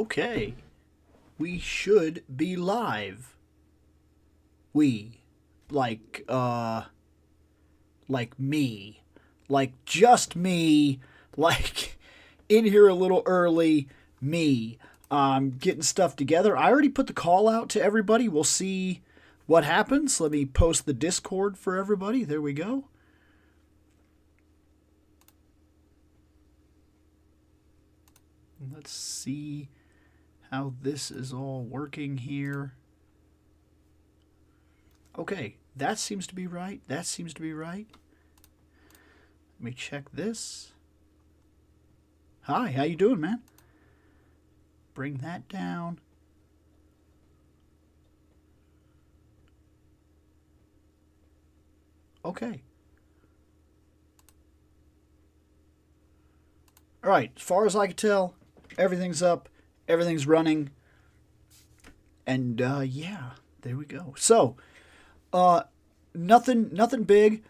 Okay. We should be live. We. Like, like me. Like just me. Like, in here a little early. Me. Getting stuff together. I already put the call out to everybody. We'll see what happens. Let me post the Discord for everybody. There we go. Let's see how this is all working here. Okay, that seems to be right. That seems to be right. Let me check this. Hi, how you doing, man? Bring that down. Okay. All right, as far as I can tell, everything's up, everything's running, and yeah, there we go. So, nothing big.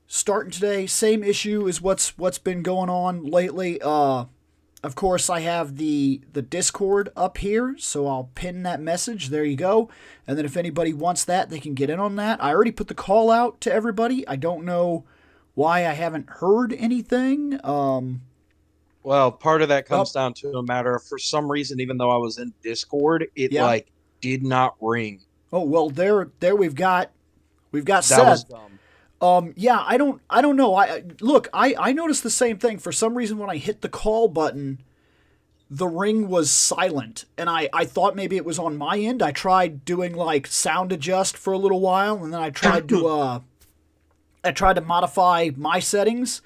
Starting today, same issue as what's been going on lately. Of course, I have the Discord up here, so I'll pin that message. There you go. And then if anybody wants that, they can get in on that. I already put the call out to everybody. I don't know why I haven't heard anything. Well, part of that comes down to a matter of, for some reason, even though I was in Discord, it did not ring. Oh well, there we've got That Seth. was dumb. Yeah, I don't know. I noticed the same thing. For some reason, when I hit the call button, the ring was silent, and I thought maybe it was on my end. I tried doing like sound adjust for a little while, and then I tried to modify my settings,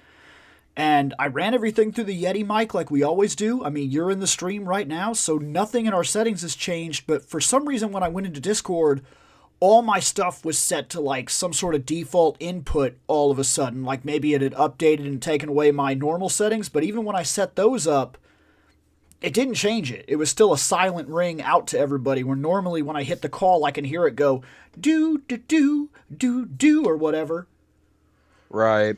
and I ran everything through the Yeti mic like we always do. I mean, you're in the stream right now, so nothing in our settings has changed. But for some reason, when I went into Discord, all my stuff was set to like some sort of default input all of a sudden. Like maybe it had updated and taken away my normal settings, but even when I set those up, it didn't change it. It was still a silent ring out to everybody, where normally when I hit the call, I can hear it go, do, do, do, do, do, or whatever. Right.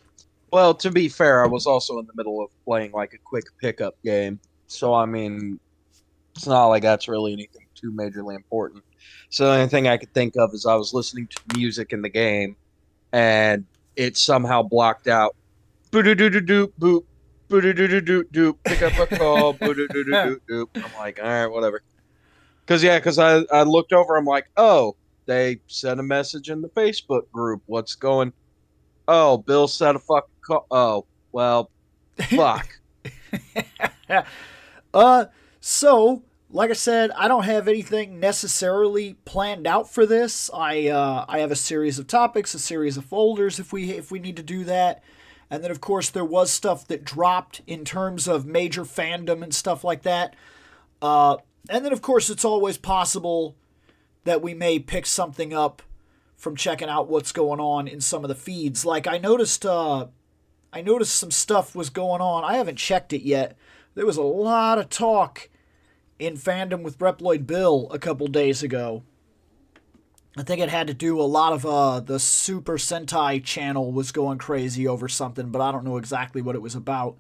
Well, to be fair, I was also in the middle of playing like a quick pickup game. So, I mean, it's not like that's really anything too majorly important. So the only thing I could think of is I was listening to music in the game, and it somehow blocked out. Boo-doo-doo-doo-doo, boop. Boo-doo-doo-doo-doo, pick up a call. Boo-doo-doo-doo-doo. I'm like, all right, whatever. Because I looked over. I'm like, oh, they sent a message in the Facebook group. What's going? Oh, Bill said a fucking call. Oh, well, fuck. So, like I said, I don't have anything necessarily planned out for this. I have a series of topics, a series of folders if we need to do that. And then, of course, there was stuff that dropped in terms of major fandom and stuff like that. And then, of course, it's always possible that we may pick something up from checking out what's going on in some of the feeds. Like I noticed some stuff was going on. I haven't checked it yet. There was a lot of talk in Fandom with ReploidBill a couple days ago. I think it had to do a lot of the Super Sentai channel was going crazy over something, but I don't know exactly what it was about.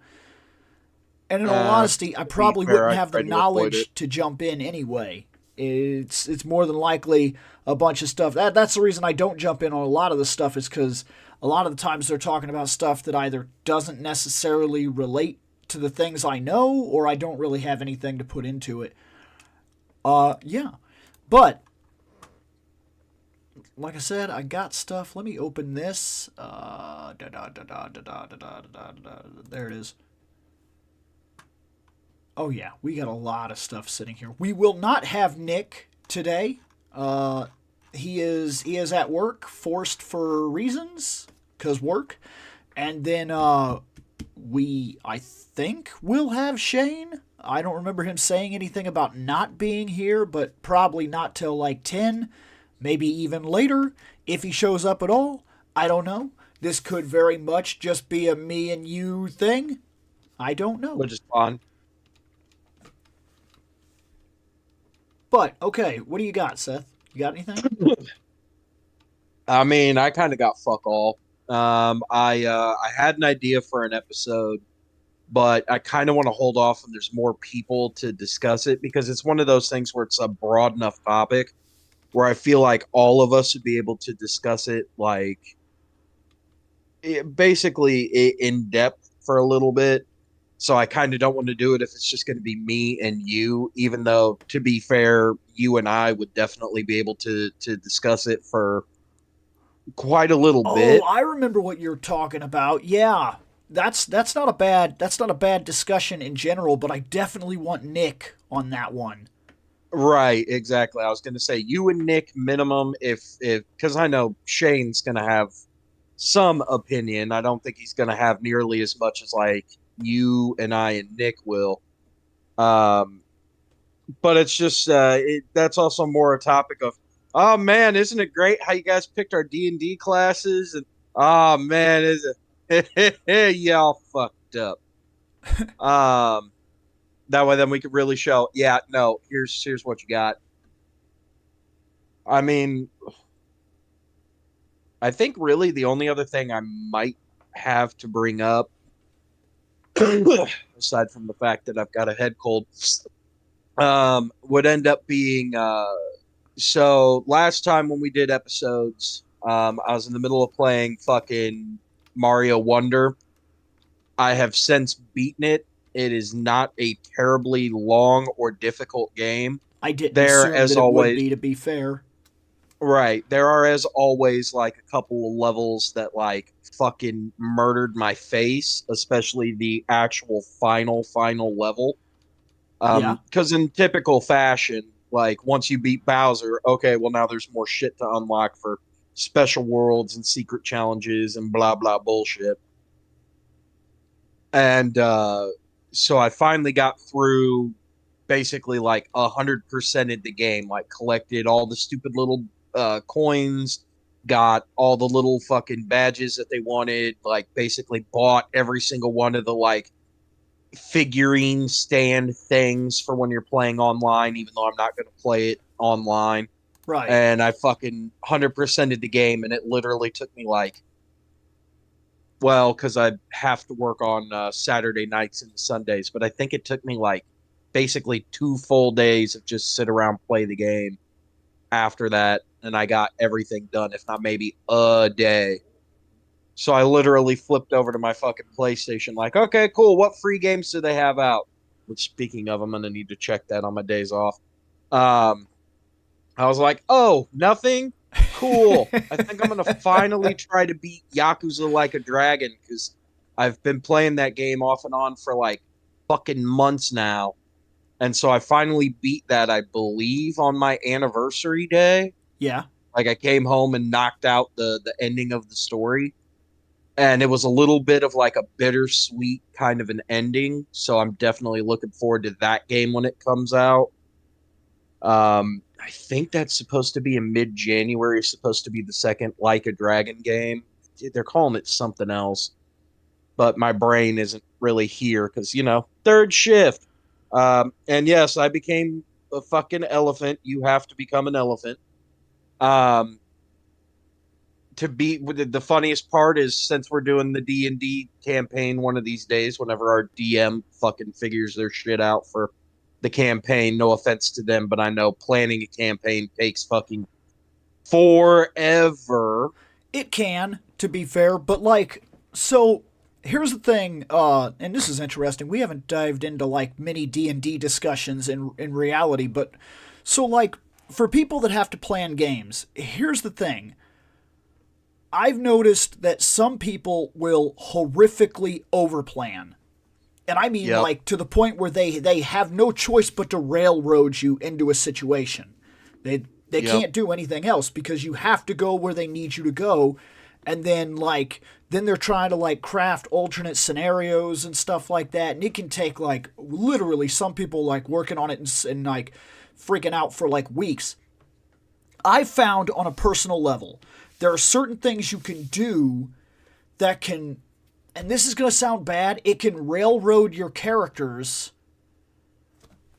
And in all honesty, I probably wouldn't have the knowledge to jump in anyway. It's more than likely a bunch of stuff. That's the reason I don't jump in on a lot of the stuff, is because a lot of the times they're talking about stuff that either doesn't necessarily relate to the things I know, or I don't really have anything to put into it. Yeah. But like I said, I got stuff. Let me open this. There it is. Oh yeah, we got a lot of stuff sitting here. We will not have Nick today. He is at work, forced for reasons, cause work. And then I think we'll have Shane. I don't remember him saying anything about not being here, but probably not till like 10, maybe even later if he shows up at all. I don't know. This could very much just be a me and you thing. I don't know. Which is fun. But, okay, what do you got, Seth? You got anything? I mean, I kind of got fuck all. I had an idea for an episode but I kind of want to hold off when there's more people to discuss it because it's one of those things where it's a broad enough topic where I feel like all of us would be able to discuss it like basically in depth for a little bit. So I kind of don't want to do it if it's just going to be me and you, even though to be fair, you and I would definitely be able to discuss it for quite a little Oh, bit. I remember what you're talking about. Yeah. That's not a bad discussion in general, but I definitely want Nick on that one. Right, exactly. I was going to say you and Nick minimum if because I know Shane's going to have some opinion. I don't think he's going to have nearly as much as like you and I and Nick will. Um, but it's just that's also more a topic of, oh man, isn't it great how you guys picked our D&D classes? And oh man, is it y'all fucked up. Um, that way then we could really show, yeah, no, here's what you got. I mean, I think really the only other thing I might have to bring up, aside from the fact that I've got a head cold, would end up being so last time when we did episodes, I was in the middle of playing fucking Mario Wonder. I have since beaten it. It is not a terribly long or difficult game. I didn't There, assume as that it would always, be, to be fair. right. There are, as always, like a couple of levels that like fucking murdered my face, especially the actual final level. Yeah. Because in typical fashion, like once you beat Bowser, okay, well now there's more shit to unlock for special worlds and secret challenges and blah blah bullshit. And so I finally got through basically like 100% of the game, like collected all the stupid little coins, got all the little fucking badges that they wanted, like basically bought every single one of the like figurine stand things for when you're playing online, even though I'm not going to play it online. Right. And I fucking 100%ed the game, and it literally took me like, well, because I have to work on Saturday nights and Sundays, but I think it took me like basically 2 full days of just sit around play the game after that, and I got everything done, if not maybe a day. So I literally flipped over to my fucking PlayStation, like, okay, cool. What free games do they have out? Which, speaking of, I'm gonna need to check that on my days off. Um, I was like, oh, nothing. Cool. I think I'm gonna finally try to beat Yakuza Like a Dragon because I've been playing that game off and on for like fucking months now, and so I finally beat that, I believe, on my anniversary day. Yeah. Like I came home and knocked out the ending of the story, and it was a little bit of like a bittersweet kind of an ending. So I'm definitely looking forward to that game when it comes out. I think that's supposed to be in mid-January. Supposed to be the second Like a Dragon game. They're calling it something else, but my brain isn't really here because third shift. And yes, I became a fucking elephant. You have to become an elephant. Um, to be the funniest part is since we're doing the D&D campaign one of these days, whenever our DM fucking figures their shit out for the campaign, no offense to them, but I know planning a campaign takes fucking forever. It can, to be fair, but like, so here's the thing, and this is interesting. We haven't dived into like many D&D discussions in reality, but so like for people that have to plan games, here's the thing. I've noticed that some people will horrifically overplan. And I mean Yep. like to the point where they have no choice but to railroad you into a situation. They Yep. can't do anything else because you have to go where they need you to go, and then they're trying to like craft alternate scenarios and stuff like that, and it can take like literally some people like working on it and like freaking out for like weeks. I found on a personal level there are certain things you can do that can, and this is going to sound bad, it can railroad your characters,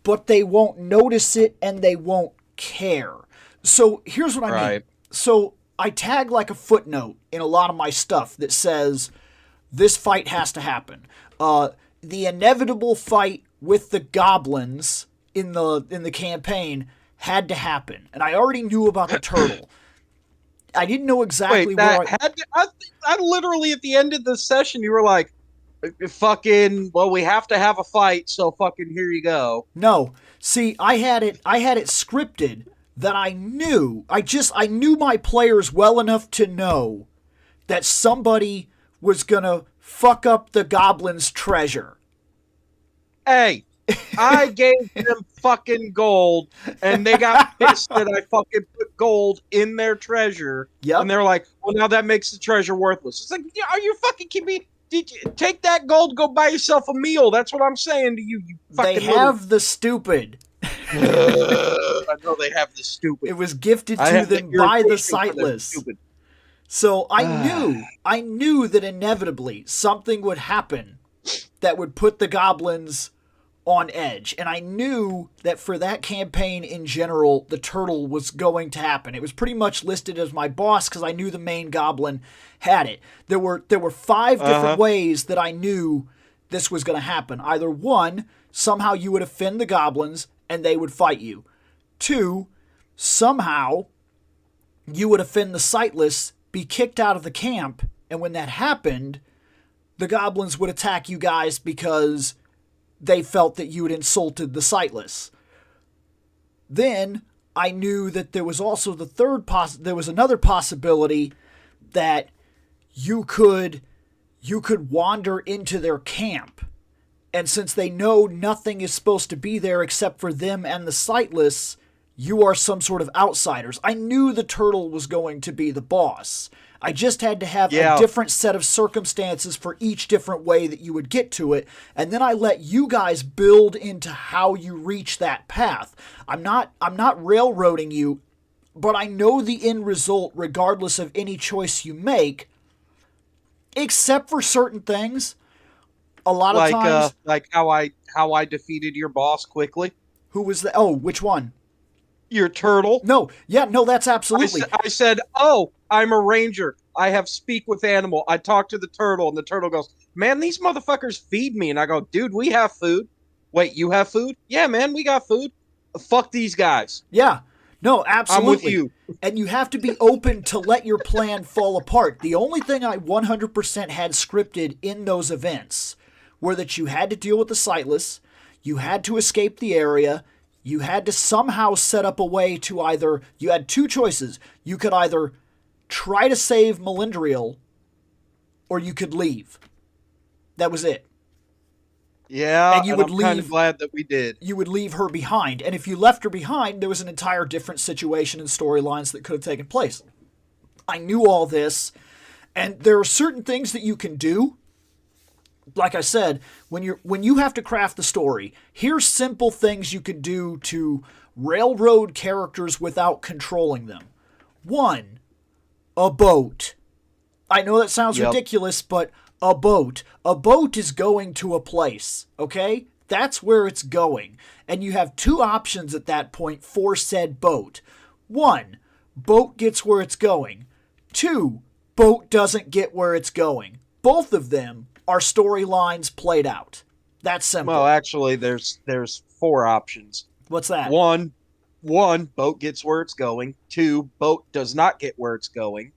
but they won't notice it and they won't care. So here's what I mean. Right. So I tag like a footnote in a lot of my stuff that says this fight has to happen. the inevitable fight with the goblins in the campaign had to happen, and I already knew about the turtle. I didn't know exactly Wait, that had to, I literally at the end of the session, you were like, fucking, well, we have to have a fight, so fucking here you go. No. See, I had it scripted that I knew. I knew my players well enough to know that somebody was gonna fuck up the goblin's treasure. Hey, I gave them fucking gold, and they got pissed that I fucking put gold in their treasure. Yep. And they're like, well, now that makes the treasure worthless. It's like, yeah, are you fucking kidding me? Did you take that gold, go buy yourself a meal? That's what I'm saying to you, you fucking They have the stupid. I know they have the stupid. It was gifted to them by the sightless. So I knew that inevitably something would happen that would put the goblins on edge. And I knew that for that campaign in general, the turtle was going to happen. It was pretty much listed as my boss because I knew the main goblin had it. There were 5 different ways that I knew this was going to happen. Either 1, somehow you would offend the goblins and they would fight you. 2, somehow you would offend the sightless, be kicked out of the camp, and when that happened, the goblins would attack you guys because they felt that you had insulted the sightless. Then I knew that there was also there was another possibility that you could wander into their camp, and since they know nothing is supposed to be there except for them and the sightless, you are some sort of outsiders. I knew the turtle was going to be the boss. I just had to have a different set of circumstances for each different way that you would get to it, and then I let you guys build into how you reach that path. I'm not railroading you, but I know the end result regardless of any choice you make, except for certain things. A lot of times, like how I defeated your boss quickly. Who was the? Oh, which one? Your turtle. No, that's absolutely. I said, oh, I'm a ranger. I have speak with animal. I talk to the turtle, and the turtle goes, man, these motherfuckers feed me. And I go, dude, we have food. Wait, you have food? Yeah, man, we got food. Fuck these guys. Yeah. No, absolutely. I'm with you. And you have to be open to let your plan fall apart. The only thing I 100% had scripted in those events were that you had to deal with the sightless, you had to escape the area, you had to somehow set up a way to either... You had 2 choices. You could either try to save Melindriel, or you could leave. That was it. Yeah, and you would I'm kind of glad that we did. You would leave her behind. And if you left her behind, there was an entire different situation and storylines that could have taken place. I knew all this, and there are certain things that you can do. Like I said, when you have to craft the story, here's simple things you could do to railroad characters without controlling them. 1, a boat. I know that sounds ridiculous, but a boat. A boat is going to a place, okay? That's where it's going. And you have 2 options at that point for said boat. 1, boat gets where it's going. 2, boat doesn't get where it's going. Both of them are storylines played out. That's simple. Well, actually, there's 4 options. What's that? 1, boat gets where it's going. 2, boat does not get where it's going.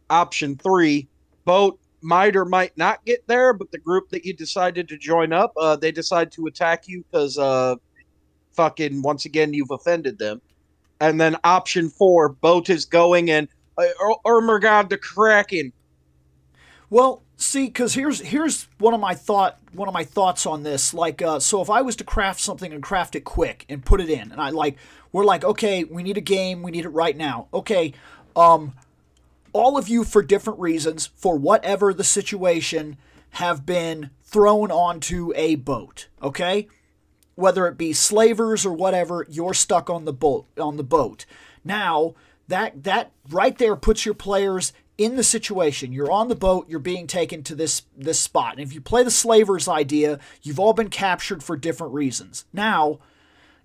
Option 3, boat might or might not get there, but the group that you decided to join up, they decide to attack you because fucking once again you've offended them. And then option 4, boat is going and Ermergod the Kraken. Well, see, because here's one of my thoughts on this. Like, so if I was to craft something and craft it quick and put it in, and we're like, okay, we need a game, we need it right now. Okay, all of you for different reasons, for whatever the situation, have been thrown onto a boat. Okay, whether it be slavers or whatever, you're stuck on the boat. Now that right there puts your players in the situation. You're on the boat, you're being taken to this spot. And if you play the slavers idea, you've all been captured for different reasons. Now,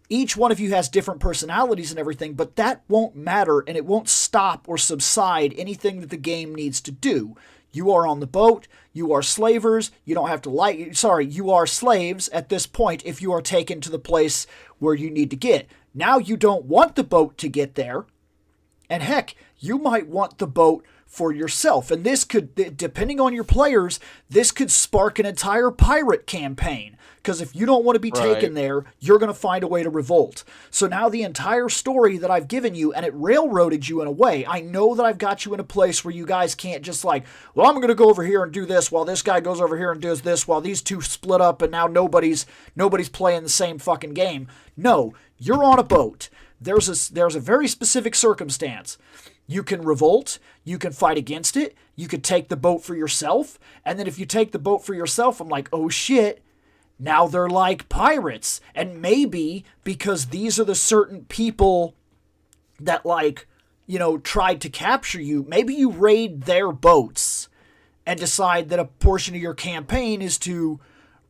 each one of you has different personalities and everything, but that won't matter, and it won't stop or subside anything that the game needs to do. You are on the boat. You are slavers. You don't have to like. Sorry, you are slaves at this point if you are taken to the place where you need to get. Now you don't want the boat to get there. And heck, you might want the boat for yourself. And this could, depending on your players, this could spark an entire pirate campaign. Because if you don't want to be taken there, you're going to find a way to revolt. So now the entire story that I've given you, and it railroaded you in a way, I know that I've got you in a place where you guys can't just like, well, I'm going to go over here and do this while this guy goes over here and does this while these two split up and now nobody's playing the same fucking game. No, you're on a boat. There's a very specific circumstance. You can revolt, you can fight against it, you could take the boat for yourself, and then if you take the boat for yourself, I'm like, oh shit, now they're like pirates. And maybe because these are the certain people that like, tried to capture you, maybe you raid their boats and decide that a portion of your campaign is to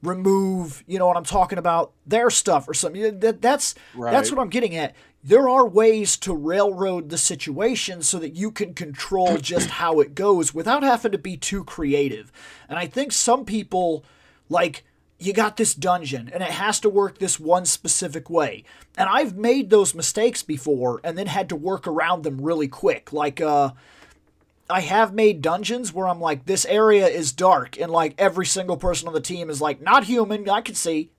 remove, what I'm talking about, their stuff or something. That's what I'm getting at. There are ways to railroad the situation so that you can control just how it goes without having to be too creative. And I think some people, like, you got this dungeon and it has to work this one specific way. And I've made those mistakes before and then had to work around them really quick. Like, I have made dungeons where I'm like, this area is dark, and like every single person on the team is like, not human, I can see.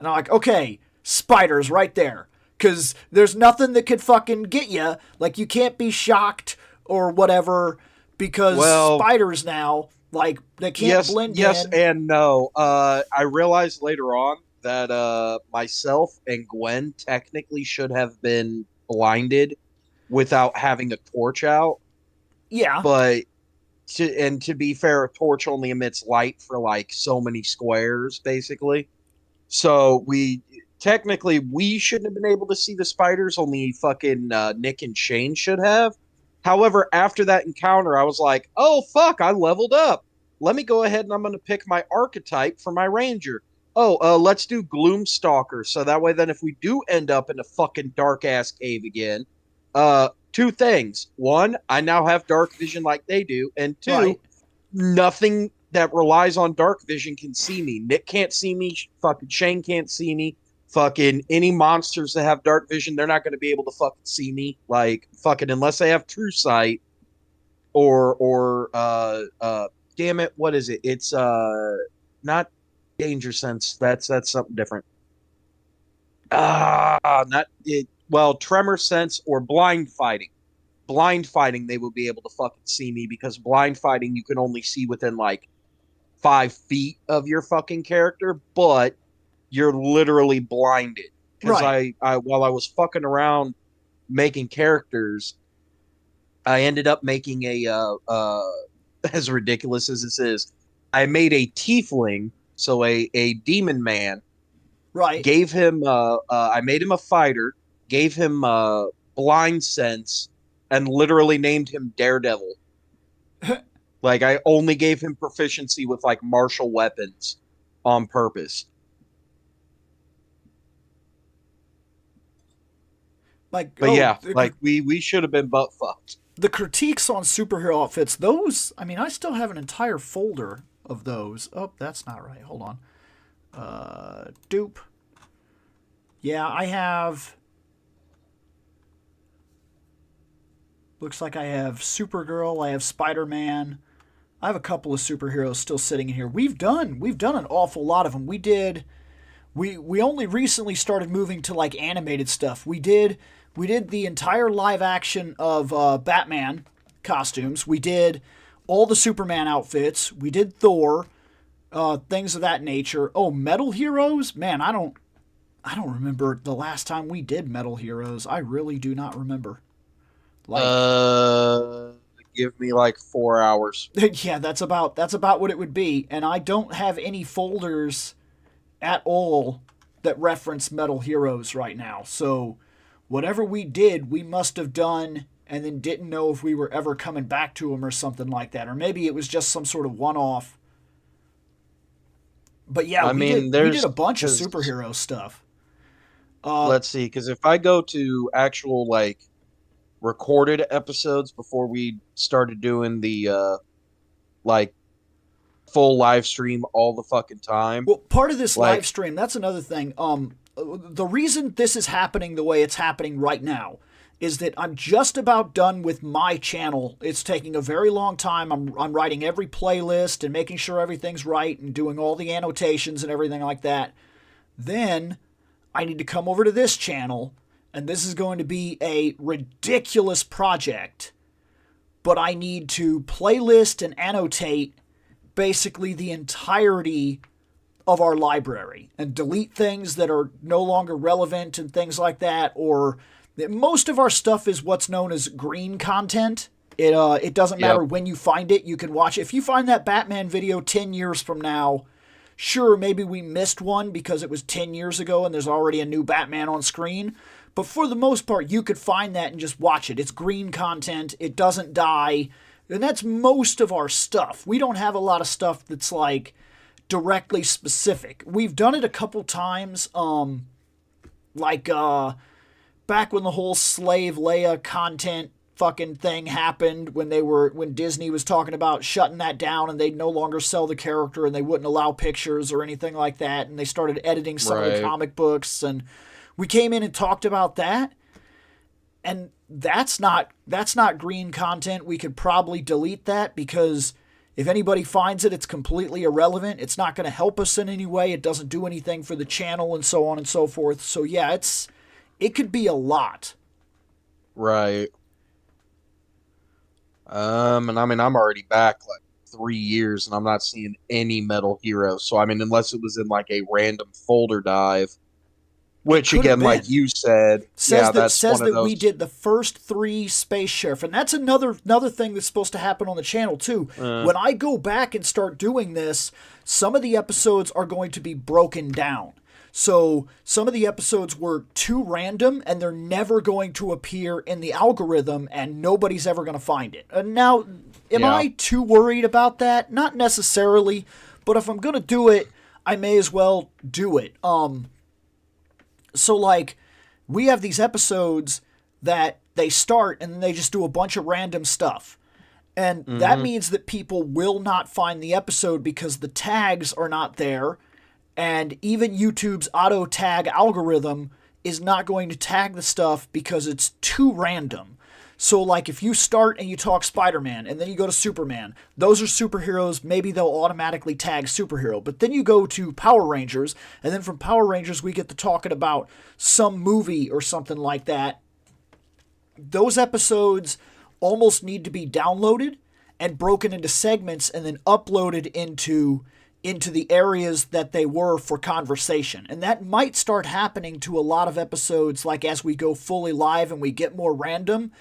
And I'm like, okay, spiders right there. Because there's nothing that could fucking get you. Like, you can't be shocked or whatever because spiders now, like, they can't blend in. Yes and no. I realized later on that myself and Gwen technically should have been blinded without having a torch out. Yeah. But, to be fair, a torch only emits light for, like, so many squares, basically. So, technically, we shouldn't have been able to see the spiders, only fucking Nick and Shane should have. However, after that encounter, I was like, oh, fuck, I leveled up. Let me go ahead and I'm going to pick my archetype for my ranger. Oh, let's do Gloomstalker. So that way, then if we do end up in a fucking dark-ass cave again, two things. One, I now have dark vision like they do. And two, nothing that relies on dark vision can see me. Nick can't see me. Fucking Shane can't see me. Fucking any monsters that have dark vision, they're not going to be able to fucking see me. Like, fucking unless they have true sight or damn it, what is it? It's not danger sense. That's something different. Not it. Well, tremor sense or blind fighting. Blind fighting, they will be able to fucking see me because blind fighting you can only see within like 5 feet of your fucking character, but you're literally blinded. Because I while I was fucking around making characters, I ended up making a as ridiculous as this is, I made a tiefling, so a demon man. Right. Gave him I made him a fighter, gave him blind sense, and literally named him Daredevil. Like, I only gave him proficiency with like martial weapons on purpose. Like, but we should have been butt fucked. The critiques on superhero outfits, those, I mean, I still have an entire folder of those. Oh, that's not right. Hold on. Dupe. Yeah, I have. Looks like I have Supergirl. I have Spider-Man. I have a couple of superheroes still sitting in here. We've done an awful lot of them. We only recently started moving to like animated stuff. We did the entire live action of Batman costumes. We did all the Superman outfits. We did Thor, things of that nature. Oh, Metal Heroes? Man, I don't remember the last time we did Metal Heroes. I really do not remember. Like, give me like 4 hours. Yeah, that's about what it would be. And I don't have any folders at all that reference Metal Heroes right now. So whatever we did, we must have done and then didn't know if we were ever coming back to them or something like that. Or maybe it was just some sort of one-off. But yeah, we did a bunch of superhero stuff. Let's see, because if I go to actual like recorded episodes before we started doing the like full live stream all the fucking time. Well, part of this live Like, stream, that's another thing. The reason this is happening the way it's happening right now is that I'm just about done with my channel. It's taking a very long time. I'm writing every playlist and making sure everything's right and doing all the annotations and everything like that. Then I need to come over to this channel, and this is going to be a ridiculous project, but I need to playlist and annotate basically the entirety of our library and delete things that are no longer relevant and things like that. Or most of our stuff is what's known as green content. It doesn't matter when you find it, you can watch it. If you find that Batman video 10 years from now, sure, maybe we missed one because it was 10 years ago and there's already a new Batman on screen. But for the most part, you could find that and just watch it. It's green content. It doesn't die. And that's most of our stuff. We don't have a lot of stuff that's like directly specific. We've done it a couple times, back when the whole Slave Leia content fucking thing happened, when Disney was talking about shutting that down and they'd no longer sell the character and they wouldn't allow pictures or anything like that, and they started editing some of the comic books, and we came in and talked about that. And that's not green content. We could probably delete that because if anybody finds it, it's completely irrelevant. It's not going to help us in any way. It doesn't do anything for the channel and so on and so forth. So yeah, it could be a lot. right. And I mean, I'm already back like 3 years and I'm not seeing any Metal Hero. So, I mean, unless it was in like a random folder dive, which again, like you said, says that's that one of those. we did the first 3 Space Sheriff, and that's another thing that's supposed to happen on the channel too. When I go back and start doing this, some of the episodes are going to be broken down. So some of the episodes were too random, and they're never going to appear in the algorithm, and nobody's ever going to find it. And now, am I too worried about that? Not necessarily, but if I'm going to do it, I may as well do it. So, like, we have these episodes that they start and then they just do a bunch of random stuff. And that means that people will not find the episode because the tags are not there. And even YouTube's auto tag algorithm is not going to tag the stuff because it's too random. So, like, if you start and you talk Spider-Man and then you go to Superman, those are superheroes. Maybe they'll automatically tag superhero. But then you go to Power Rangers, and then from Power Rangers we get to talking about some movie or something like that. Those episodes almost need to be downloaded and broken into segments and then uploaded into the areas that they were for conversation. And that might start happening to a lot of episodes, like as we go fully live and we get more random.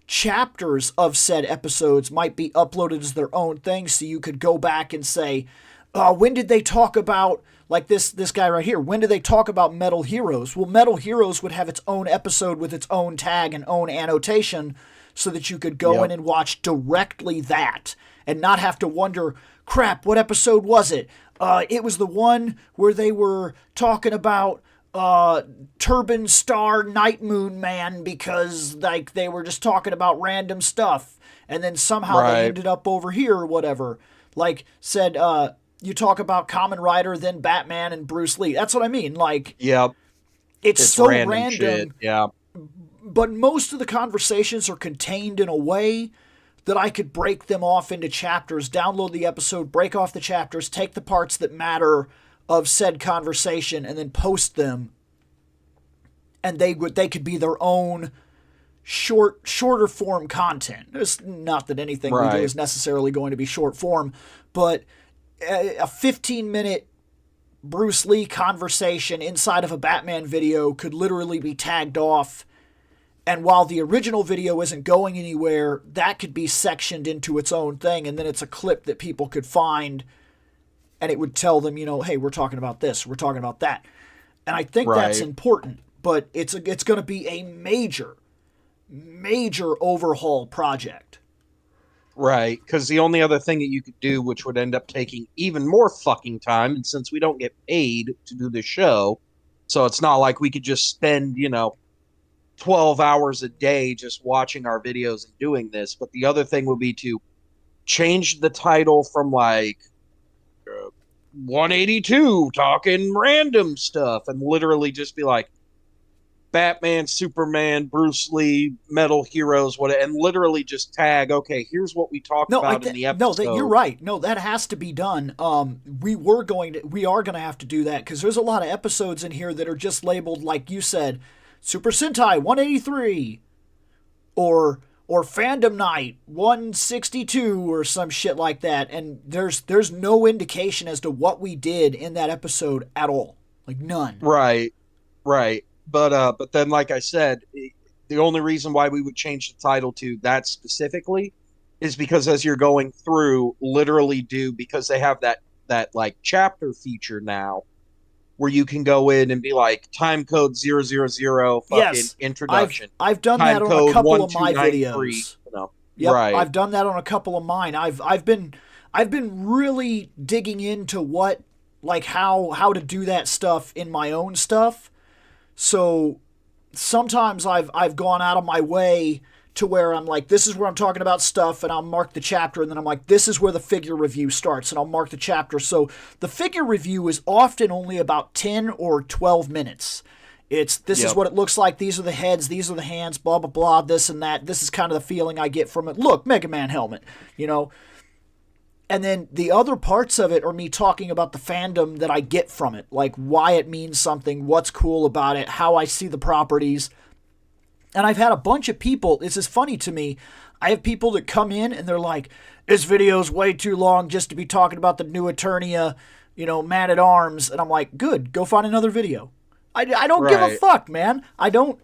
Chapters of said episodes might be uploaded as their own thing, so you could go back and say, when did they talk about, like this guy right here, when did they talk about Metal Heroes? Well, Metal Heroes would have its own episode with its own tag and own annotation so that you could go in and watch directly that and not have to wonder, crap, what episode was it? It was the one where they were talking about Turban Star Night Moon Man because like they were just talking about random stuff, and then somehow they ended up over here or whatever. Like said, you talk about Kamen Rider, then Batman and Bruce Lee. That's what I mean. Like, it's so random. Shit. Yeah. But most of the conversations are contained in a way that I could break them off into chapters, download the episode, break off the chapters, take the parts that matter of said conversation, and then post them. And they could be their own shorter form content. It's not that anything we do is necessarily going to be short form, but a 15-minute Bruce Lee conversation inside of a Batman video could literally be tagged off. And while the original video isn't going anywhere, that could be sectioned into its own thing, and then it's a clip that people could find, and it would tell them, hey, we're talking about this, we're talking about that. And I think that's important, but it's going to be a major overhaul project. Right, because the only other thing that you could do, which would end up taking even more fucking time, and since we don't get paid to do the show, so it's not like we could just spend, 12 hours a day just watching our videos and doing this, but the other thing would be to changed the title from like 182 talking random stuff and literally just be like Batman, Superman, Bruce Lee, metal heroes, what, and literally just tag, okay, here's what we talked No, about in the no, that you're episode. right. No, that has to be done. We are going to have to do that because there's a lot of episodes in here that are just labeled like you said, Super Sentai 183, or Fandom Night 162 or some shit like that, and there's no indication as to what we did in that episode at all, like none. Right, right. But then, like I said, the only reason why we would change the title to that specifically is because as you're going through, literally do because they have that like chapter feature now where you can go in and be like time code 000 fucking Yes, introduction, I've done that time on a code couple of my 1293. videos. You know, Yep, right, I've done that on a couple of mine. I've been really digging into what like how to do that stuff in my own stuff. So sometimes I've gone out of my way to where I'm like, this is where I'm talking about stuff, and I'll mark the chapter, and then I'm like, this is where the figure review starts, and I'll mark the chapter. So the figure review is often only about 10 or 12 minutes. This is yep, what it looks like, these are the heads, these are the hands, blah blah blah, this and that. This is kind of the feeling I get from it. Look, Mega Man helmet, you know. And then the other parts of it are me talking about the fandom that I get from it, like why it means something, what's cool about it, how I see the properties. And I've had a bunch of people, this is funny to me, I have people that come in and they're like, this video's way too long just to be talking about the new Eternia, Man at Arms. And I'm like, good, go find another video. I don't give a right, fuck, man. I don't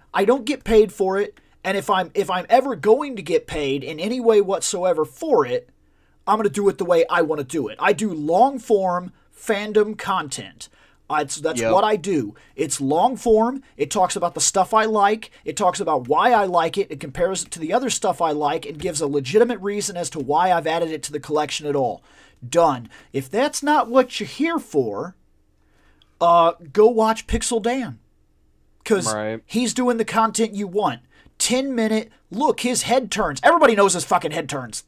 get paid for it. And if I'm ever going to get paid in any way whatsoever for it, I'm going to do it the way I want to do it. I do long form fandom content. That's yep, what I do. It's long form. It talks about the stuff I like. It talks about why I like it. It compares it to the other stuff I like and gives a legitimate reason as to why I've added it to the collection at all. Done. If that's not what you're here for, go watch Pixel Dan. Because right, he's doing the content you want. 10-minute, look, his head turns. Everybody knows his fucking head turns.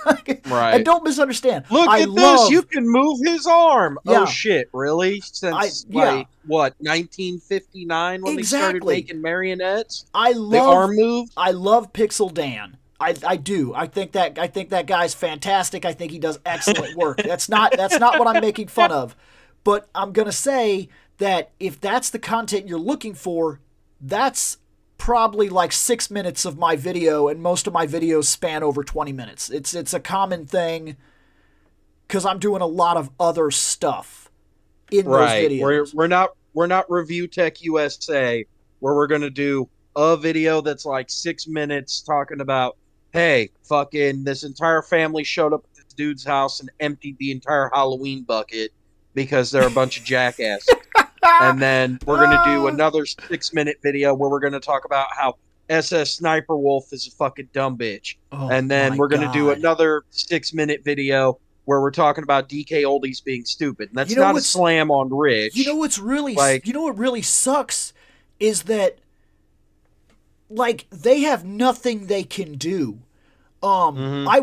And right. don't misunderstand. Look I at this. love, You can move his arm. Oh, yeah, shit. Really? Since, yeah, like, what, 1959 when they started exactly. making marionettes? I The love, arm moved? I love Pixel Dan. I do. I think that guy's fantastic. I think he does excellent work. That's not what I'm making fun of. But I'm gonna say that if that's the content you're looking for, that's probably like 6 minutes of my video, and most of my videos span over 20 minutes. It's a common thing because I'm doing a lot of other stuff in those Right. videos. We're not Review Tech USA where we're gonna do a video that's like 6 minutes talking about, hey, fucking this entire family showed up at this dude's house and emptied the entire Halloween bucket because they're a bunch of jackasses. And then we're going to do another 6 minute video where we're going to talk about how SS Sniper Wolf is a fucking dumb bitch. Oh And then my we're going to do god! another 6 minute video where we're talking about DK Oldies being stupid. And You that's know not a what's slam on Rich. Like, you know what really sucks is that like they have nothing they can do. mhm, I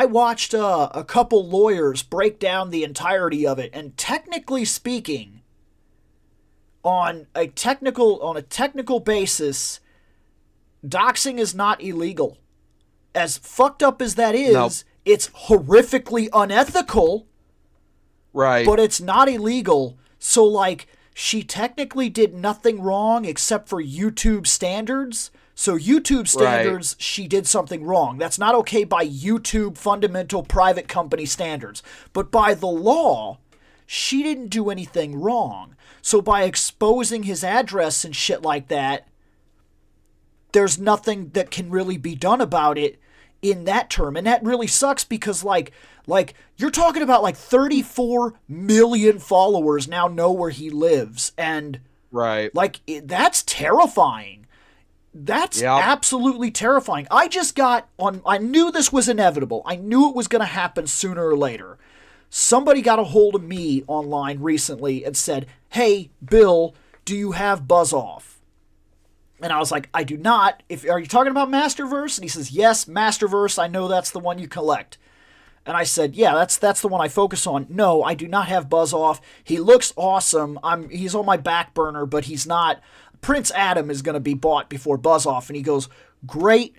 watched a couple lawyers break down the entirety of it, and technically speaking, on a technical basis, doxing is not illegal. As fucked up as that no, is, it's horrifically unethical, right, but it's not illegal. So like she technically did nothing wrong except for YouTube standards. So YouTube right, standards, she did something wrong. That's not okay by YouTube fundamental private company standards. But by the law, she didn't do anything wrong. So by exposing his address and shit like that, there's nothing that can really be done about it in that term. And that really sucks because like you're talking about like 34 million followers now know where he lives, and right. like that's terrifying. That's Yep. absolutely terrifying. I knew this was inevitable. I knew it was going to happen sooner or later. Somebody got a hold of me online recently and said, "Hey, Bill, do you have Buzz Off?" And I was like, "I do not. Are you talking about Masterverse?" And he says, "Yes, Masterverse. I know that's the one you collect." And I said, yeah, that's the one I focus on. No, I do not have Buzz Off. He looks awesome. He's on my back burner, but he's not. Prince Adam is going to be bought before Buzz Off. And he goes, great.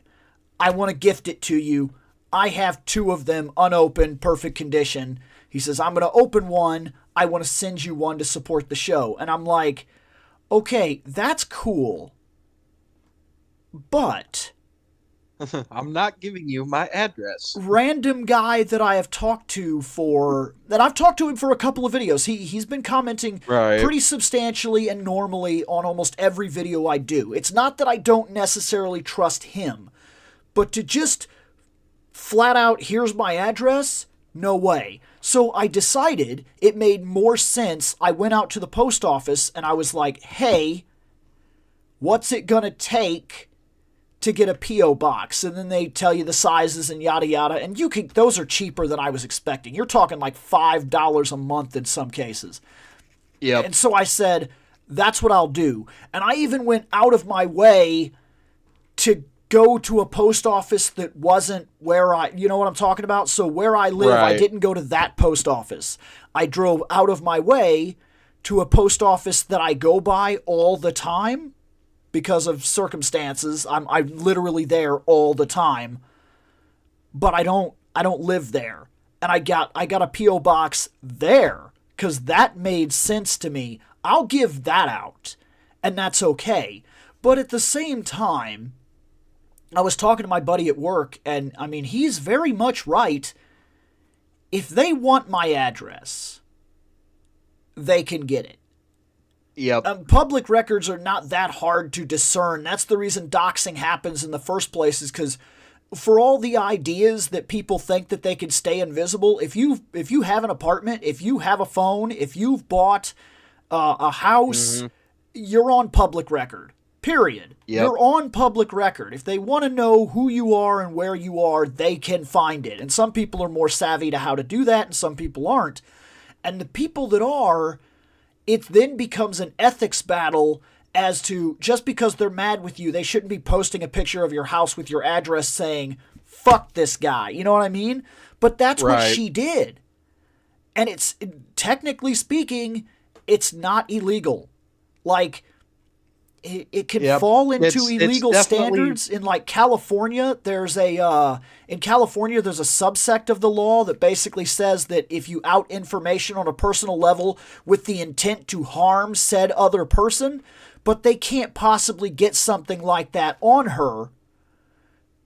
I want to gift it to you. I have 2 of them unopened, perfect condition. He says, I'm going to open one. I want to send you one to support the show. And I'm like, okay, that's cool. But I'm not giving you my address. Random guy that I have talked to I've talked to him for a couple of videos. He's been commenting pretty substantially and normally on almost every video I do. It's not that I don't necessarily trust him, but to just flat out, here's my address, no way. So I decided it made more sense. I went out to the post office and I was like, hey, what's it gonna take to get a P.O. box? And then they tell you the sizes and yada yada. And those are cheaper than I was expecting. You're talking like $5 a month in some cases. Yep. And so I said, that's what I'll do. And I even went out of my way to go to a post office that wasn't where you know what I'm talking about? So where I live, I didn't go to that post office. I drove out of my way to a post office that I go by all the time because of circumstances. I'm literally there all the time, but I don't live there. And I got a P.O. box there because that made sense to me. I'll give that out, and that's okay. But at the same time, I was talking to my buddy at work, and I mean, he's very much right. If they want my address, they can get it. Yep. Public records are not that hard to discern. That's the reason doxing happens in the first place, is because for all the ideas that people think that they can stay invisible, if you have an apartment, if you have a phone, if you've bought a house, you're on public record. Period. Yep. You're on public record. If they want to know who you are and where you are, they can find it. And some people are more savvy to how to do that, and some people aren't. And the people that are, it then becomes an ethics battle as to, just because they're mad with you, they shouldn't be posting a picture of your house with your address saying, fuck this guy. You know what I mean? But that's what she did. And it's, technically speaking, it's not illegal. Like, it can fall into illegal standards. In like California, there's a subsect of the law that basically says that if you out information on a personal level with the intent to harm said other person, but they can't possibly get something like that on her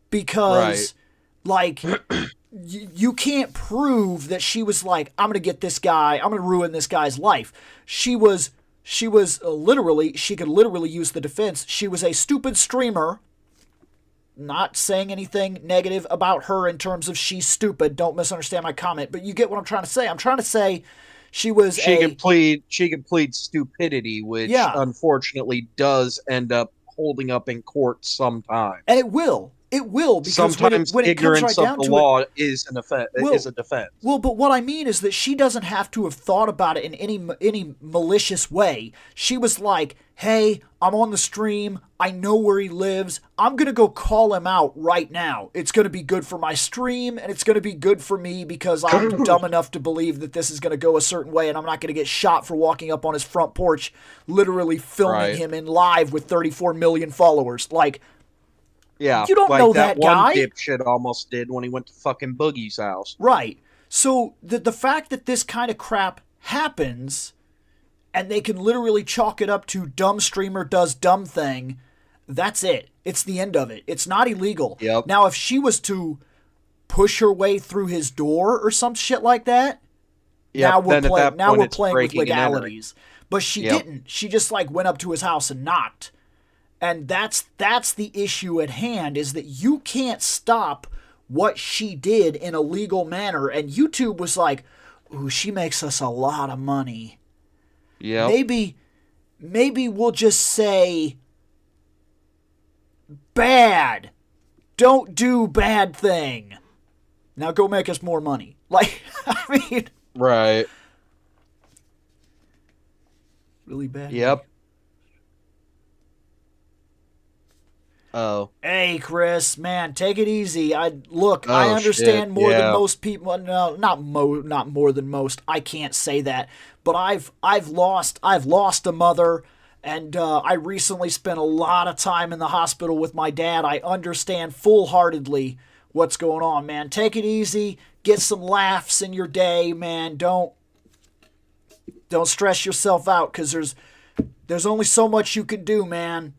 because like you can't prove that she was like, I'm going to get this guy, I'm going to ruin this guy's life. She could literally use the defense. She was a stupid streamer. Not saying anything negative about her in terms of she's stupid. Don't misunderstand my comment. But you get what I'm trying to say. I'm trying to say she can plead stupidity, which unfortunately does end up holding up in court sometime. And it will. It will, because sometimes when it ignorance comes right of down the to law is a defense. Well, but what I mean is that she doesn't have to have thought about it in any malicious way. She was like, hey, I'm on the stream. I know where he lives. I'm going to go call him out right now. It's going to be good for my stream, and it's going to be good for me because I'm dumb enough to believe that this is going to go a certain way, and I'm not going to get shot for walking up on his front porch, literally filming him in live with 34 million followers. Like, yeah, you don't know that guy. One dipshit almost did when he went to fucking Boogie's house. Right. So the fact that this kind of crap happens, and they can literally chalk it up to dumb streamer does dumb thing, that's it. It's the end of it. It's not illegal. Yep. Now, if she was to push her way through his door or some shit like that, now we're playing with legalities. But she didn't. She just like went up to his house and knocked. And that's the issue at hand, is that you can't stop what she did in a legal manner. And YouTube was like, ooh, she makes us a lot of money. Yeah. Maybe we'll just say bad. Don't do bad thing. Now go make us more money. Like, I mean. Right. Really bad. Yep. Oh. Hey, Chris, man, take it easy. I Oh shit. understand more than Yeah. most people. No, not more than most. I can't say that, but I've lost a mother, and I recently spent a lot of time in the hospital with my dad. I understand full heartedly what's going on, man. Take it easy. Get some laughs in your day, man. Don't stress yourself out, because there's only so much you can do, man.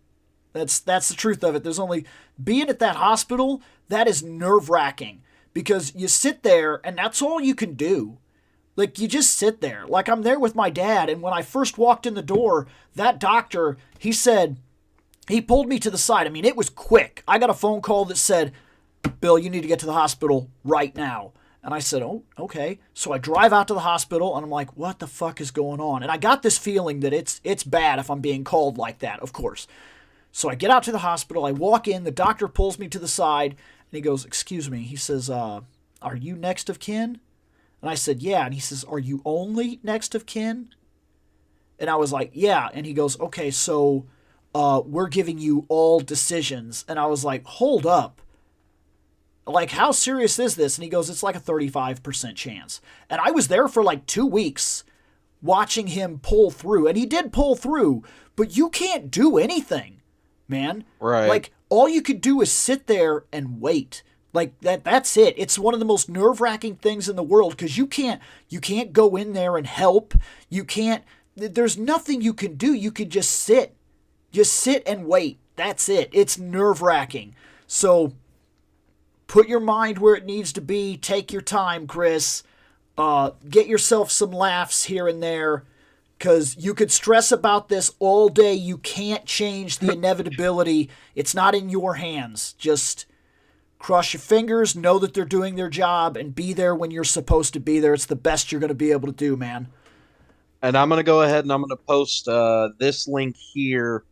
That's the truth of it. There's only being at that hospital, that is nerve wracking, because you sit there and that's all you can do. Like, you just sit there. Like, I'm there with my dad, and when I first walked in the door, that doctor, he pulled me to the side. I mean, it was quick. I got a phone call that said, Bill, you need to get to the hospital right now. And I said, oh, okay. So I drive out to the hospital, and I'm like, what the fuck is going on? And I got this feeling that it's bad if I'm being called like that, of course. So I get out to the hospital. I walk in. The doctor pulls me to the side, and he goes, excuse me. He says, are you next of kin? And I said, yeah. And he says, are you only next of kin? And I was like, yeah. And he goes, okay, so we're giving you all decisions. And I was like, hold up. Like, how serious is this? And he goes, it's like a 35% chance. And I was there for like 2 weeks watching him pull through. And he did pull through, but you can't do anything, man. Right. Like, all you could do is sit there and wait. Like, that's it. It's one of the most nerve-wracking things in the world, because you can't go in there and help. You can't, there's nothing you can do. You can just sit. Just sit and wait. That's it. It's nerve-wracking. So put your mind where it needs to be. Take your time, Chris. Get yourself some laughs here and there, because you could stress about this all day. You can't change the inevitability. It's not in your hands. Just cross your fingers, know that they're doing their job, and be there when you're supposed to be there. It's the best you're going to be able to do, man. And I'm gonna go ahead and I'm gonna post this link here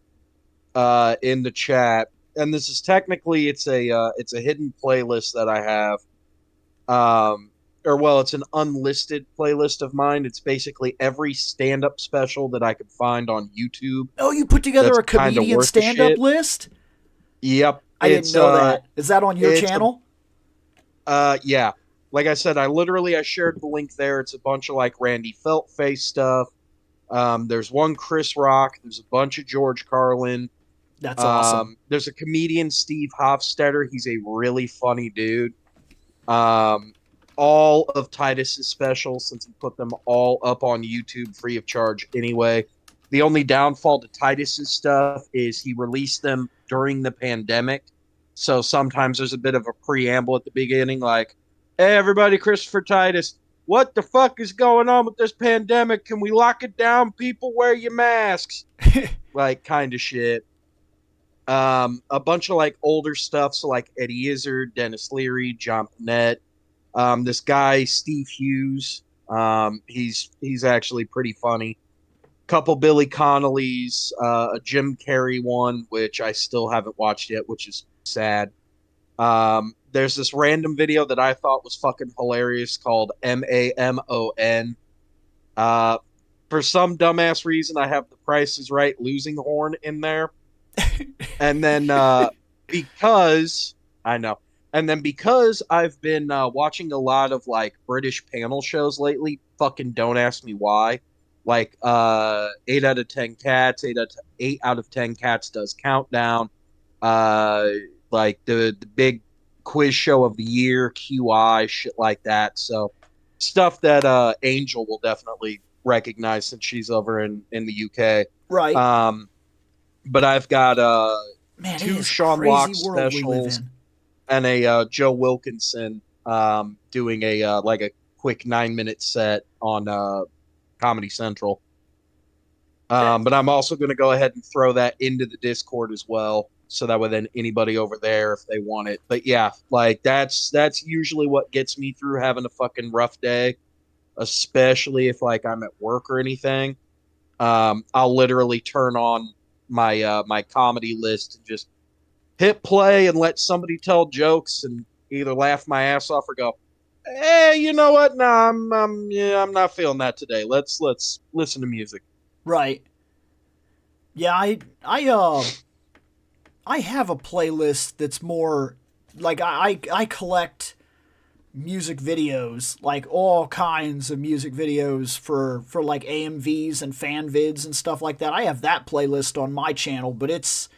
in the chat. And this is technically it's a hidden playlist that I have. Or well, it's an unlisted playlist of mine. It's basically every stand-up special that I could find on YouTube. Oh, you put together That's a kind of comedian worth the stand-up shit. list? Yep, I didn't know that. Is that on your it's a channel? yeah. Like I said, I shared the link there. It's a bunch of like Randy Feltface stuff. There's one Chris Rock. There's a bunch of George Carlin. That's awesome. There's a comedian, Steve Hofstetter. He's a really funny dude. Um, all of Titus's specials, since he put them all up on YouTube free of charge anyway. The only downfall to Titus's stuff is he released them during the pandemic. So sometimes there's a bit of a preamble at the beginning, like, hey, everybody, Christopher Titus, what the fuck is going on with this pandemic? Can we lock it down? People, wear your masks. Like, kind of shit. A bunch of like older stuff, so like Eddie Izzard, Dennis Leary, John Panette, this guy Steve Hughes. He's actually pretty funny. Couple Billy Connolly's, a Jim Carrey one, which I still haven't watched yet, which is sad. There's this random video that I thought was fucking hilarious called MAMON. Uh, for some dumbass reason, I have The Price is Right losing horn in there. And then because I know, and then because I've been watching a lot of like British panel shows lately, fucking don't ask me why. Like 8 out of 10 cats does countdown. Like the big quiz show of the year, QI, shit like that. So stuff that Angel will definitely recognize since she's over in the UK. Right. But I've got Man, it two is a Sean crazy Locke world we live specials in. and a Joe Wilkinson doing a like a quick 9 minute set on Comedy Central. That But I'm also going to go ahead and throw that into the Discord as well, so that way then anybody over there if they want it. But yeah, like that's usually what gets me through having a fucking rough day, especially if like I'm at work or anything. I'll literally turn on my comedy list and just hit play and let somebody tell jokes and either laugh my ass off or go, hey, you know what? Nah, I'm not feeling that today. Let's listen to music. right. Yeah, I have a playlist that's more like I collect music videos, like all kinds of music videos for like AMVs and fan vids and stuff like that. I have that playlist on my channel, but I've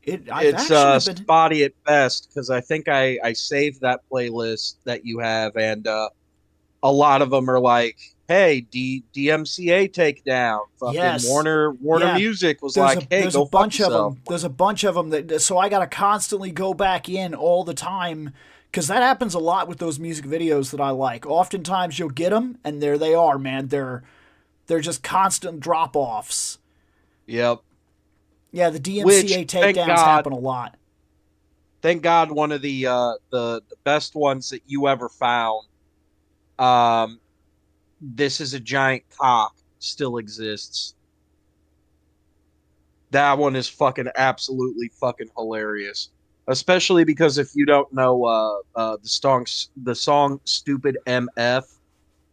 It's actually been spotty at best because I think I saved that playlist that you have, and a lot of them are like, "Hey, DMCA takedown." Fucking yes. Warner Yeah, Music was like, "Hey, there's a go fuck bunch of yourself." them. There's a bunch of them that so I got to constantly go back in all the time cuz that happens a lot with those music videos that I like. Oftentimes you'll get them and there they are, man. They're just constant drop-offs. Yep. Yeah, the Which, DMCA takedowns happen a lot. thank God, one of the best ones that you ever found. Um, this is a giant cock still exists. That one is fucking absolutely fucking hilarious. Especially because if you don't know the song "Stupid MF"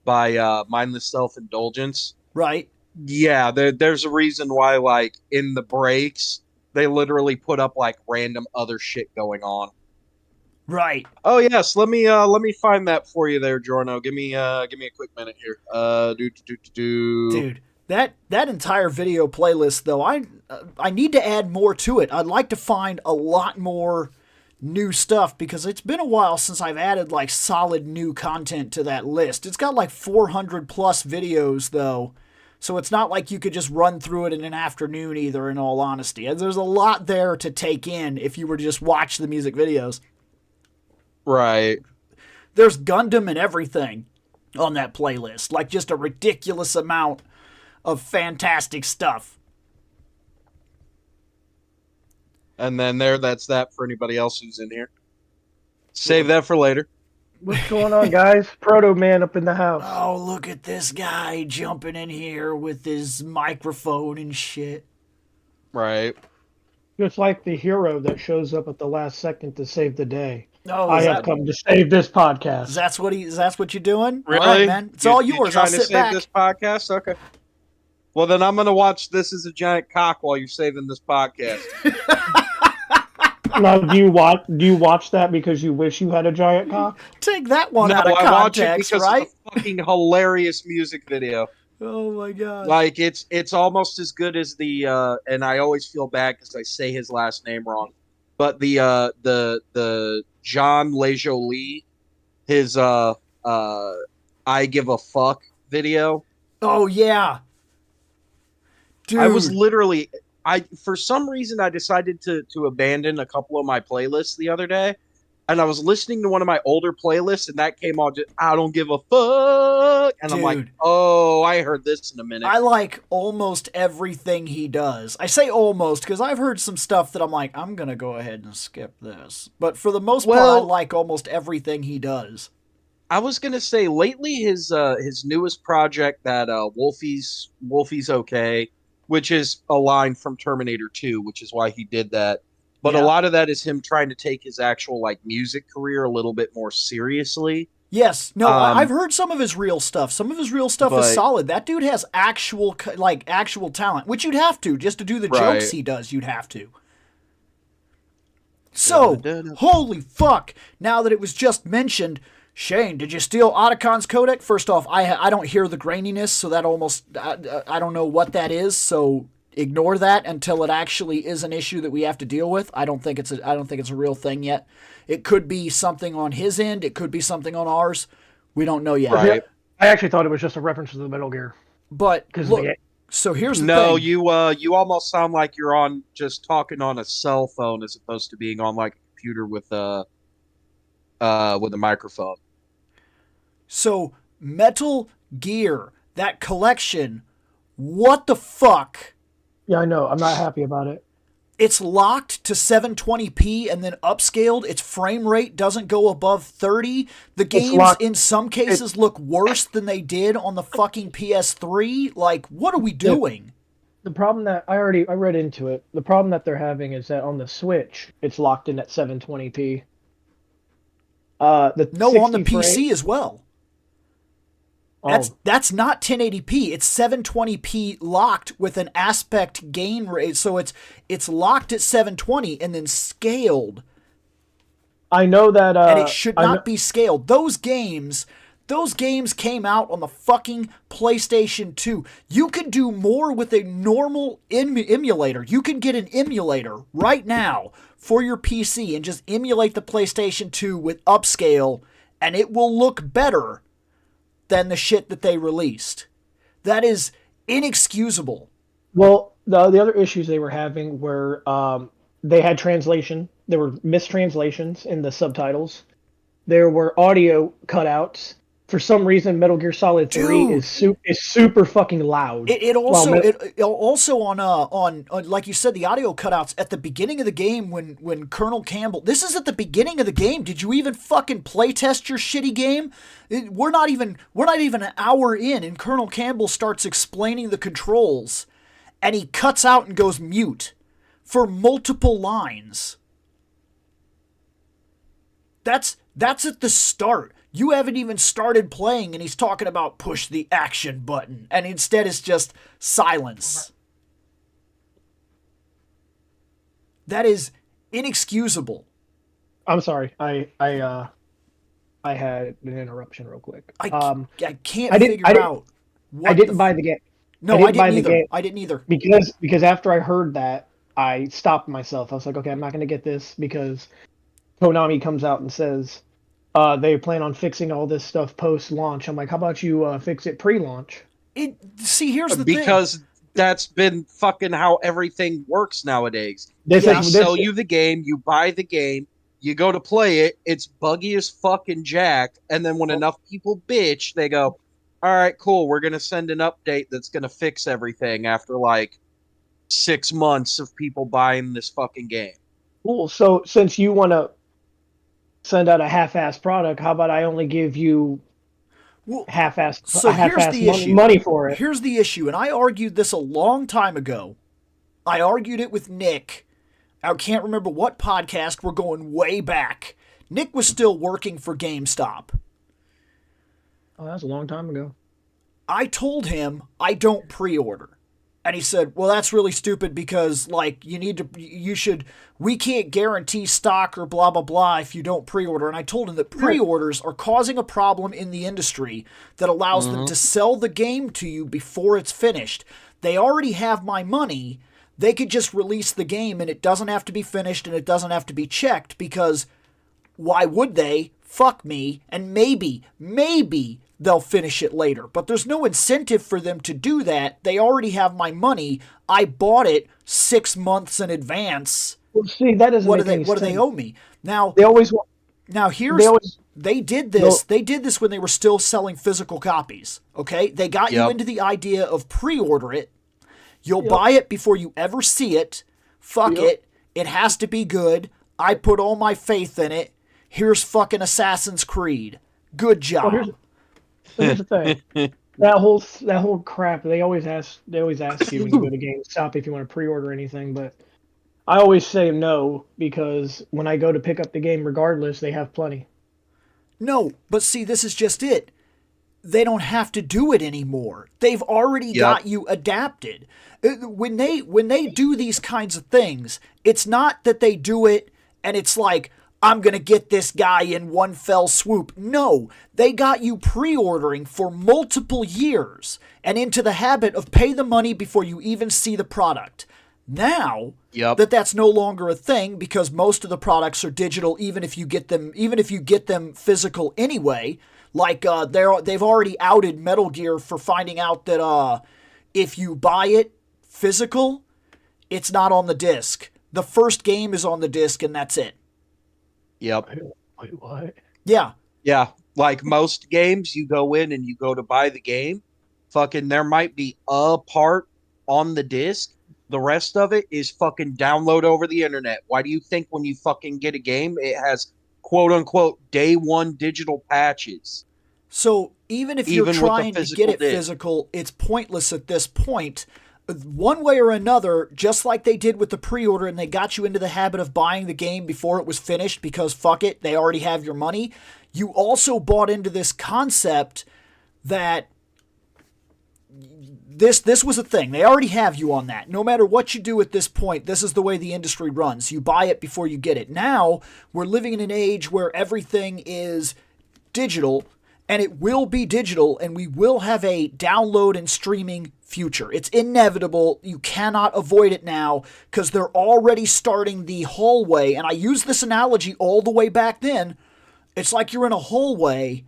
by Mindless Self Indulgence, Right? yeah, there's a reason why like in the breaks they literally put up like random other shit going on. Right. Oh yes, let me find that for you there, Jorno. Give me a quick minute here. Do. Dude, that entire video playlist though, I need to add more to it. I'd like to find a lot more new stuff because it's been a while since I've added like solid new content to that list. It's got like 400 plus videos though. So it's not like you could just run through it in an afternoon either, in all honesty. There's a lot there to take in if you were to just watch the music videos. Right. There's Gundam and everything on that playlist. Like just a ridiculous amount of fantastic stuff. And then that's that for anybody else who's in here. Save that for later. What's going on, guys? Proto Man up in the house. Oh, look at this guy jumping in here with his microphone and shit. Right. Just like the hero that shows up at the last second to save the day. Oh, I have come to save this podcast. That's what you're doing? Really? All right, man. It's all yours. Trying I'll to sit save back. this podcast? Okay. Well, then I'm gonna watch This Is a Giant Cock while you're saving this podcast. Now, do you watch that because you wish you had a giant cock? Take that one No, out of I watch it context, because right? of the fucking hilarious music video. Oh my god. Like it's almost as good as the and I always feel bad because I say his last name wrong, but the John Lejolie, his I Give a Fuck video. Oh yeah. Dude. I was literally for some reason I decided to abandon a couple of my playlists the other day, and I was listening to one of my older playlists, and that came on. Just, I don't give a fuck, and I'm like, oh, I heard this in a minute. I like almost everything he does. I say almost because I've heard some stuff that I'm like, I'm gonna go ahead and skip this. But for the most part, I like almost everything he does. I was gonna say lately his newest project, that Wolfie's Okay, which is a line from Terminator 2, which is why he did that. But a lot of that is him trying to take his actual like music career a little bit more seriously. Yes, no, I've heard some of his real stuff. Some of his real stuff is solid. That dude has actual talent, which you'd have to just to do the jokes he does. You'd have to. So, holy fuck! Now that it was just mentioned, Shane, did you steal Otacon's codec? First off, I don't hear the graininess, so that almost I don't know what that is. So ignore that until it actually is an issue that we have to deal with. I don't think it's a real thing yet. It could be something on his end. It could be something on ours. We don't know yet. Right. I actually thought it was just a reference to the Metal Gear. But look, so here's the thing. No, you almost sound like you're on just talking on a cell phone as opposed to being on like a computer with a microphone. So Metal Gear, that collection, what the fuck? Yeah, I know. I'm not happy about it. It's locked to 720p and then upscaled. Its frame rate doesn't go above 30. The games in some cases look worse than they did on the fucking PS3. Like, what are we doing? The problem that I read into it. The problem that they're having is that on the Switch, it's locked in at 720p. On the PC as well. That's not 1080p. It's 720p locked with an aspect gain rate. So it's locked at 720 and then scaled. I know that. And it should not be scaled. Those games came out on the fucking PlayStation 2. You could do more with a normal emulator. You can get an emulator right now for your PC and just emulate the PlayStation 2 with upscale, and it will look better than the shit that they released. That is inexcusable. Well, the other issues they were having were they had translation. There were mistranslations in the subtitles. There were audio cutouts. For some reason, Metal Gear Solid 3 is super fucking loud. It also on like you said, the audio cutouts at the beginning of the game when Colonel Campbell. This is at the beginning of the game. Did you even fucking playtest your shitty game? We're not even an hour in, and Colonel Campbell starts explaining the controls, and he cuts out and goes mute for multiple lines. That's at the start. You haven't even started playing and he's talking about push the action button. And instead it's just silence. That is inexcusable. I'm sorry. I had an interruption real quick. I can't figure out what I didn't buy the game. No, I didn't either. Because after I heard that, I stopped myself. I was like, okay, I'm not going to get this because Konami comes out and says they plan on fixing all this stuff post-launch. I'm like, how about you fix it pre-launch? Here's the thing. Because that's been fucking how everything works nowadays. They sell you the game, you buy the game, you go to play it, it's buggy as fucking jack, and then when enough people bitch, they go, all right, cool, we're going to send an update that's going to fix everything after like 6 months of people buying this fucking game. Cool. So since you want to send out a half-assed product, how about I only give you half-assed money for it? Here's the issue, and I argued this a long time ago. I argued it with Nick. I can't remember what podcast. We're going way back. Nick was still working for GameStop. Oh, that's a long time ago. I told him I don't pre-order. And he said, well, that's really stupid because, like, we can't guarantee stock or blah, blah, blah if you don't pre-order. And I told him that pre-orders are causing a problem in the industry that allows them to sell the game to you before it's finished. They already have my money. They could just release the game and it doesn't have to be finished and it doesn't have to be checked because why would they? Fuck me. And maybe they'll finish it later. But there's no incentive for them to do that. They already have my money. I bought it 6 months in advance. Well, see, that doesn't what do they owe me? Now they always want. Now they did this when they were still selling physical copies. Okay? They got you into the idea of pre-order it. You'll buy it before you ever see it. Fuck it. It has to be good. I put all my faith in it. Here's fucking Assassin's Creed. Good job. Well, here's the thing. that whole crap. They always ask you when you go to GameStop if you want to pre-order anything, but I always say no because when I go to pick up the game, regardless, they have plenty. No, but see, this is just it. They don't have to do it anymore. They've already got you adapted. When they do these kinds of things, it's not that they do it and it's like, I'm going to get this guy in one fell swoop. No, they got you pre-ordering for multiple years and into the habit of pay the money before you even see the product. Now that's no longer a thing because most of the products are digital even if you get them physical anyway. Like they've already outed Metal Gear for finding out that if you buy it physical, it's not on the disc. The first game is on the disc and that's it. Yep. Wait, what? Yeah. Yeah. Like most games, you go in and you go to buy the game. Fucking there might be a part on the disc. The rest of it is fucking download over the internet. Why do you think when you fucking get a game, it has quote unquote day one digital patches? So even if you're trying to get it physical, it's pointless at this point. One way or another, just like they did with the pre-order and they got you into the habit of buying the game before it was finished because fuck it, they already have your money. You also bought into this concept that this was a thing. They already have you on that. No matter what you do at this point, this is the way the industry runs. You buy it before you get it. Now, we're living in an age where everything is digital, and it will be digital, and we will have a download and streaming future. It's inevitable. You cannot avoid it now because they're already starting the hallway. And I used this analogy all the way back then. It's like you're in a hallway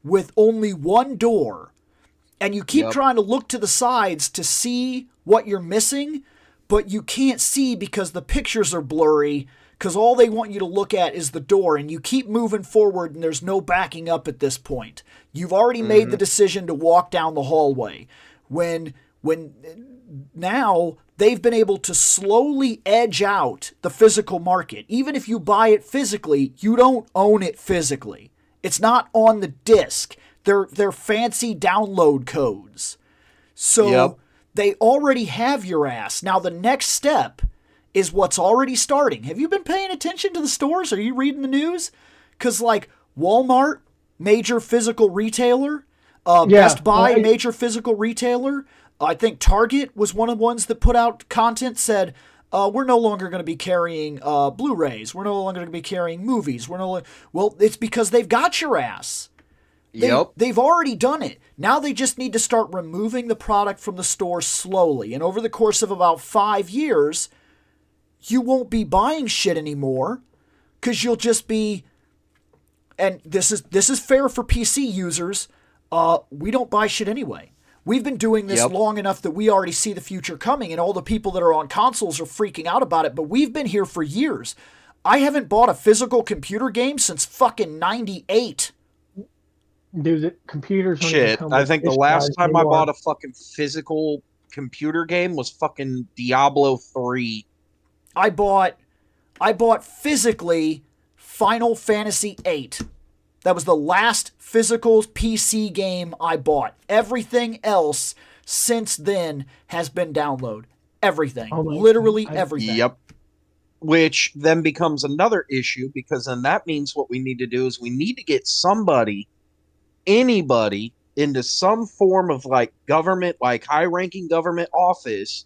with only one door, and you keep trying to look to the sides to see what you're missing, but you can't see because the pictures are blurry, because all they want you to look at is the door, and you keep moving forward, and there's no backing up at this point. You've already made the decision to walk down the hallway. When now they've been able to slowly edge out the physical market. Even if you buy it physically, you don't own it physically. It's not on the disc. They're fancy download codes. So they already have your ass. Now the next step is what's already starting. Have you been paying attention to the stores? Are you reading the news? Because like Walmart, major physical retailer, Best Buy, major physical retailer, I think Target was one of the ones that put out content, said, we're no longer going to be carrying Blu-rays. We're no longer going to be carrying movies. Well, it's because they've got your ass. They've already done it. Now they just need to start removing the product from the store slowly. And over the course of about 5 years, you won't be buying shit anymore because you'll just be, and this is fair for PC users, we don't buy shit anyway. We've been doing this long enough that we already see the future coming, and all the people that are on consoles are freaking out about it, but we've been here for years. I haven't bought a physical computer game since fucking 98. Dude, the computers... Shit, I think the last time I bought a fucking physical computer game was fucking Diablo 3. I bought physically Final Fantasy VIII. That was the last physical PC game I bought. Everything else since then has been download. Everything. Literally everything. Yep. Which then becomes another issue, because then that means what we need to do is we need to get anybody into some form of like government, like high-ranking government office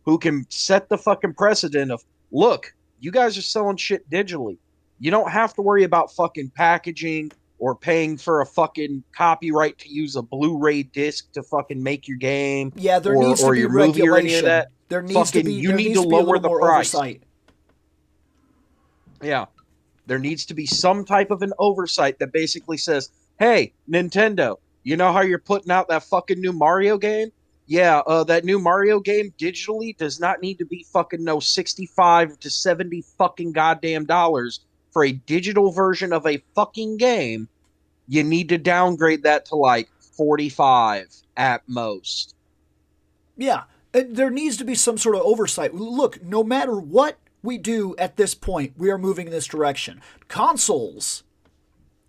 who can set the fucking precedent of, look, you guys are selling shit digitally. You don't have to worry about fucking packaging or paying for a fucking copyright to use a Blu-ray disc to fucking make your game. Yeah, there needs to be regulation. Or any of that. There needs to be. You need to lower the price. Oversight. Yeah, there needs to be some type of an oversight that basically says, "Hey, Nintendo, you know how you're putting out that fucking new Mario game? Yeah, that new Mario game digitally does not need to be fucking no $65 to $70 fucking goddamn dollars for a digital version of a fucking game. You need to downgrade that to like 45 at most." Yeah, there needs to be some sort of oversight. Look, no matter what we do at this point, we are moving in this direction. Consoles,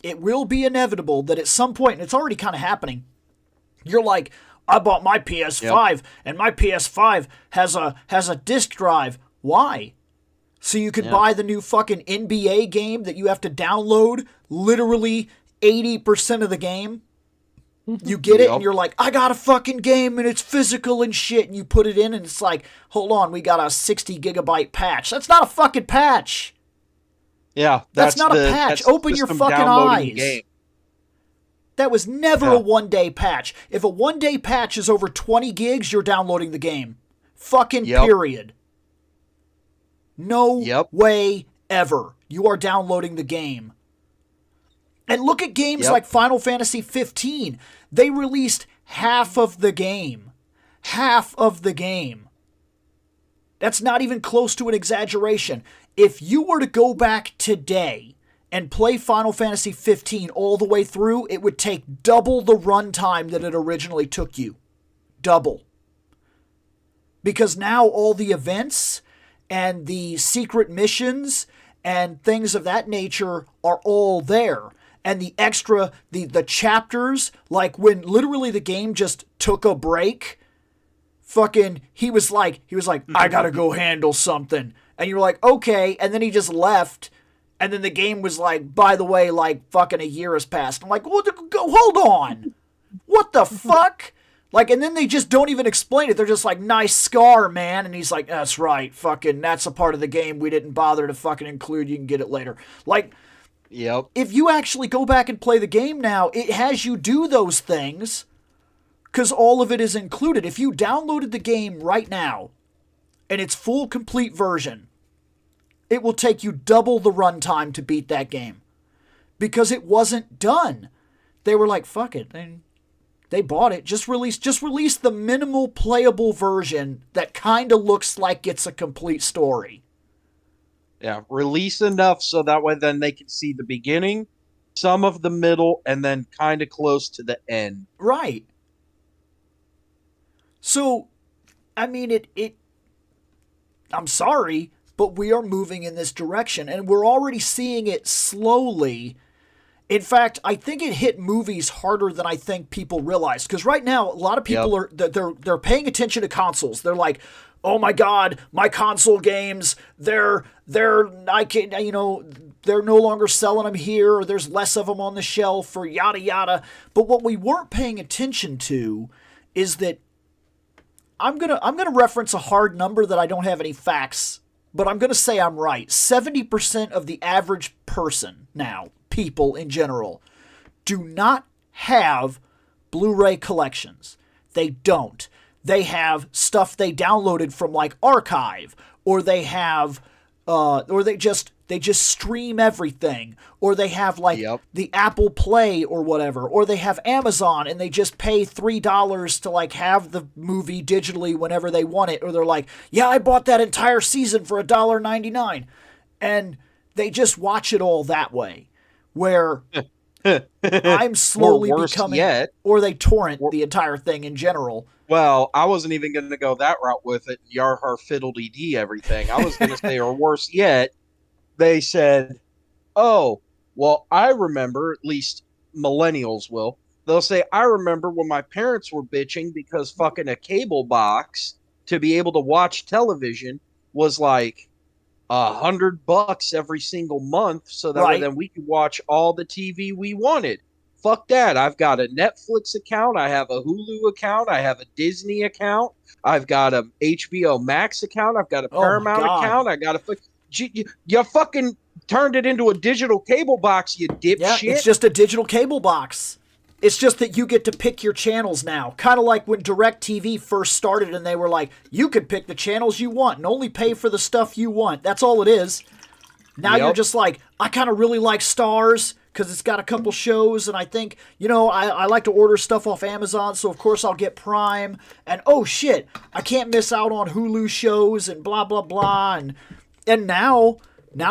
it will be inevitable that at some point, and it's already kind of happening, you're like, I bought my PS5, and my PS5 has a disc drive. Why? So you could buy the new fucking NBA game that you have to download literally 80% of the game. You get it, and you're like, I got a fucking game, and it's physical and shit, and you put it in, and it's like, hold on, we got a 60 gigabyte patch. That's not a fucking patch. Yeah, that's not a patch. Open your fucking eyes. That was never a one-day patch. If a one-day patch is over 20 gigs, you're downloading the game. Fucking period. No way ever. You are downloading the game. And look at games like Final Fantasy 15. They released half of the game. Half of the game. That's not even close to an exaggeration. If you were to go back today and play Final Fantasy 15 all the way through, it would take double the runtime that it originally took you. Double. Because now all the events and the secret missions and things of that nature are all there. And the extra, the chapters, like when literally the game just took a break, fucking, he was like, I gotta go handle something. And you're like, okay. And then he just left. And then the game was like, by the way, like fucking a year has passed. I'm like, well, go, hold on. What the fuck? Like, and then they just don't even explain it. They're just like, nice scar, man. And he's like, that's right. Fucking, that's a part of the game we didn't bother to fucking include. You can get it later. Like, Yep. if you actually go back and play the game now, it has you do those things because all of it is included. If you downloaded the game right now and its full complete version, it will take you double the runtime to beat that game because it wasn't done. They were like, fuck it. They bought it. Just release the minimal playable version that kind of looks like it's a complete story. Yeah, release enough so that way then they can see the beginning, some of the middle, and then kind of close to the end. Right. So, I mean, I'm sorry, but we are moving in this direction, and we're already seeing it slowly. In fact, I think it hit movies harder than I think people realize. Because right now, a lot of people they're paying attention to consoles. They're like, oh my god, my console games, they're no longer selling them here, or there's less of them on the shelf, or yada yada. But what we weren't paying attention to is that I'm gonna reference a hard number that I don't have any facts, but I'm gonna say I'm right. 70% of the average person now, people in general, do not have Blu-ray collections. They don't. They have stuff they downloaded from like Archive, or they have, or they just stream everything, or they have like the Apple Play or whatever, or they have Amazon and they just pay $3 to like have the movie digitally whenever they want it, or they're like, yeah, I bought that entire season for $1.99, and they just watch it all that way. Where I'm slowly becoming, or they torrent the entire thing in general. Well, I wasn't even going to go that route with it. Yarhar fiddle-dee-dee everything. I was going to say, or worse yet, they said, oh, well, I remember, at least millennials will, they'll say, I remember when my parents were bitching because fucking a cable box to be able to watch television was like $100 every single month, so that way then we could watch all the TV we wanted. Fuck that. I've got a Netflix account. I have a Hulu account. I have a Disney account. I've got a HBO Max account. I've got a Paramount account. I got a... You fucking turned it into a digital cable box, you dipshit. Yeah, it's just a digital cable box. It's just that you get to pick your channels now. Kind of like when DirecTV first started and they were like, you can pick the channels you want and only pay for the stuff you want. That's all it is. Now you're just like, I kind of really like Stars because it's got a couple shows, and I think, I like to order stuff off Amazon, so of course I'll get Prime, and oh shit, I can't miss out on Hulu shows, and blah, blah, blah, and now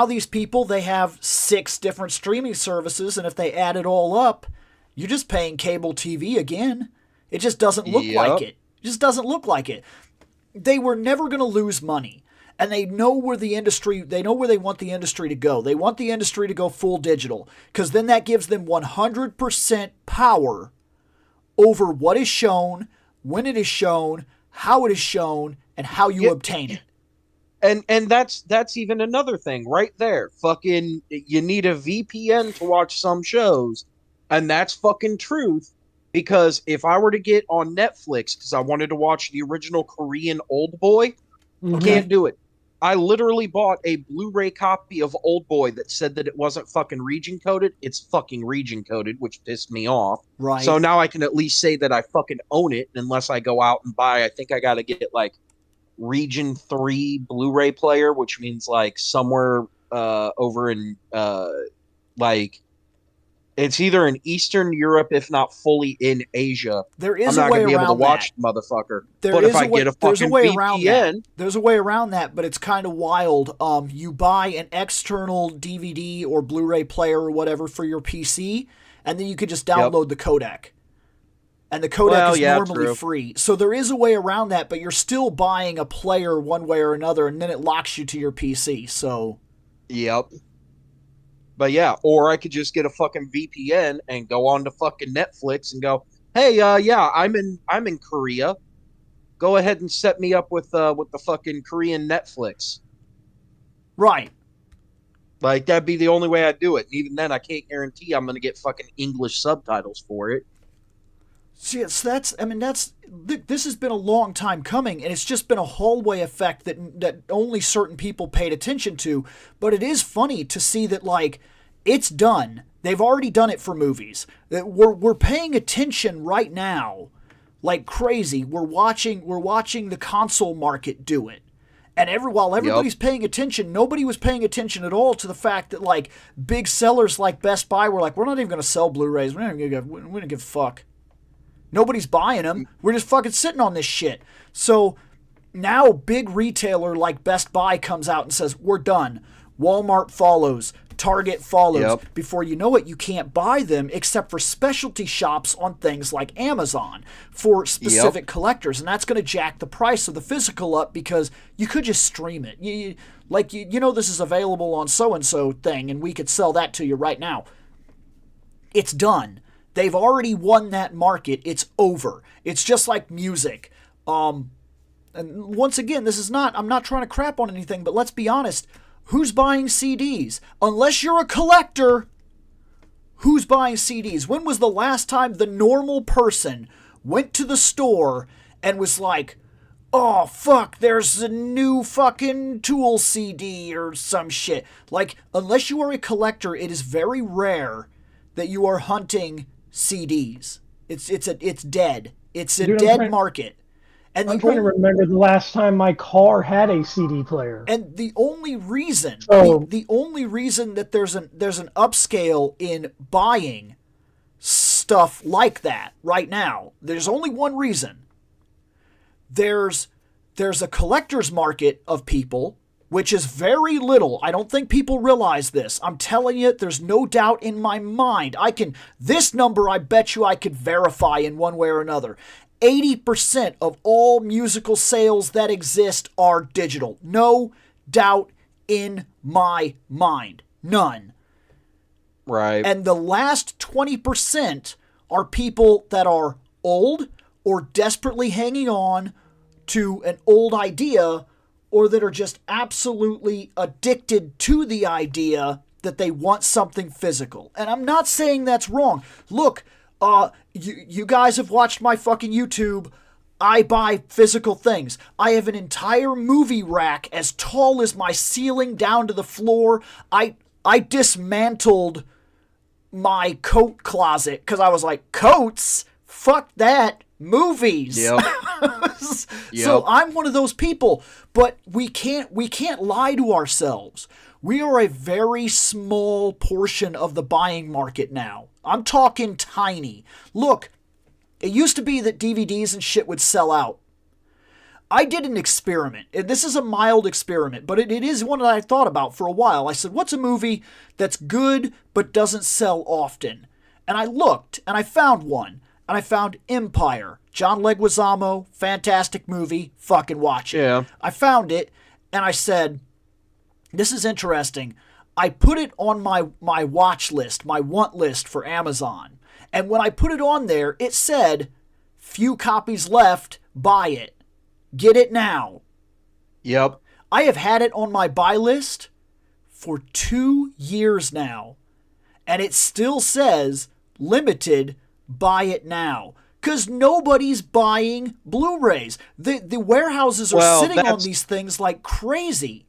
these people, they have 6 different streaming services, and if they add it all up, you're just paying cable TV again. It just doesn't look like it. It just doesn't look like it. They were never going to lose money. And they know where they want the industry to go. They want the industry to go full digital, because then that gives them 100% power over what is shown, when it is shown, how it is shown, and how you obtain it. And that's even another thing right there. Fucking, you need a VPN to watch some shows, and that's fucking truth. Because if I were to get on Netflix because I wanted to watch the original Korean Old Boy, can't do it. I literally bought a Blu-ray copy of Old Boy that said that it wasn't fucking region coded. It's fucking region coded, which pissed me off. Right. So now I can at least say that I fucking own it, unless I go out and buy. I think I got to get like Region 3 Blu-ray player, which means like somewhere over in like it's either in Eastern Europe, if not fully in Asia. There is I'm not a way gonna be able to around watch that. motherfucker. There but is if I get a fucking VPN, there's a way around that, but it's kind of wild. You buy an external DVD or Blu-ray player or whatever for your PC, and then you could just download the codec. And the codec is normally free. So there is a way around that, but you're still buying a player one way or another, and then it locks you to your PC. So, yep. But yeah, or I could just get a fucking VPN and go on to fucking Netflix and go, hey, I'm in Korea. Go ahead and set me up with the fucking Korean Netflix. Right. Like, that'd be the only way I'd do it. And even then, I can't guarantee I'm going to get fucking English subtitles for it. Yes, this has been a long time coming, and it's just been a hallway effect that only certain people paid attention to. But it is funny to see that, like, it's done. They've already done it for movies. That we're paying attention right now, like crazy. We're watching the console market do it. And while everybody's paying attention, nobody was paying attention at all to the fact that, like, big sellers like Best Buy were like, we're not even going to sell Blu-rays. We don't give a fuck. Nobody's buying them. We're just fucking sitting on this shit. So now a big retailer like Best Buy comes out and says, we're done. Walmart follows. Target follows. Yep. Before you know it, you can't buy them except for specialty shops on things like Amazon for specific collectors. And that's going to jack the price of the physical up because you could just stream it. You know this is available on so-and-so thing, and we could sell that to you right now. It's done. They've already won that market. It's over. It's just like music. And once again, I'm not trying to crap on anything, but let's be honest. Who's buying CDs? Unless you're a collector, who's buying CDs? When was the last time the normal person went to the store and was like, oh, fuck, there's a new fucking Tool CD or some shit? Like, unless you are a collector, it is very rare that you are hunting CDs. It's dead. It's a dead market. And I'm trying to remember the last time my car had a CD player. And the only reason, the only reason that there's an upscale in buying stuff like that right now, there's only one reason. There's a collector's market of people, which is very little. I don't think people realize this. I'm telling you, there's no doubt in my mind. This number I bet you I could verify in one way or another. 80% of all musical sales that exist are digital. No doubt in my mind. None. Right. And the last 20% are people that are old or desperately hanging on to an old idea, or that are just absolutely addicted to the idea that they want something physical. And I'm not saying that's wrong. Look, you guys have watched my fucking YouTube. I buy physical things. I have an entire movie rack as tall as my ceiling down to the floor. I dismantled my coat closet because I was like, coats? Fuck that. Movies. Yep. So I'm one of those people, but we can't lie to ourselves. We are a very small portion of the buying market now. I'm talking tiny. Look, it used to be that DVDs and shit would sell out. I did an experiment. This is a mild experiment, but it is one that I thought about for a while. I said, what's a movie that's good but doesn't sell often? And I looked, and I found one. And I found Empire. John Leguizamo, fantastic movie. Fucking watch it. Yeah. I found it, and I said, this is interesting. I put it on my watch list, my want list for Amazon. And when I put it on there, it said, few copies left, buy it. Get it now. Yep. I have had it on my buy list for 2 years now. And it still says, limited, buy it now. Because nobody's buying Blu-rays. The warehouses are sitting on these things like crazy.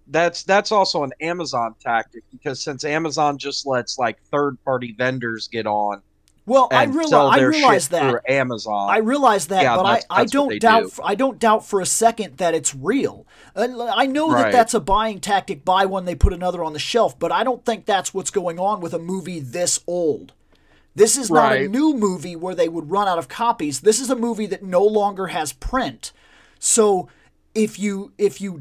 That's also an Amazon tactic, because since Amazon just lets like third-party vendors get on, well, I sell their realize shit that through Amazon. I realize that, Yeah, but I that's what don't they doubt. do. I don't doubt for a second that it's real. I know that Right. that's a buying tactic. Buy one, they put another on the shelf. But I don't think that's what's going on with a movie this old. This is not a Right. new movie where they would run out of copies. This is a movie that no longer has print. So if you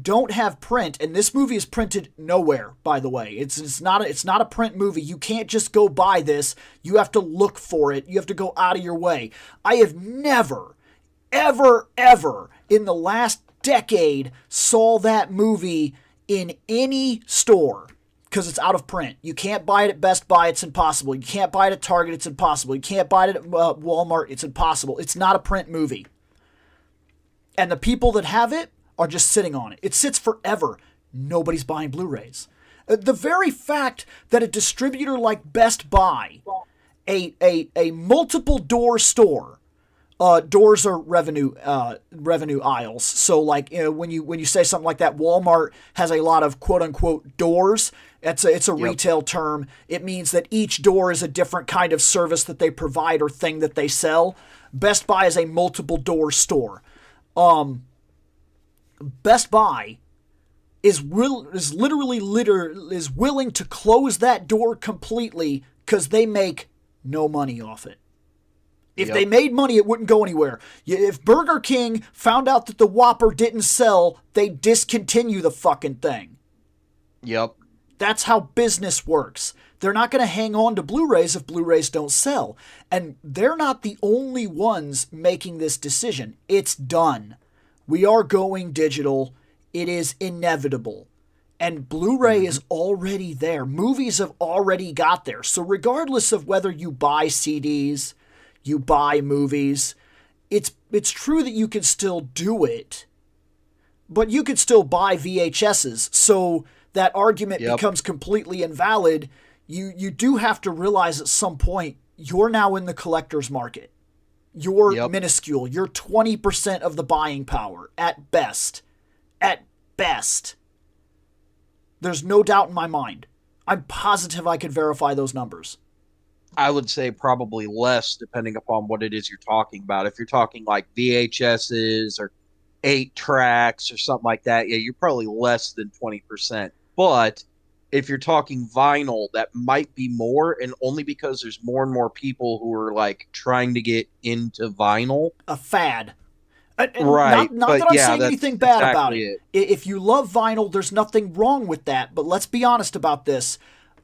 don't have print, and this movie is printed nowhere, by the way, it's not a print movie. You can't just go buy this. You have to look for it. You have to go out of your way. I have never, ever, ever in the last decade saw that movie in any store. Because it's out of print. You can't buy it at Best Buy. It's impossible. You can't buy it at Target. It's impossible. You can't buy it at Walmart. It's impossible. It's not a print movie. And the people that have it are just sitting on it. It sits forever. Nobody's buying Blu-rays. The very fact that a distributor like Best Buy a multiple door store. Doors are revenue aisles. So like, you know, when you say something like that, Walmart has a lot of quote unquote doors. It's a retail term. It means that each door is a different kind of service that they provide or thing that they sell. Best Buy is a multiple door store. Best Buy is willing to close that door completely because they make no money off it. If they made money, it wouldn't go anywhere. If Burger King found out that the Whopper didn't sell, they'd discontinue the fucking thing. Yep. That's how business works. They're not going to hang on to Blu-rays if Blu-rays don't sell. And they're not the only ones making this decision. It's done. We are going digital. It is inevitable. And Blu-ray is already there. Movies have already got there. So regardless of whether you buy CDs, you buy movies, it's true that you can still do it, but you could still buy VHSs. So that argument becomes completely invalid. You do have to realize at some point you're now in the collector's market. You're minuscule. You're 20% of the buying power at best. At best. There's no doubt in my mind. I'm positive I could verify those numbers. I would say probably less, depending upon what it is you're talking about. If you're talking like VHSs or 8 tracks or something like that, yeah, you're probably less than 20%. But if you're talking vinyl, that might be more, and only because there's more and more people who are like trying to get into vinyl. A fad. Right. Not that I'm saying anything bad about it. If you love vinyl, there's nothing wrong with that. But let's be honest about this.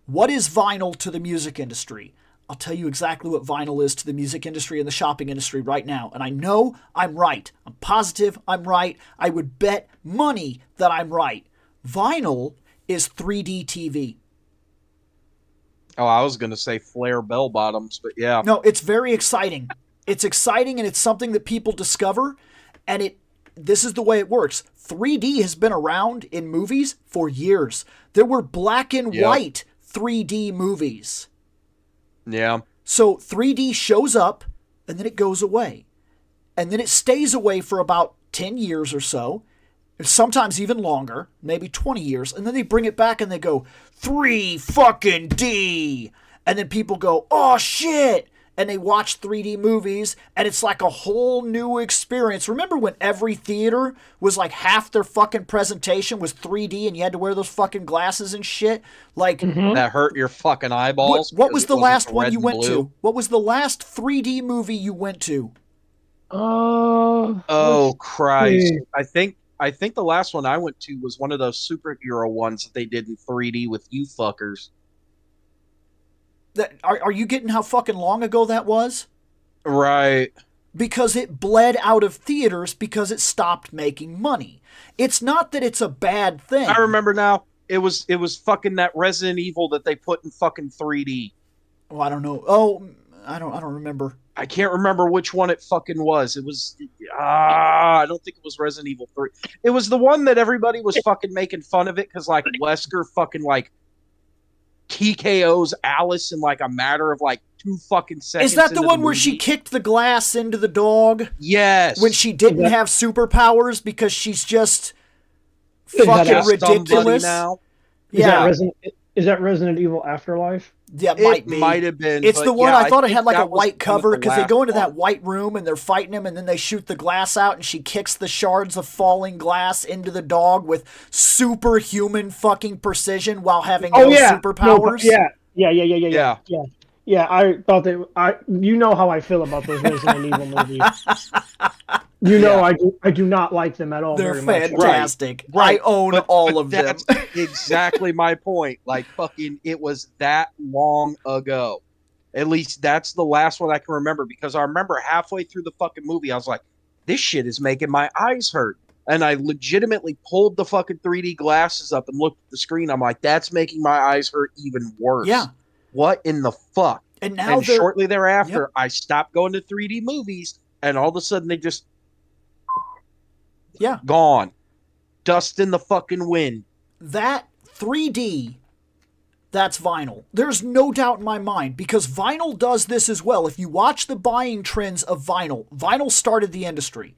What is vinyl to the music industry? I'll tell you exactly what vinyl is to the music industry and the shopping industry right now. And I know I'm right. I'm positive I'm right. I would bet money that I'm right. Vinyl is 3D TV. Oh, I was going to say flare bell bottoms, but yeah. No, it's very exciting. It's exciting, and it's something that people discover, and this is the way it works. 3D has been around in movies for years. There were black and white 3D movies. Yeah. So 3D shows up, and then it goes away. And then it stays away for about 10 years or so, sometimes even longer, maybe 20 years, and then they bring it back and they go, 3 fucking D! And then people go, oh shit! And they watch 3D movies, and it's like a whole new experience. Remember when every theater was like half their fucking presentation was 3D, and you had to wear those fucking glasses and shit? Like that hurt your fucking eyeballs. What was the last one you went to? What was the last 3D movie you went to? Oh Christ! I think the last one I went to was one of those superhero ones that they did in 3D with you fuckers. Are you getting how fucking long ago that was? Right. Because it bled out of theaters because it stopped making money. It's not that it's a bad thing. I remember now. It was fucking that Resident Evil that they put in fucking 3D. Oh, I don't know. Oh, I don't remember. I can't remember which one it fucking was. It was I don't think it was Resident Evil 3. It was the one that everybody was fucking making fun of it because like Wesker fucking like TKO's Alice in like a matter of like 2 fucking seconds. Is that the one where she kicked the glass into the dog? Yes. When she didn't have superpowers because she's just fucking ridiculous. Now. Yeah. Is that Resident Evil Afterlife? Yeah, it might have been. It's the one, I thought it had like a white cover because they go into that white room and they're fighting him and then they shoot the glass out and she kicks the shards of falling glass into the dog with superhuman fucking precision while having no superpowers. Yeah, I thought you know how I feel about those Resident Evil movies. You know, I do not like them at all. They're very fantastic. Much. Right. I own all of them. That's exactly my point. Like, fucking, it was that long ago. At least that's the last one I can remember, because I remember halfway through the fucking movie, I was like, this shit is making my eyes hurt. And I legitimately pulled the fucking 3D glasses up and looked at the screen. I'm like, that's making my eyes hurt even worse. Yeah. What in the fuck? And shortly thereafter, I stopped going to 3D movies, and all of a sudden they just gone. Dust in the fucking wind. That 3D that's vinyl. There's no doubt in my mind, because vinyl does this as well. If you watch the buying trends of vinyl started the industry.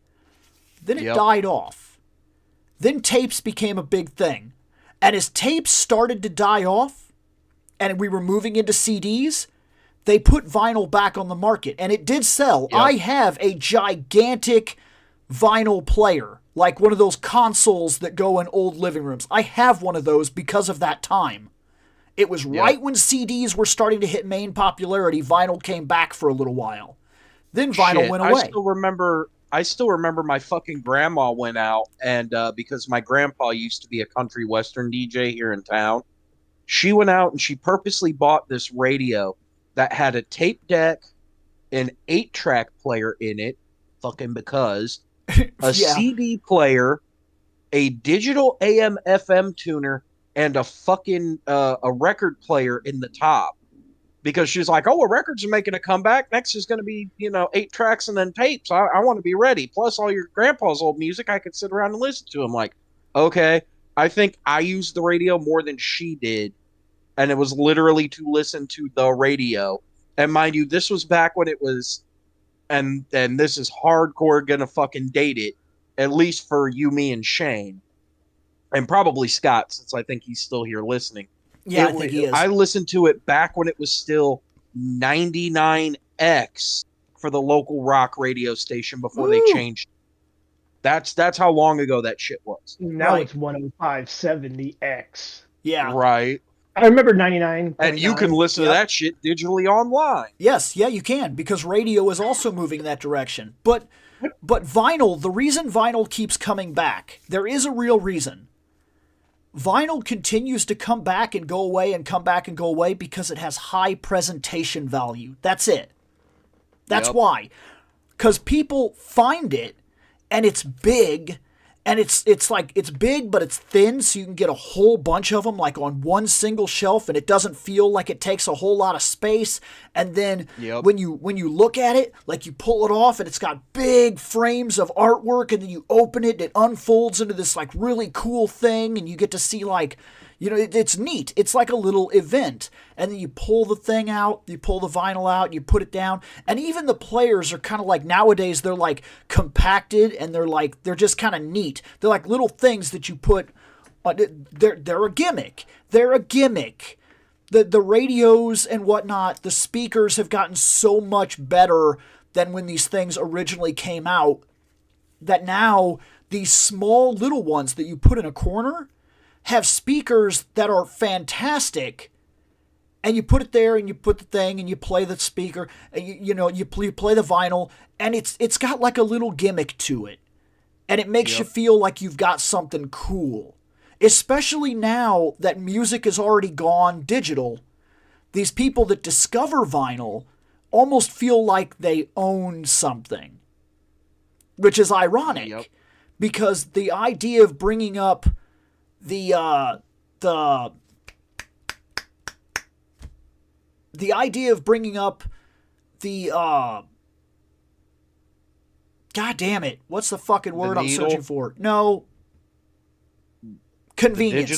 Then it died off. Then tapes became a big thing. And as tapes started to die off, and we were moving into CDs, they put vinyl back on the market. And it did sell. I have a gigantic vinyl player, like one of those consoles that go in old living rooms. I have one of those because of that time. It was right when CDs were starting to hit main popularity, vinyl came back for a little while. Then vinyl went away. I still remember my fucking grandma went out, and because my grandpa used to be a country western DJ here in town, she went out and she purposely bought this radio that had a tape deck, an 8-track player in it, fucking because, a CD player, a digital AM FM tuner, and a fucking a record player in the top. Because she was like, oh, well, records are making a comeback. Next is going to be, 8 tracks and then tapes. I want to be ready. Plus all your grandpa's old music, I could sit around and listen to. I'm like, okay. I think I used the radio more than she did. And it was literally to listen to the radio. And mind you, this was back when it was, and this is hardcore going to fucking date it, at least for you, me, and Shane. And probably Scott, since I think he's still here listening. Yeah, I think he is. I listened to it back when it was still 99X for the local rock radio station before they changed. That's how long ago that shit was. Now it's 105.70X. Yeah. Right. I remember 99. And you can listen to that shit digitally online. Yes, yeah, you can, because radio is also moving in that direction. But vinyl, the reason vinyl keeps coming back, there is a real reason. Vinyl continues to come back and go away and come back and go away because it has high presentation value. That's it. That's why. Because people find it, and it's big, and it's big, but it's thin, so you can get a whole bunch of them like on one single shelf, and it doesn't feel like it takes a whole lot of space. And then when you look at it, like you pull it off, and it's got big frames of artwork, and then you open it, and it unfolds into this like really cool thing, and you get to see like, it's neat. It's like a little event. And then you pull the thing out, you pull the vinyl out, you put it down. And even the players are kind of like, nowadays, they're like compacted, and they're just kind of neat. They're like little things that you put, they're a gimmick. They're a gimmick. The radios and whatnot, the speakers have gotten so much better than when these things originally came out, that now these small little ones that you put in a corner have speakers that are fantastic, and you put it there, and you put the thing, and you play the speaker, and you play the vinyl, and it's got like a little gimmick to it, and it makes you feel like you've got something cool. Especially now that music has already gone digital, these people that discover vinyl almost feel like they own something, which is ironic, because the idea of bringing up the God damn it, what's the fucking word I'm searching for? No. Convenience.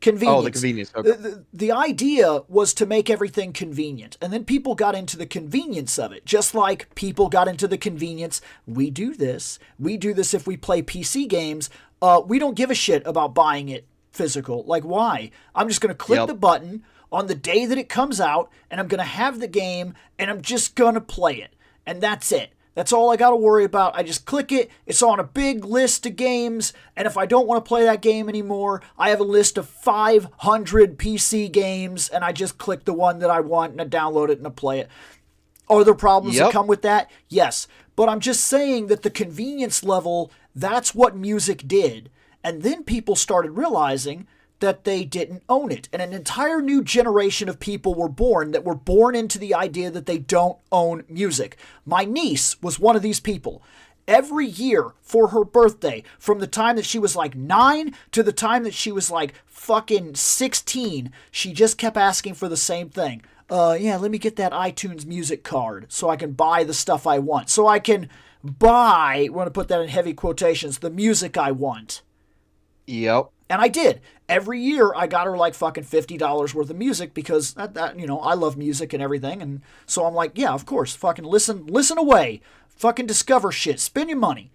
Convenience. Oh, the convenience. Okay. The idea was to make everything convenient. And then people got into the convenience of it. Just like people got into the convenience. We do this if we play PC games. We don't give a shit about buying it physical. Like, why? I'm just going to click the button on the day that it comes out, and I'm going to have the game, and I'm just going to play it. And that's it. That's all I got to worry about. I just click it. It's on a big list of games. And if I don't want to play that game anymore, I have a list of 500 PC games, and I just click the one that I want, and I download it, and I play it. Are there problems that come with that? Yes. But I'm just saying that the convenience level, that's what music did. And then people started realizing that they didn't own it. And an entire new generation of people were born into the idea that they don't own music. My niece was one of these people. Every year for her birthday, from the time that she was like 9 to the time that she was like fucking 16, she just kept asking for the same thing. Let me get that iTunes music card so I can buy the stuff I want. So I can buy, I want to put that in heavy quotations, the music I want. Yep. And I did. Every year I got her like fucking $50 worth of music because I love music and everything. And so I'm like, yeah, of course, fucking listen away. Fucking discover shit. Spend your money.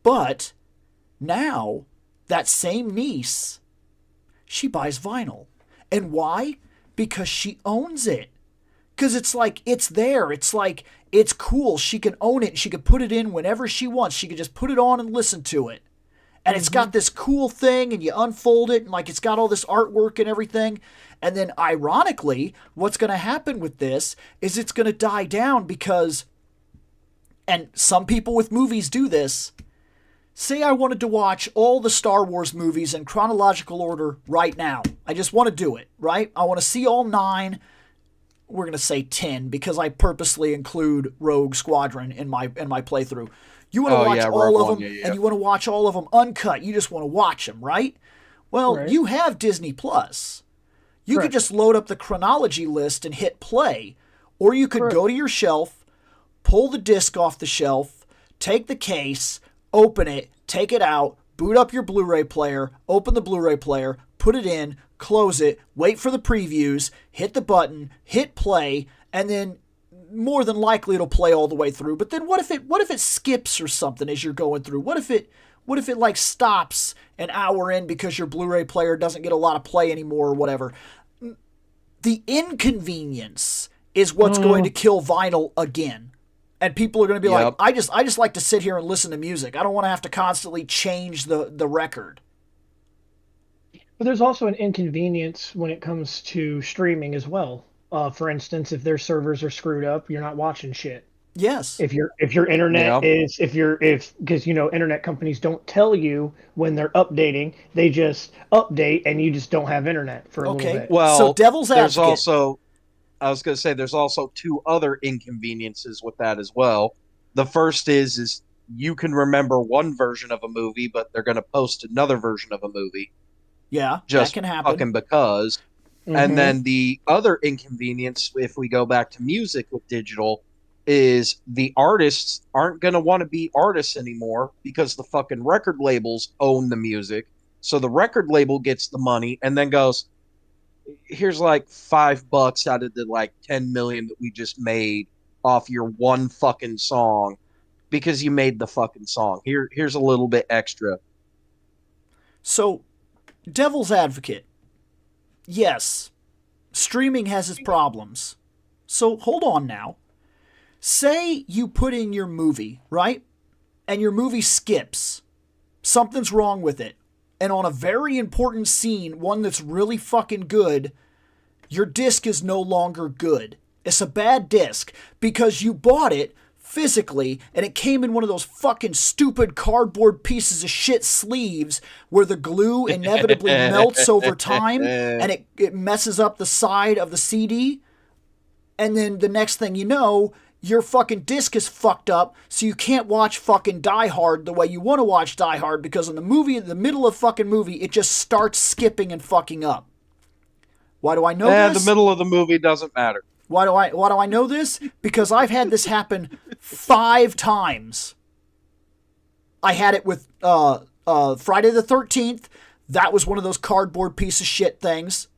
But now that same niece, she buys vinyl. And why? Because she owns it. Because it's like, it's there. It's like, it's cool. She can own it. She can put it in whenever she wants. She can just put it on and listen to it. And it's got this cool thing, and you unfold it, and like it's got all this artwork and everything. And then ironically, what's going to happen with this is it's going to die down because, and some people with movies do this, say I wanted to watch all the Star Wars movies in chronological order right now. I just want to do it, right? I want to see all 9. We're going to say 10 because I purposely include Rogue Squadron in my playthrough. You want to watch all of them, and you want to watch all of them uncut. You just want to watch them, right? Well, you have Disney Plus. You could just load up the chronology list and hit play. Or you could go to your shelf, pull the disc off the shelf, take the case, open it, take it out, boot up your Blu-ray player, open the Blu-ray player, put it in, close it, wait for the previews, hit the button, hit play, and then more than likely it'll play all the way through. But then what if it skips or something as you're going through? What if it like stops an hour in because your Blu-ray player doesn't get a lot of play anymore or whatever? The inconvenience is what's going to kill vinyl again. And people are going to be like, I just like to sit here and listen to music. I don't want to have to constantly change the record. But there's also an inconvenience when it comes to streaming as well. For instance, if their servers are screwed up, you're not watching shit. Yes. If your internet is because internet companies don't tell you when they're updating, they just update and you just don't have internet for a little bit. Well, so devil's advocate. I was going to say there's also 2 other inconveniences with that as well. The first is you can remember one version of a movie, but they're going to post another version of a movie. Yeah, just that can happen. Fucking because. And then the other inconvenience, if we go back to music with digital, is the artists aren't going to want to be artists anymore because the fucking record labels own the music. So the record label gets the money and then goes, here's like $5 out of the like 10 million that we just made off your one fucking song because you made the fucking song. Here's a little bit extra. So, devil's advocate. Yes, streaming has its problems. So hold on now. Say you put in your movie, right? And your movie skips. Something's wrong with it. And on a very important scene, one that's really fucking good, your disc is no longer good. It's a bad disc because you bought it physically and it came in one of those fucking stupid cardboard pieces of shit sleeves where the glue inevitably melts over time and it messes up the side of the CD. And then the next thing you know, your fucking disc is fucked up, so you can't watch fucking Die Hard the way you want to watch Die Hard because in the middle of fucking movie, it just starts skipping and fucking up. Why do I know this? The middle of the movie doesn't matter. Why do I know this? Because I've had this happen 5 times. I had it with Friday the 13th. That was one of those cardboard piece of shit things.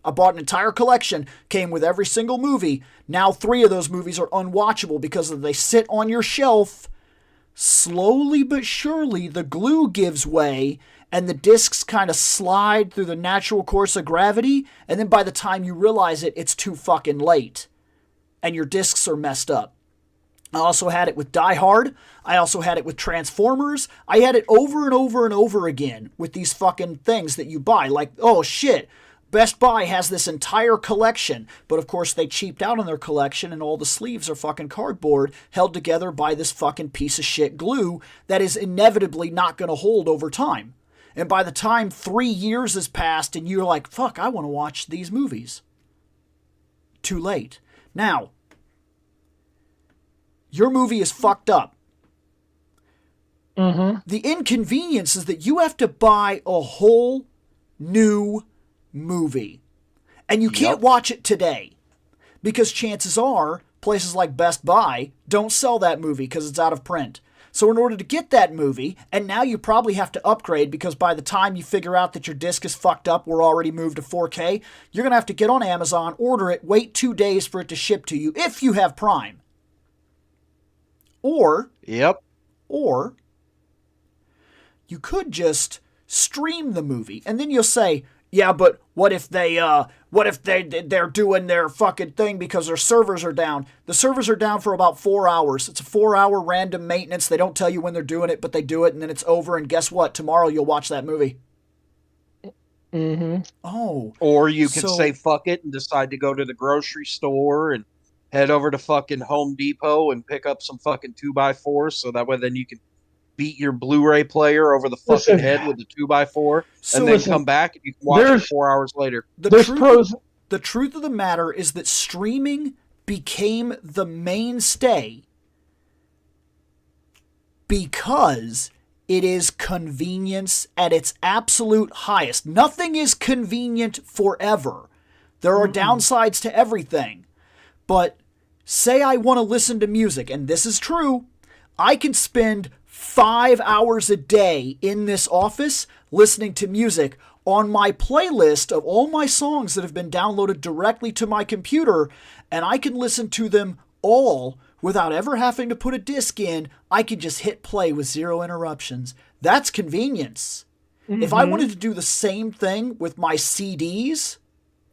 I bought an entire collection, came with every single movie. Now 3 of those movies are unwatchable because they sit on your shelf. Slowly but surely, the glue gives way, and the discs kind of slide through the natural course of gravity, and then by the time you realize it, it's too fucking late. And your discs are messed up. I also had it with Die Hard. I also had it with Transformers. I had it over and over and over again with these fucking things that you buy. Like, oh shit, Best Buy has this entire collection, but of course they cheaped out on their collection and all the sleeves are fucking cardboard held together by this fucking piece of shit glue that is inevitably not going to hold over time. And by the time 3 years has passed and you're like, fuck, I want to watch these movies. Too late. Now, your movie is fucked up. The inconvenience is that you have to buy a whole new movie. And you can't watch it today. Because chances are, places like Best Buy don't sell that movie because it's out of print. So in order to get that movie, and now you probably have to upgrade because by the time you figure out that your disc is fucked up, we're already moved to 4K, you're going to have to get on Amazon, order it, wait 2 days for it to ship to you if you have Prime. Or you could just stream the movie, and then you'll say, yeah, but what if they're doing their fucking thing because their servers are down? The servers are down for about 4 hours. It's a 4-hour random maintenance. They don't tell you when they're doing it, but they do it, and then it's over, and guess what? Tomorrow you'll watch that movie. Mm-hmm. Oh. Or you could say fuck it and decide to go to the grocery store and head over to fucking Home Depot and pick up some fucking 2x4 so that way then you can beat your Blu-ray player over the fucking head with the 2x4 and then come back and you can watch it 4 hours later. The truth of the matter is that streaming became the mainstay because it is convenience at its absolute highest. Nothing is convenient forever. There are downsides to everything. But say I want to listen to music, and this is true, I can spend 5 hours a day in this office listening to music on my playlist of all my songs that have been downloaded directly to my computer, and I can listen to them all without ever having to put a disc in. I can just hit play with 0 interruptions. That's convenience. Mm-hmm. If I wanted to do the same thing with my CDs,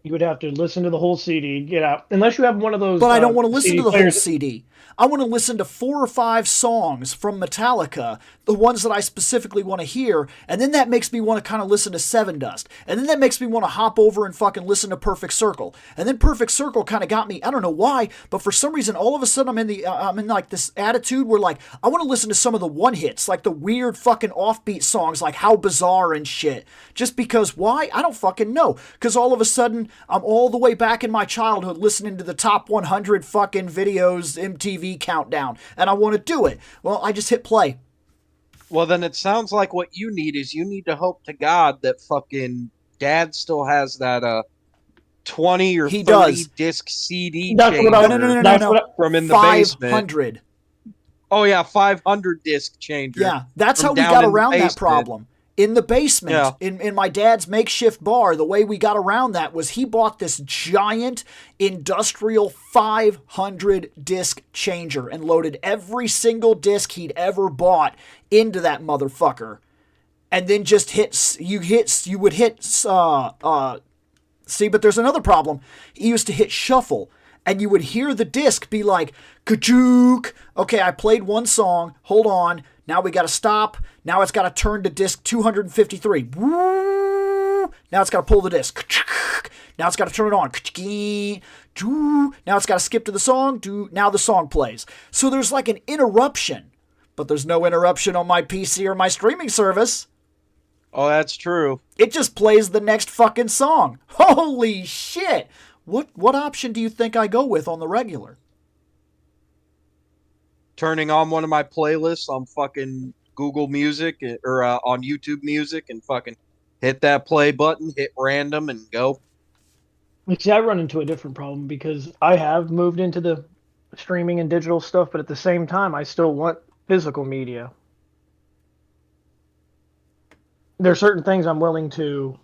you would have to listen to the whole CD, get out. Unless you have one of those. But I don't want to listen to the whole CD. I want to listen to 4 or 5 songs from Metallica, the ones that I specifically want to hear, and then that makes me want to kind of listen to Seven Dust. And then that makes me want to hop over and fucking listen to Perfect Circle. And then Perfect Circle kind of got me, I don't know why, but for some reason all of a sudden I'm in like this attitude where like I want to listen to some of the one hits, like the weird fucking offbeat songs like How Bizarre and shit. Just because why? I don't fucking know. Because all of a sudden I'm all the way back in my childhood listening to the top 100 fucking videos MTV countdown, and I want to do it. Well, I just hit play. Well, then it sounds like what you need is you need to hope to God that fucking Dad still has that 20 or 30 disc CD changer from in the 500. basement. Oh yeah, 500 disc changer. Yeah, that's how we got around that problem. In the basement, in my dad's makeshift bar, the way we got around that was he bought this giant industrial 500 disc changer and loaded every single disc he'd ever bought into that motherfucker. And then just you would hit, see, but there's another problem. He used to hit shuffle. And you would hear the disc be like, ka-chook. Okay, I played one song. Hold on. Now we got to stop. Now it's got to turn to disc 253. Now it's got to pull the disc. Now it's got to turn it on. Now it's got to skip to the song. Now the song plays. So there's like an interruption. But there's no interruption on my PC or my streaming service. Oh, that's true. It just plays the next fucking song. Holy shit. What option do you think I go with on the regular? Turning on one of my playlists on fucking Google Music or on YouTube Music and fucking hit that play button, hit random, and go. See, I run into a different problem because I have moved into the streaming and digital stuff, but at the same time, I still want physical media. There are certain things I'm willing to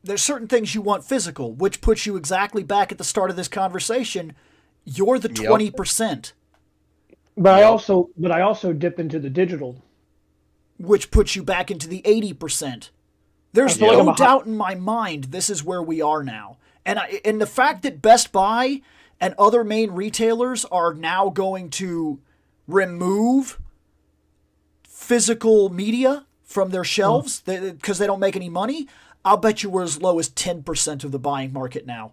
there's certain things you want physical, which puts you exactly back at the start of this conversation. You're the 20%. But I also dip into the digital, which puts you back into the 80%. There's no doubt in my mind this is where we are now. And the fact that Best Buy and other main retailers are now going to remove physical media from their shelves because they don't make any money, I'll bet you we're as low as 10% of the buying market now.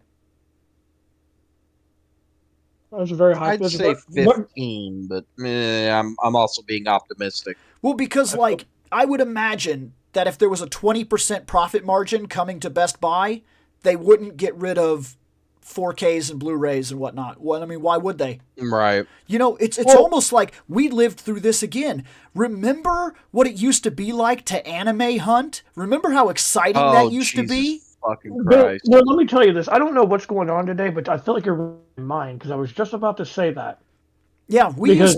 That's a very high. I'd say 15, but I'm also being optimistic. Well, because like I would imagine that if there was a 20% profit margin coming to Best Buy, they wouldn't get rid of 4Ks and Blu-rays and whatnot. Well, I mean, why would they? Right. You know, it's almost like we lived through this again. Remember what it used to be like to anime hunt? Remember how exciting that used to be? fucking Christ. Well, let me tell you this. I don't know what's going on today, but I feel like you're in mine because I was just about to say that. Yeah, Because-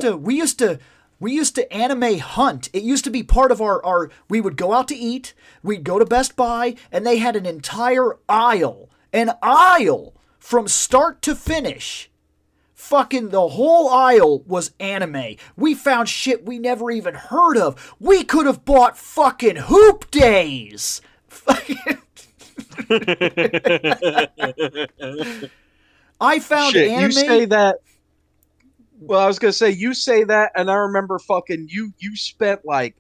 we used to anime hunt. It used to be part of our we would go out to eat, we'd go to Best Buy, and they had an entire aisle from start to finish. Fucking the whole aisle was anime. We found shit we never even heard of. We could have bought fucking Hoop Days. I found Shit, anime. you say that. Well, I was gonna say you say that, and I remember fucking you. You spent like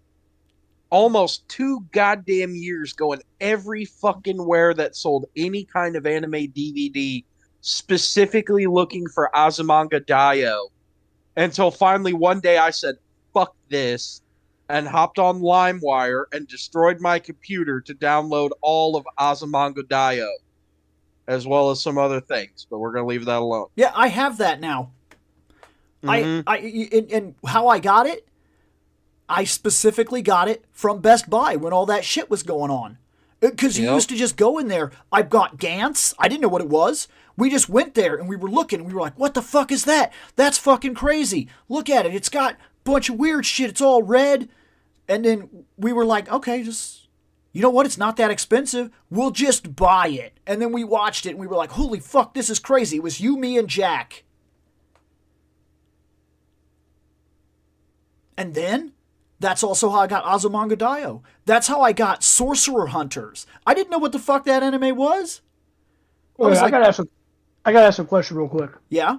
almost 2 goddamn years going every fucking where that sold any kind of anime DVD, specifically looking for Azumanga Daioh, until finally one day I said, "Fuck this," and hopped on LimeWire and destroyed my computer to download all of Azumanga Daioh, as well as some other things. But we're gonna leave that alone. Yeah, I have that now. Mhm. And how I got it, I specifically got it from Best Buy when all that shit was going on. Because you Yep. used to just go in there. I got Gantz. I didn't know what it was. We just went there and we were looking. And we were like, what the fuck is that? That's fucking crazy. Look at it. It's got a bunch of weird shit. It's all red. And then we were like, okay, just, you know what? It's not that expensive. We'll just buy it. And then we watched it and we were like, holy fuck, this is crazy. It was you, me, and Jack. And then, that's also how I got Azumanga Daioh. That's how I got Sorcerer Hunters. I didn't know what the fuck that anime was. Wait, I like- gotta ask a question real quick. Yeah?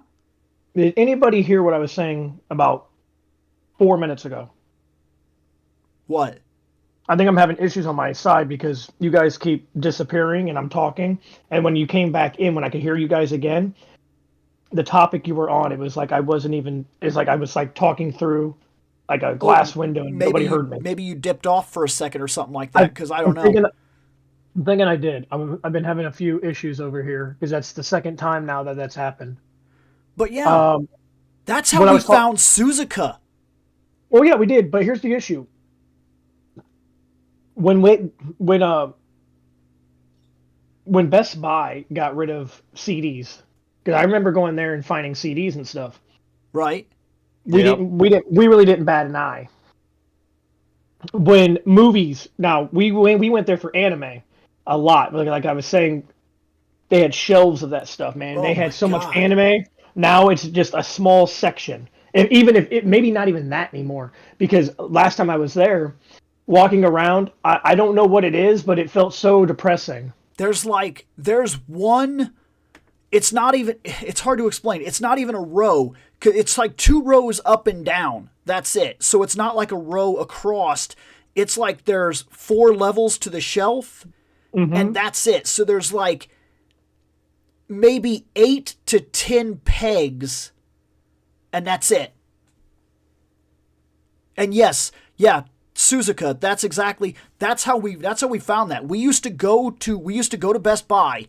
Did anybody hear what I was saying about 4 minutes ago? What? I think I'm having issues on my side because you guys keep disappearing and I'm talking. And when you came back in, when I could hear you guys again, the topic you were on, it was like I wasn't even. It's like I was like talking through like a glass window and nobody heard me. Maybe you dipped off for a second or something like that, because I don't know. I'm thinking I did. I've been having a few issues over here because that's the second time now that that's happened. But yeah, that's how when I we was talk- found Suzuka. Oh yeah, we did. But here's the issue. When Best Buy got rid of CDs, because I remember going there and finding CDs and stuff. Right? We really didn't bat an eye. When movies, now we went there for anime a lot. Like I was saying, they had shelves of that stuff, man. Oh They my had so much God. anime. Now it's just a small section. And even if it maybe not even that anymore, because last time I was there, walking around, I don't know what it is, but it felt so depressing. There's one. It's hard to explain. It's not even a row. It's like 2 rows up and down. That's it. So it's not like a row across. It's like there's 4 levels to the shelf, and that's it. So there's like maybe 8 to 10 pegs, and that's it. And yes, yeah, Suzuka, that's how we found that. We used to go to Best Buy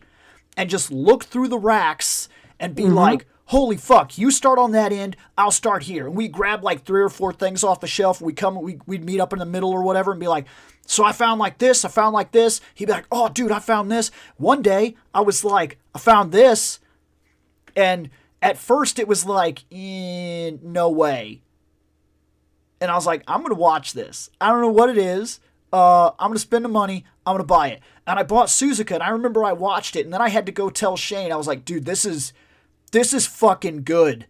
and just look through the racks and be like, holy fuck, you start on that end, I'll start here. And we grab like 3 or 4 things off the shelf, and we'd meet up in the middle or whatever and be like, so I found like this, I found like this. He'd be like, oh dude, I found this. One day I was like, I found this. And at first it was like, no way. And I was like, I'm going to watch this. I don't know what it is. I'm going to spend the money. I'm going to buy it. And I bought Suzuka, and I remember I watched it, and then I had to go tell Shane. I was like, dude, this is fucking good.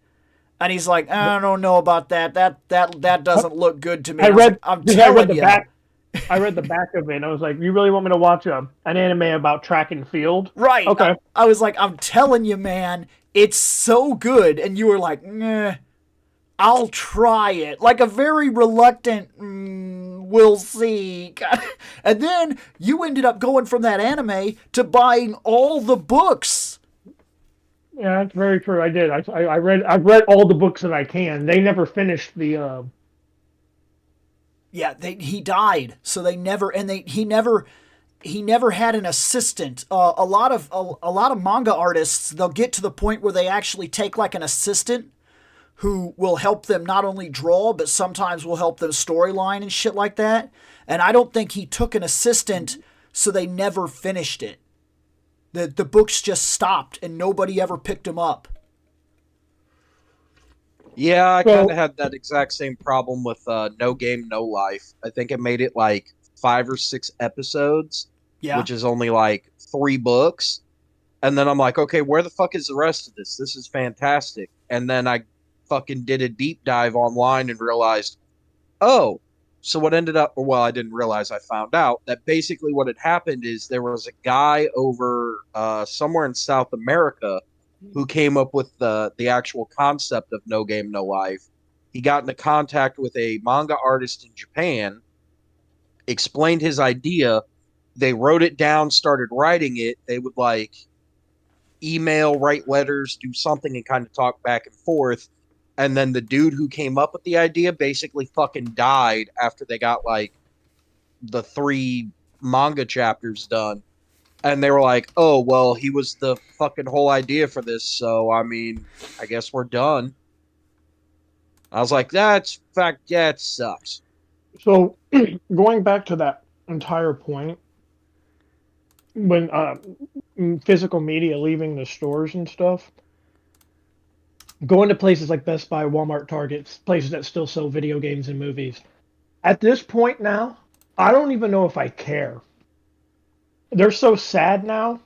And he's like, I don't know about that. That doesn't look good to me. I read the back. I read the back of it, and I was like, you really want me to watch an anime about track and field? Right. Okay. I was like, I'm telling you, man, it's so good. And you were like, nah, I'll try it. Like a very reluctant, we'll see. And then you ended up going from that anime to buying all the books. Yeah, that's very true. I did. I've read all the books that I can. They never finished the. Yeah, he died, so they never, and he never had an assistant. A lot of manga artists, they'll get to the point where they actually take like an assistant who will help them not only draw, but sometimes will help them storyline and shit like that. And I don't think he took an assistant, so they never finished it. The books just stopped and nobody ever picked them up. Yeah, I Well- kind of had that exact same problem with No Game, No Life. I think it made it like 5 or 6 episodes, Yeah. which is only like 3 books. And then I'm like, okay, where the fuck is the rest of this? This is fantastic. And then I fucking did a deep dive online and realized, oh, so what ended up, well, I didn't realize, I found out that basically what had happened is there was a guy over somewhere in South America who came up with the actual concept of No Game, No Life. He got into contact with a manga artist in Japan, explained his idea. They wrote it down, started writing it. They would like email, write letters, do something, and kind of talk back and forth. And then the dude who came up with the idea basically fucking died after they got like the 3 manga chapters done. And they were like, oh, well, he was the fucking whole idea for this. So, I mean, I guess we're done. I was like, yeah, it sucks. So, going back to that entire point, when physical media leaving the stores and stuff, going to places like Best Buy, Walmart, Target, places that still sell video games and movies. At this point now, I don't even know if I care. They're so sad now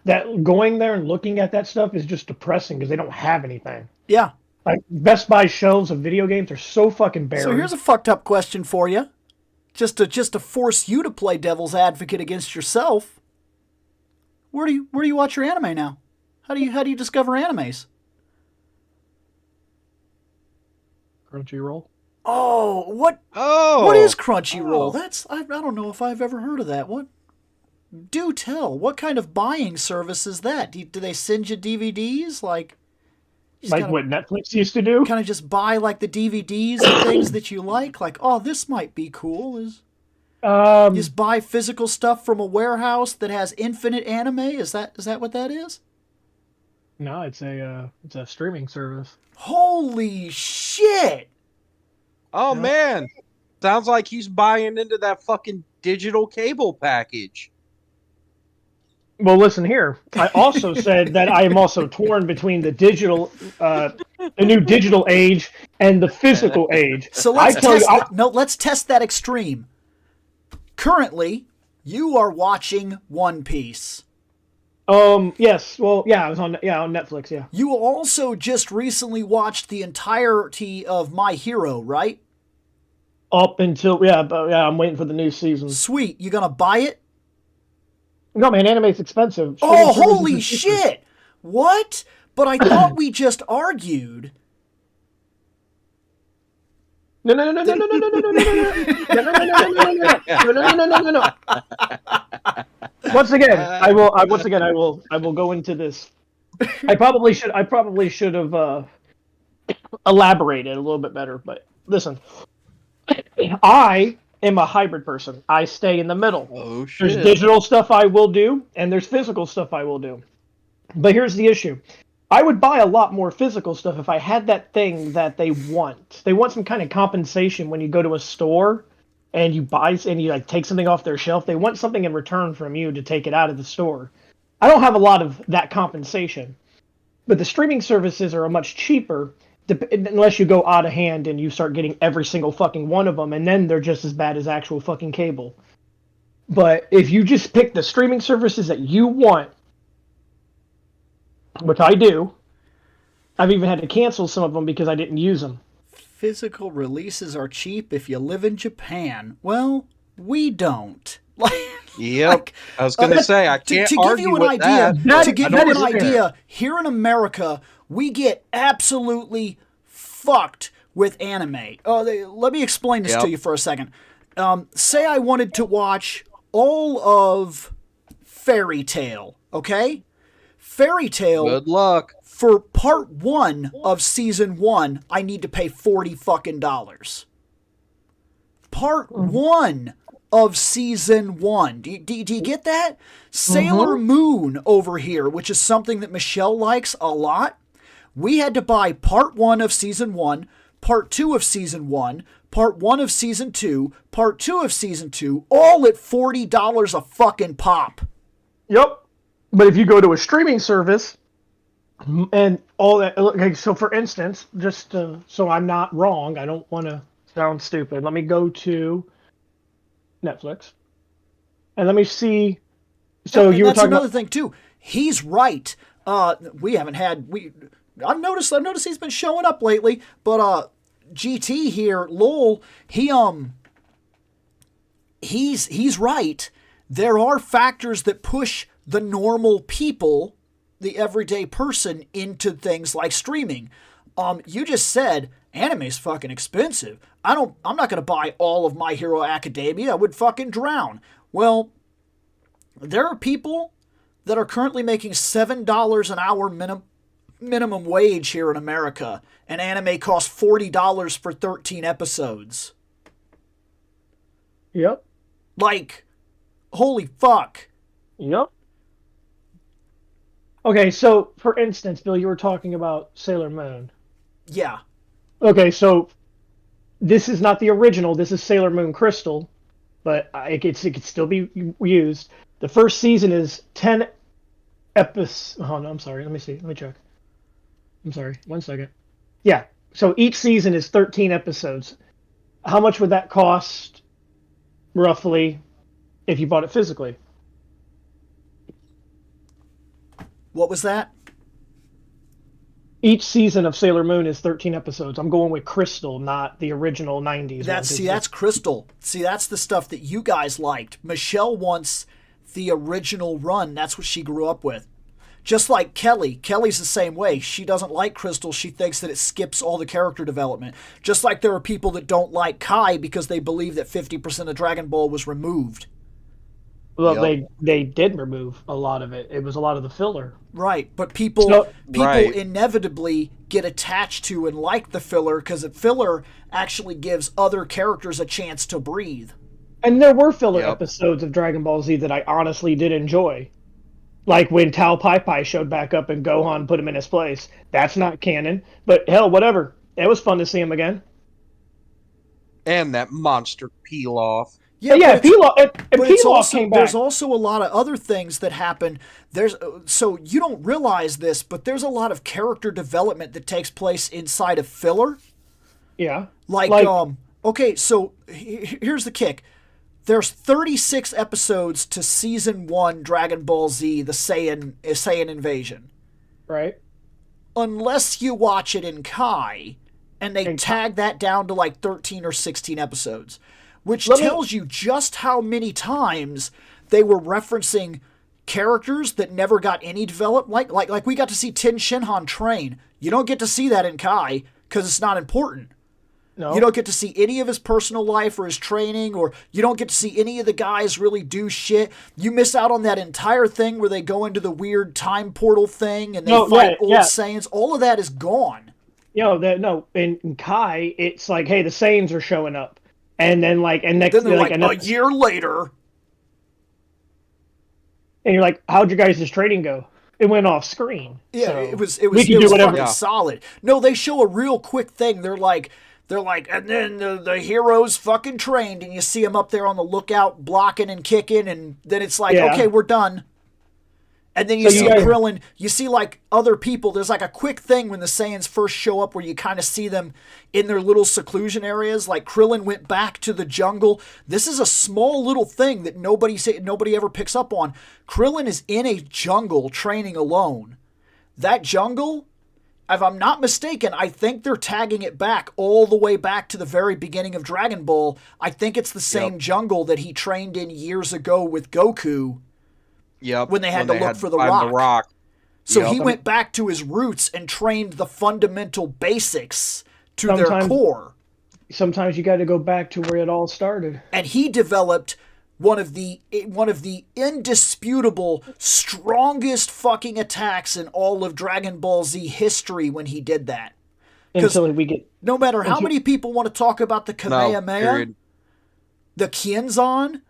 that going there and looking at that stuff is just depressing because they don't have anything. Yeah. Like Best Buy shelves of video games are so fucking bare. So here's a fucked up question for you. Just to force you to play devil's advocate against yourself. Where do you watch your anime now? How do you discover animes? Crunchyroll. Oh, what is Crunchyroll? I don't know if I've ever heard of that. What? Do tell. What kind of buying service is that? Do they send you DVDs like What Netflix used to do? kind of just buy like the DVDs and things that you like? Like, oh, this might be cool. You just buy physical stuff from a warehouse that has infinite anime? Is that what that is? No, it's a streaming service. Holy shit! Oh, Yeah. man. Sounds like he's buying into that fucking digital cable package. Well, listen here. I also said that I am also torn between the new digital age and the physical age. So let's test that extreme. Currently, you are watching One Piece. Yes. Well, yeah, I was on Netflix. Yeah. You also just recently watched the entirety of My Hero, right? Up until I'm waiting for the new season. Sweet. You gonna buy it? No, man, anime's expensive. Oh, Streaming services holy is cheaper. shit! What? But I thought we just argued. No. Once again, I will go into this. I probably should have elaborated a little bit better, but listen. I am a hybrid person. I stay in the middle. Oh, shit. There's digital stuff I will do, and there's physical stuff I will do. But here's the issue. I would buy a lot more physical stuff if I had that thing that they want. They want some kind of compensation when you go to a store and you buy and you like take something off their shelf. They want something in return from you to take it out of the store. I don't have a lot of that compensation. But the streaming services are much cheaper unless you go out of hand and you start getting every single fucking one of them, and then they're just as bad as actual fucking cable. But if you just pick the streaming services that you want, which I do, I've even had to cancel some of them because I didn't use them. Physical releases are cheap if you live in Japan. Well, we don't. Yep. I was going to say, I can't argue with that. To give you an idea, here in America, we get absolutely fucked with anime. Let me explain this to you for a second. Say I wanted to watch all of Fairy Tail, okay? Fairy Tail. Good luck. For part 1 of season 1, I need to pay $40 fucking dollars. Part 1 of season 1. Do you get that? Sailor Moon over here, which is something that Michelle likes a lot. We had to buy part 1 of season 1, part 2 of season 1, part 1 of season 2, part 2 of season 2, all at $40 a fucking pop. Yep. But if you go to a streaming service and all that, okay, so for instance, just so I'm not wrong, I don't want to sound stupid. Let me go to Netflix and let me see. So And you were that's talking another about, thing too. He's right. We haven't had we. I've noticed he's been showing up lately, but GT here, Lowell, he's right. There are factors that push the normal people, the everyday person, into things like streaming. You just said anime's fucking expensive. I'm not gonna buy all of My Hero Academia. I would fucking drown. Well, there are people that are currently making $7 an hour minimum wage here in America, and anime costs $40 for 13 episodes. yep, Like, holy fuck. yep. Okay, so for instance, Bill, you were talking about Sailor Moon. Yeah. Okay, so this is not the original. This is Sailor Moon Crystal, but it could still be used. The first season is 10 episodes. Oh no, I'm sorry. Let me see. Let me check. I'm sorry. 1 second. Yeah. So each season is 13 episodes. How much would that cost, roughly, if you bought it physically? What was that? Each season of Sailor Moon is 13 episodes. I'm going with Crystal, not the original 90s one. That's Crystal. See, that's the stuff that you guys liked. Michelle wants the original run. That's what she grew up with. Just like Kelly. Kelly's the same way. She doesn't like Crystal. She thinks that it skips all the character development. Just like there are people that don't like Kai because they believe that 50% of Dragon Ball was removed. Well, Yep. they did remove a lot of it. It was a lot of the filler. Right, but people So- Right. inevitably get attached to and like the filler because the filler actually gives other characters a chance to breathe. And there were filler Yep. episodes of Dragon Ball Z that I honestly did enjoy. Like when Tao Pai Pai showed back up and Gohan put him in his place. That's not canon, but hell, whatever. It was fun to see him again. And that monster peel off. But yeah, but it's- Pilaf and but it's Pilaf also came back. there's also a lot of other things that happen. There's so you don't realize this, but there's a lot of character development that takes place inside of filler. Yeah. Like, Like- okay, so here's the kick. There's 36 episodes to season 1 Dragon Ball Z, the Saiyan invasion. Right. Unless you watch it in Kai, and they In tag that down to like 13 or 16 episodes, which Let me- tells you just how many times they were referencing characters that never got any development. Like we got to see Tin Shinhan train. You don't get to see that in Kai because it's not important. No. You don't get to see any of his personal life or his training, or you don't get to see any of the guys really do shit. You miss out on that entire thing where they go into the weird time portal thing and they fight old Saiyans. All of that is gone. In Kai, it's like, hey, the Saiyans are showing up, and then next, Then they're like, and a year later. and you're like, how'd your guys' trading go? It went off screen. Yeah, So, it was we can do whatever. fucking solid. No, they show a real quick thing. They're like, and then the heroes fucking trained, and you see them up there on the lookout, blocking and kicking, and then it's like, Yeah. okay, we're done. And then you So see you guys- Krillin, you see like other people. There's like a quick thing when the Saiyans first show up where you kind of see them in their little seclusion areas. Like Krillin went back to the jungle. This is a small little thing that nobody ever picks up on. Krillin is in a jungle training alone. That jungle, if I'm not mistaken, I think they're tagging it back all the way back to the very beginning of Dragon Ball. I think it's the same jungle that he trained in years ago with Goku. Yep. When they had to look for the find rock. So Yep. he went back to his roots and trained the fundamental basics to their Sometimes- core. Sometimes you got to go back to where it all started. And he developed one of the indisputable strongest fucking attacks in all of Dragon Ball Z history when he did that. 'Cause Until we get No matter how many people want to talk about the No, Kamehameha, period. the Kienzan,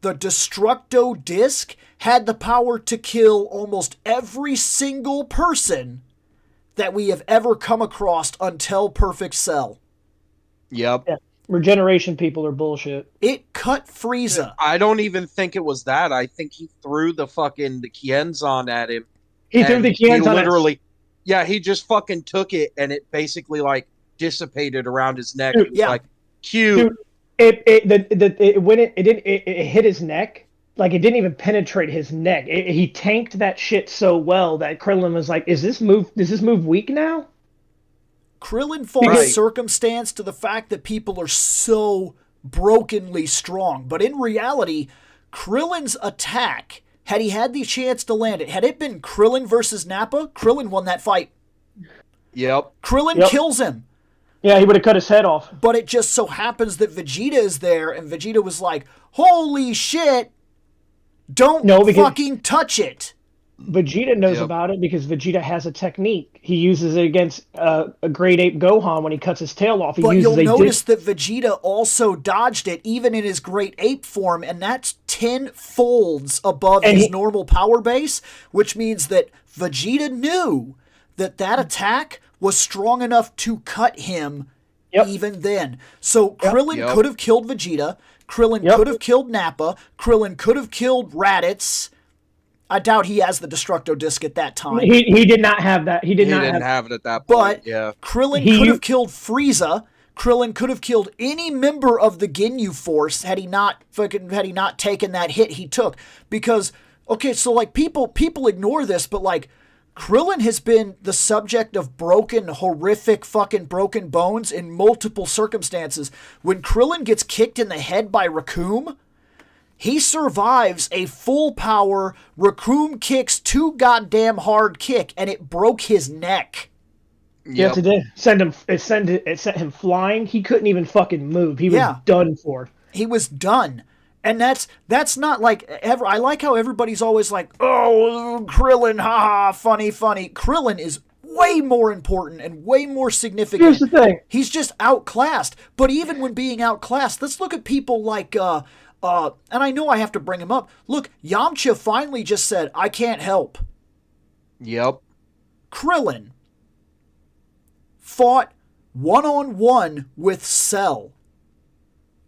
the Destructo Disc had the power to kill almost every single person that we have ever come across until Perfect Cell. Yep. Yeah. Regeneration people are bullshit. It cut Frieza. I don't even think it was that. I think he threw the Kienzon at him. He threw the He Kienzon literally, he just fucking took it and it basically like dissipated around his neck. Dude, it was like, cute. Dude, it hit his neck. Like it didn't even penetrate his neck. He tanked that shit so well that Krillin was like, Does this move weak now?" Krillin falls Right. circumstance to the fact that people are so brokenly strong. But in reality, Krillin's attack, had he had the chance to land it, had it been Krillin versus Nappa, Krillin won that fight. Yep. Krillin kills him. Yeah, he would have cut his head off. But it just so happens that Vegeta is there, and Vegeta was like, holy shit, don't fucking touch it. Vegeta knows about it because Vegeta has a technique. He uses it against a Great Ape Gohan when he cuts his tail off. But you'll notice that Vegeta also dodged it, even in his Great Ape form, and that's 10 folds above his normal power base, which means that Vegeta knew that that attack was strong enough to cut him even then. So Krillin could have killed Vegeta, Krillin could have killed Nappa, Krillin could have killed Raditz. I doubt he has the Destructo Disc at that time. He did not have that. He didn't have it at that But point. Krillin could have killed Frieza. Krillin could have killed any member of the Ginyu Force had he not taken that hit he took. Because so like people ignore this, but like Krillin has been the subject of horrific fucking broken bones in multiple circumstances. When Krillin gets kicked in the head by Raccoon, he survives a full power Raccoon kicks too goddamn hard kick, and it broke his neck. Yes, it did. It sent him flying. He couldn't even fucking move. He was done for. He was done. And that's not like ever. I like how everybody's always like, oh, Krillin, haha, funny. Krillin is way more important and way more significant. Here's the thing. He's just outclassed. But even when being outclassed, let's look at people like and I know I have to bring him up. Look, Yamcha finally just said, I can't help. Yep. Krillin fought one-on-one with Cell.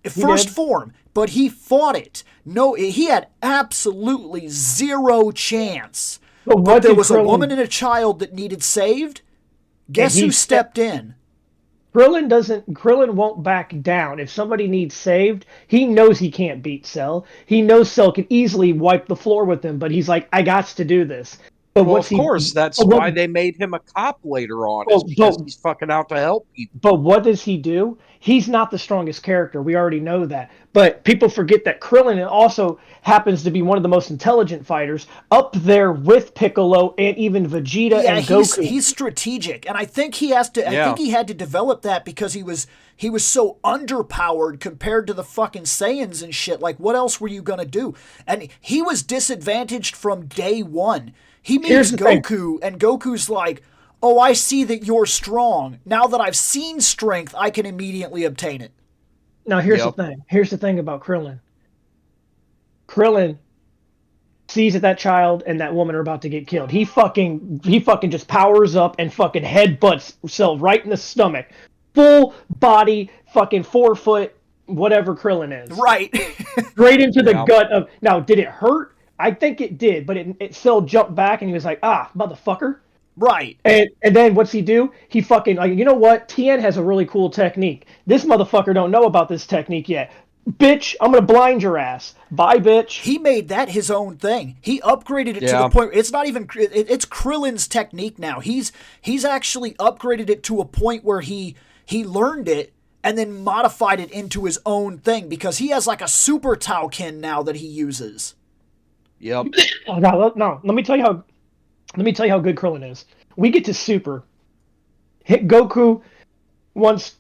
First form, but he fought it. No, he had absolutely zero chance. But there was a woman and a child that needed saved. Guess who stepped in? Krillin won't back down. If somebody needs saved, he knows he can't beat Cell. He knows Cell can easily wipe the floor with him, but he's like, I got to do this. But of course, that's why they made him a cop later on, because he's fucking out to help people. But what does he do? He's not the strongest character. We already know that. But people forget that Krillin also happens to be one of the most intelligent fighters, up there with Piccolo and even Vegeta and Goku. He's strategic, and I think he has to. I think he had to develop that because he was so underpowered compared to the fucking Saiyans and shit. Like, what else were you gonna do? And he was disadvantaged from day one. He meets Goku, and Goku's like, oh, I see that you're strong. Now that I've seen strength, I can immediately obtain it. Now, here's the thing. Here's the thing about Krillin. Krillin sees that that child and that woman are about to get killed. He fucking just powers up and fucking headbutts Cell right in the stomach. Full body, fucking 4 foot, whatever Krillin is. Right. Straight into the gut of... Now, did it hurt? I think it did, but it still jumped back and he was like, motherfucker. Right. And then what's he do? He fucking, like, you know what? Tien has a really cool technique. This motherfucker don't know about this technique yet. Bitch, I'm going to blind your ass. Bye, bitch. He made that his own thing. He upgraded it to the point, it's not even, it's Krillin's technique now. He's actually upgraded it to a point where he learned it and then modified it into his own thing because he has like a super Tauken now that he uses. Yep. No, let me tell you how good Krillin is. We get to Super. Goku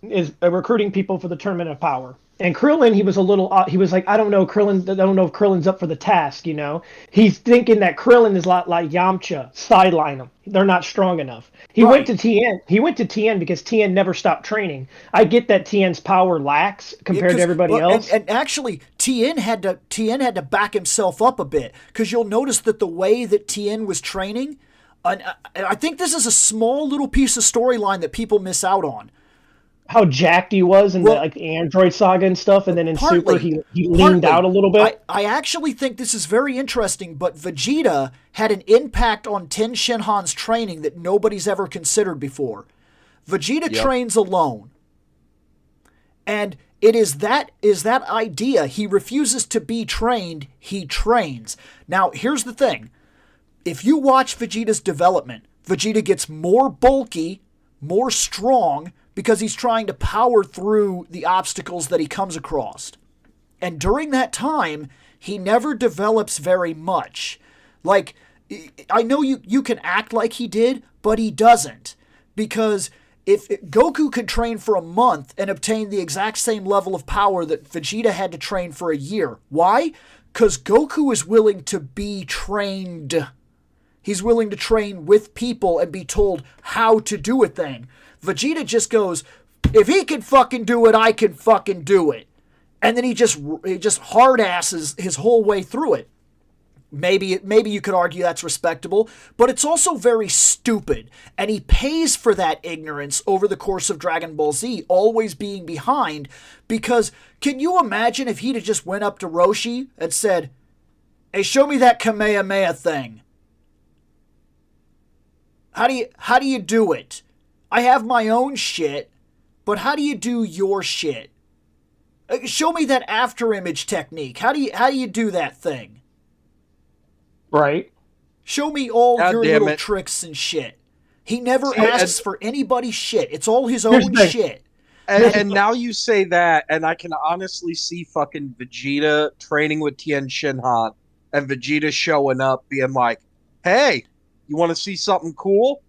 is recruiting people for the Tournament of Power. And Krillin, he was like, I don't know if Krillin's up for the task, you know? He's thinking that Krillin is like Yamcha, sideline them. They're not strong enough. He went to Tien because Tien never stopped training. I get that Tien's power lacks compared to everybody else. And actually, Tien had to back himself up a bit because you'll notice that the way that Tien was training, and I think this is a small little piece of storyline that people miss out on. how jacked he was in the Well, like Android Saga and stuff, and then in Super partly, he leaned out a little bit. I actually think this is very interesting, but Vegeta had an impact on Ten Shinhan's training that nobody's ever considered before. Vegeta trains alone. And it is that idea. He refuses to be trained, he trains. Now, here's the thing. If you watch Vegeta's development, Vegeta gets more bulky, more strong, because he's trying to power through the obstacles that he comes across. And during that time, he never develops very much. Like, I know you can act like he did, but he doesn't. Because if Goku could train for a month and obtain the exact same level of power that Vegeta had to train for a year. Why? Because Goku is willing to be trained. He's willing to train with people and be told how to do a thing. Vegeta just goes, if he can fucking do it, I can fucking do it. And then he just hard asses his whole way through it. Maybe you could argue that's respectable, but it's also very stupid. And he pays for that ignorance over the course of Dragon Ball Z, always being behind. Because can you imagine if he'd have just went up to Roshi and said, hey, show me that Kamehameha thing. How do you do it? I have my own shit, but how do you do your shit? Show me that after image technique. How do you do that thing? Right. Show me all God your damn little it. tricks and shit. He never See, asks and- for anybody's shit. It's all his Here's own the thing. shit. And now you say that, and I can honestly see fucking Vegeta training with Tien Shinhan, and Vegeta showing up being like, hey, you want to see something cool?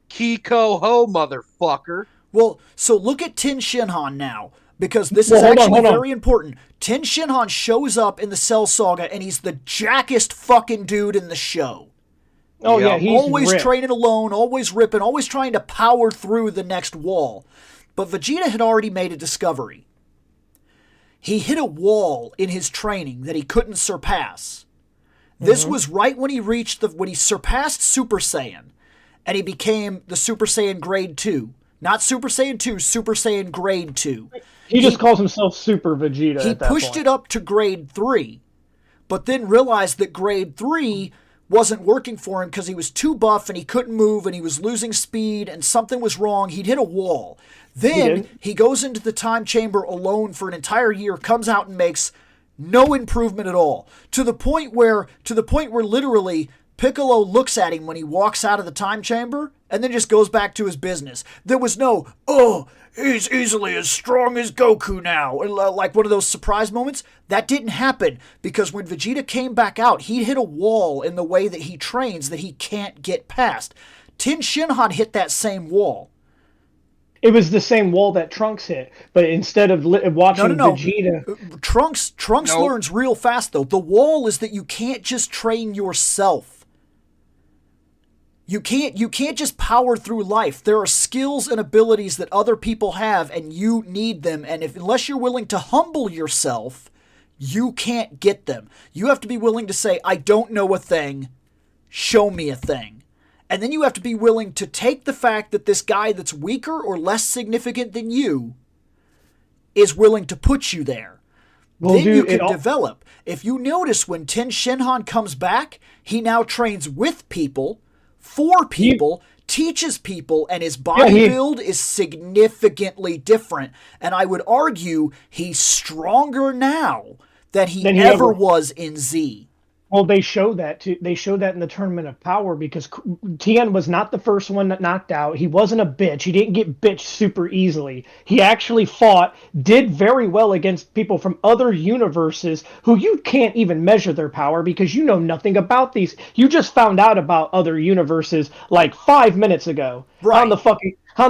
Kiko Ho, motherfucker. Well, so look at Tin Shinhan now, because this Well, is hold on, actually hold on. very important. Tin Shinhan shows up in the Cell Saga, and he's the jackest fucking dude in the show. Oh Yeah. yeah, he's Always ripped. training alone, always ripping, always trying to power through the next wall. But Vegeta had already made a discovery. He hit a wall in his training that he couldn't surpass. This was right when he surpassed Super Saiyan, and he became the Super Saiyan Grade 2. Not Super Saiyan 2, Super Saiyan Grade 2. He just calls himself Super Vegeta He at that pushed point. it up to Grade 3, but then realized that Grade 3 wasn't working for him because he was too buff and he couldn't move and he was losing speed and something was wrong. He'd hit a wall. Then he goes into the time chamber alone for an entire year, comes out and makes no improvement at all. To the point where literally Piccolo looks at him when he walks out of the time chamber and then just goes back to his business. There was no, oh, he's easily as strong as Goku now, like one of those surprise moments. That didn't happen because when Vegeta came back out, he hit a wall in the way that he trains that he can't get past. Tin Shinhan hit that same wall. It was the same wall that Trunks hit, but instead of watching No. Vegeta, Trunks Nope. learns real fast though. The wall is that you can't just train yourself. You can't just power through life. There are skills and abilities that other people have and you need them, and unless you're willing to humble yourself, you can't get them. You have to be willing to say, I don't know a thing, show me a thing. And then you have to be willing to take the fact that this guy that's weaker or less significant than you is willing to put you there. well, Then you dude, can develop. If you notice when Ten Shinhan comes back, he now trains with people, for people, teaches people, and his body build is significantly different. And I would argue he's stronger now than he ever was in Z. Well, they show that too. They showed that in the Tournament of Power because Tien was not the first one that knocked out. He wasn't a bitch. He didn't get bitched super easily. He actually fought, did very well against people from other universes who you can't even measure their power because you know nothing about these. You just found out about other universes like 5 minutes ago. Right. How in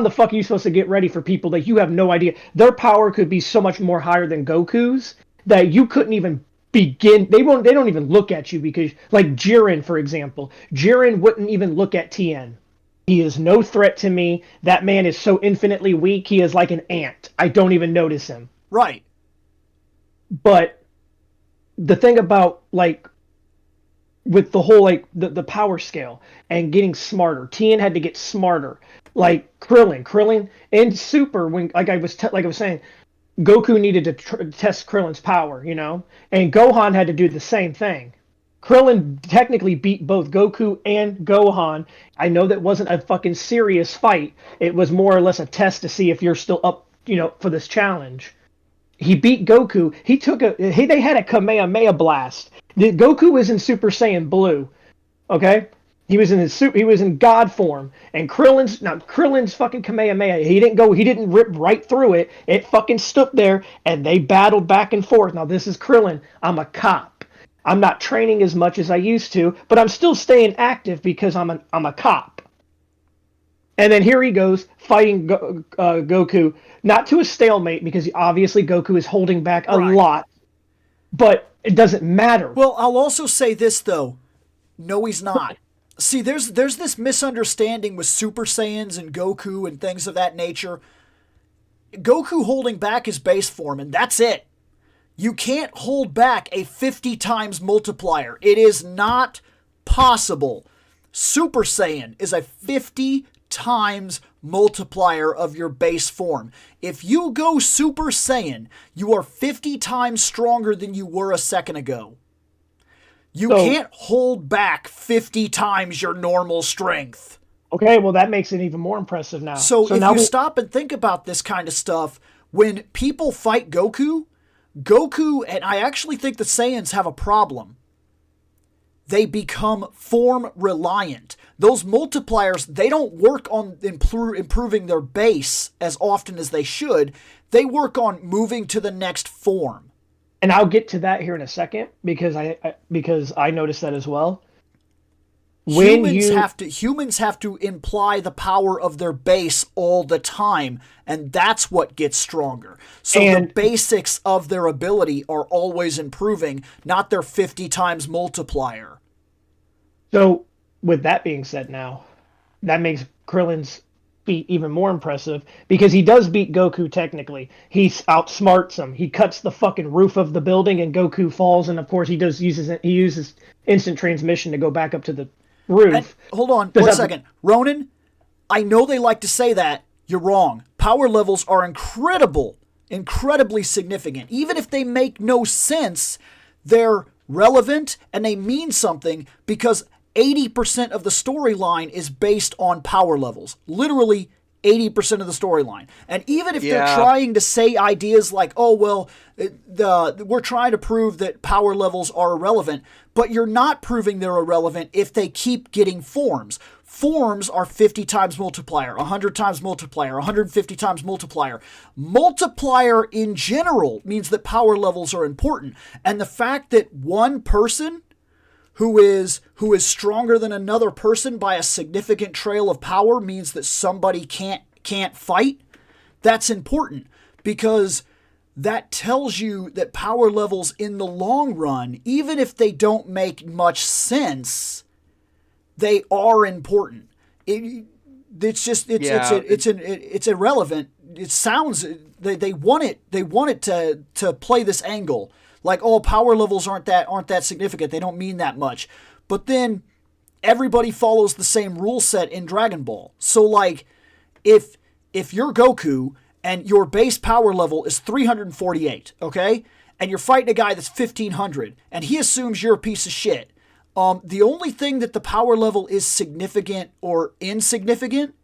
the fuck are you supposed to get ready for people that you have no idea? Their power could be so much more higher than Goku's that you couldn't even begin. They don't even look at you because, like Jiren, for example, Jiren wouldn't even look at Tien. He is no threat to me. That man is so infinitely weak. He is like an ant. I don't even notice him. Right. But the thing about like with the whole like the power scale and getting smarter, Tien had to get smarter. Like Krillin in Super, when like I was saying, Goku needed to test Krillin's power, and Gohan had to do the same thing. Krillin technically beat both Goku and Gohan. I know that wasn't a fucking serious fight. It was more or less a test to see if you're still up, for this challenge. He beat Goku. They had a Kamehameha blast. Goku was in Super Saiyan Blue. Okay? He was in God form, and Krillin's fucking Kamehameha. He didn't rip right through it. It fucking stood there, and they battled back and forth. Now this is Krillin. I'm a cop. I'm not training as much as I used to, but I'm still staying active because I'm a cop. And then here he goes fighting Goku, not to a stalemate because obviously Goku is holding back a lot, but it doesn't matter. Well, I'll also say this though. No, he's not. See, there's this misunderstanding with Super Saiyans and Goku and things of that nature. Goku holding back his base form, and that's it. You can't hold back a 50 times multiplier. It is not possible. Super Saiyan is a 50 times multiplier of your base form. If you go Super Saiyan, you are 50 times stronger than you were a second ago. You can't hold back 50 times your normal strength. Okay, well that makes it even more impressive now. So if you stop and think about this kind of stuff, when people fight Goku, and I actually think the Saiyans have a problem. They become form reliant. Those multipliers, they don't work on improving their base as often as they should. They work on moving to the next form. And I'll get to that here in a second because I noticed that as well. Humans have to imply the power of their base all the time, and that's what gets stronger. So the basics of their ability are always improving, not their 50 times multiplier. So with that being said now, that makes Krillin's feat even more impressive because he does beat Goku technically. He outsmarts him. He cuts the fucking roof of the building and Goku falls, and of course he uses instant transmission to go back up to the roof. And, hold on, 1 second. Ronan, I know they like to say that. You're wrong. Power levels are incredibly significant. Even if they make no sense, they're relevant and they mean something because 80% of the storyline is based on power levels. Literally 80% of the storyline. And even if they're trying to say ideas like, oh, well, we're trying to prove that power levels are irrelevant, but you're not proving they're irrelevant if they keep getting forms. Forms are 50 times multiplier, 100 times multiplier, 150 times multiplier. Multiplier in general means that power levels are important. And the fact that one person who is stronger than another person by a significant trail of power means that somebody can't fight. That's important because that tells you that power levels in the long run, even if they don't make much sense, they are important. It's irrelevant. It sounds they want it to play this angle. Like, oh, power levels aren't that significant. They don't mean that much. But then everybody follows the same rule set in Dragon Ball. So like if you're Goku and your base power level is 348, okay? And you're fighting a guy that's 1500 and he assumes you're a piece of shit. The only thing that the power level is significant or insignificant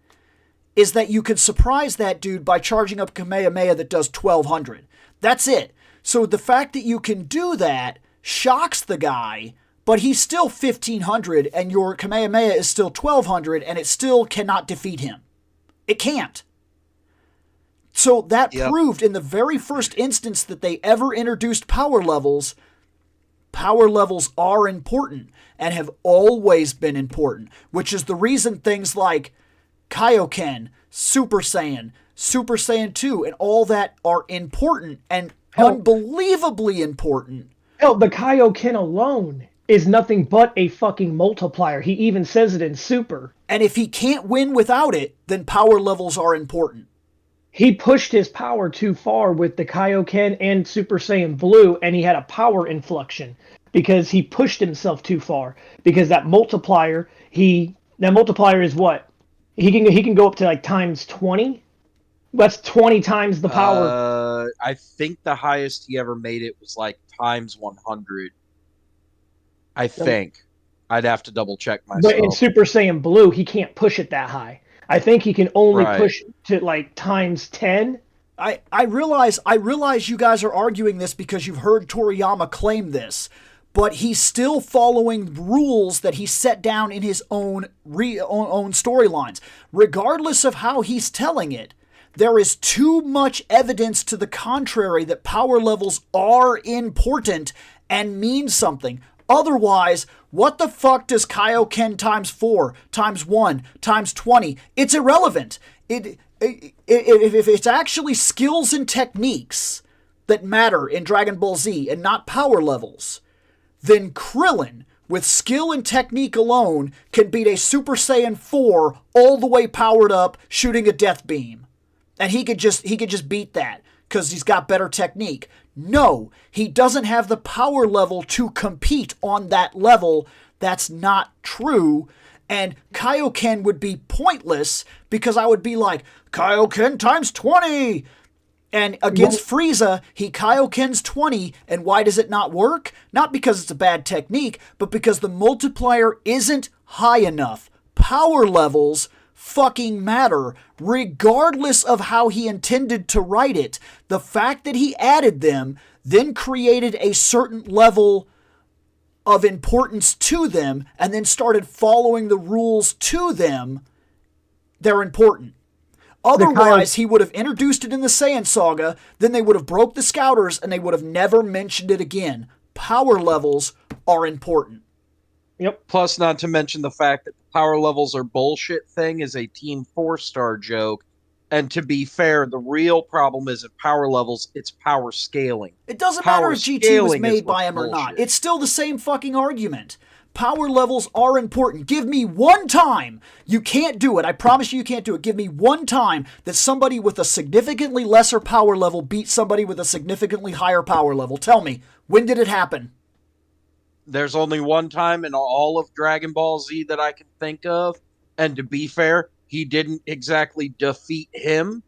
is that you can surprise that dude by charging up Kamehameha that does 1200. That's it. So the fact that you can do that shocks the guy, but he's still 1500 and your Kamehameha is still 1200 and it still cannot defeat him. It can't. So that proved in the very first instance that they ever introduced power levels are important and have always been important, which is the reason things like Kaioken, Super Saiyan 2, and all that are important and unbelievably important. Hell, the Kaioken alone is nothing but a fucking multiplier. He even says it in Super. And if he can't win without it, then power levels are important. He pushed his power too far with the Kaioken and Super Saiyan Blue, and he had a power inflection because he pushed himself too far. Because that multiplier is what? He can go up to like times 20. That's 20 times the power. I think the highest he ever made it was like times 100. I think. I'd have to double check myself. But in Super Saiyan Blue, he can't push it that high. I think he can only push to like times 10. I realize you guys are arguing this because you've heard Toriyama claim this, but he's still following rules that he set down in his own storylines. Regardless of how he's telling it, there is too much evidence to the contrary that power levels are important and mean something. Otherwise, what the fuck does Kaioken times 4, times 1, times 20? It's irrelevant. If it's actually skills and techniques that matter in Dragon Ball Z and not power levels, then Krillin, with skill and technique alone, can beat a Super Saiyan 4 all the way powered up shooting a death beam. And he could just beat that because he's got better technique. No, he doesn't have the power level to compete on that level. That's not true. And Kaioken would be pointless because I would be like, Kaioken times 20! And against Frieza, he Kaiokens 20, and why does it not work? Not because it's a bad technique, but because the multiplier isn't high enough. Power levels fucking matter, regardless of how he intended to write it. The fact that he added them then created a certain level of importance to them, and then started following the rules to them. They're important. Otherwise, he would have introduced it in the Saiyan Saga, then they would have broke the Scouters, and they would have never mentioned it again. Power levels are important. Yep. Plus, not to mention the fact that the power levels are bullshit thing is a Team 4-star joke. And to be fair, the real problem isn't power levels, it's power scaling. It doesn't matter if GT was made by him or not. It's still the same fucking argument. Power levels are important. Give me one time. You can't do it. I promise you can't do it. Give me one time that somebody with a significantly lesser power level beat somebody with a significantly higher power level. Tell me, when did it happen? There's only one time in all of Dragon Ball Z that I can think of. And to be fair, he didn't exactly defeat him.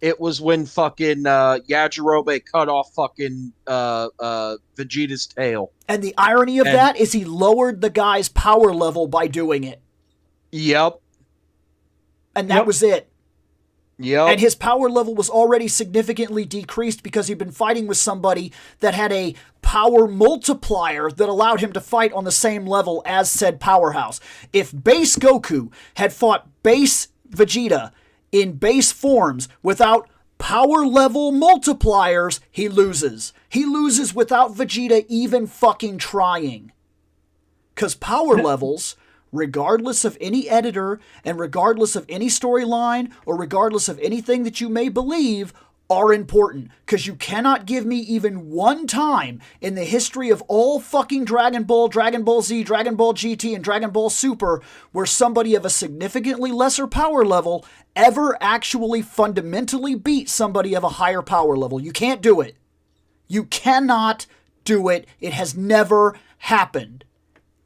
It was when fucking Yajirobe cut off fucking Vegeta's tail. And the irony of that is he lowered the guy's power level by doing it. Yep. And that was it. Yep. And his power level was already significantly decreased because he'd been fighting with somebody that had a power multiplier that allowed him to fight on the same level as said powerhouse. If base Goku had fought base Vegeta in base forms without power level multipliers, he loses. He loses without Vegeta even fucking trying. Because power levels, regardless of any editor and regardless of any storyline or regardless of anything that you may believe, are important. Because you cannot give me even one time in the history of all fucking Dragon Ball, Dragon Ball Z, Dragon Ball GT, and Dragon Ball Super where somebody of a significantly lesser power level ever actually fundamentally beat somebody of a higher power level. You can't do it. You cannot do it. It has never happened.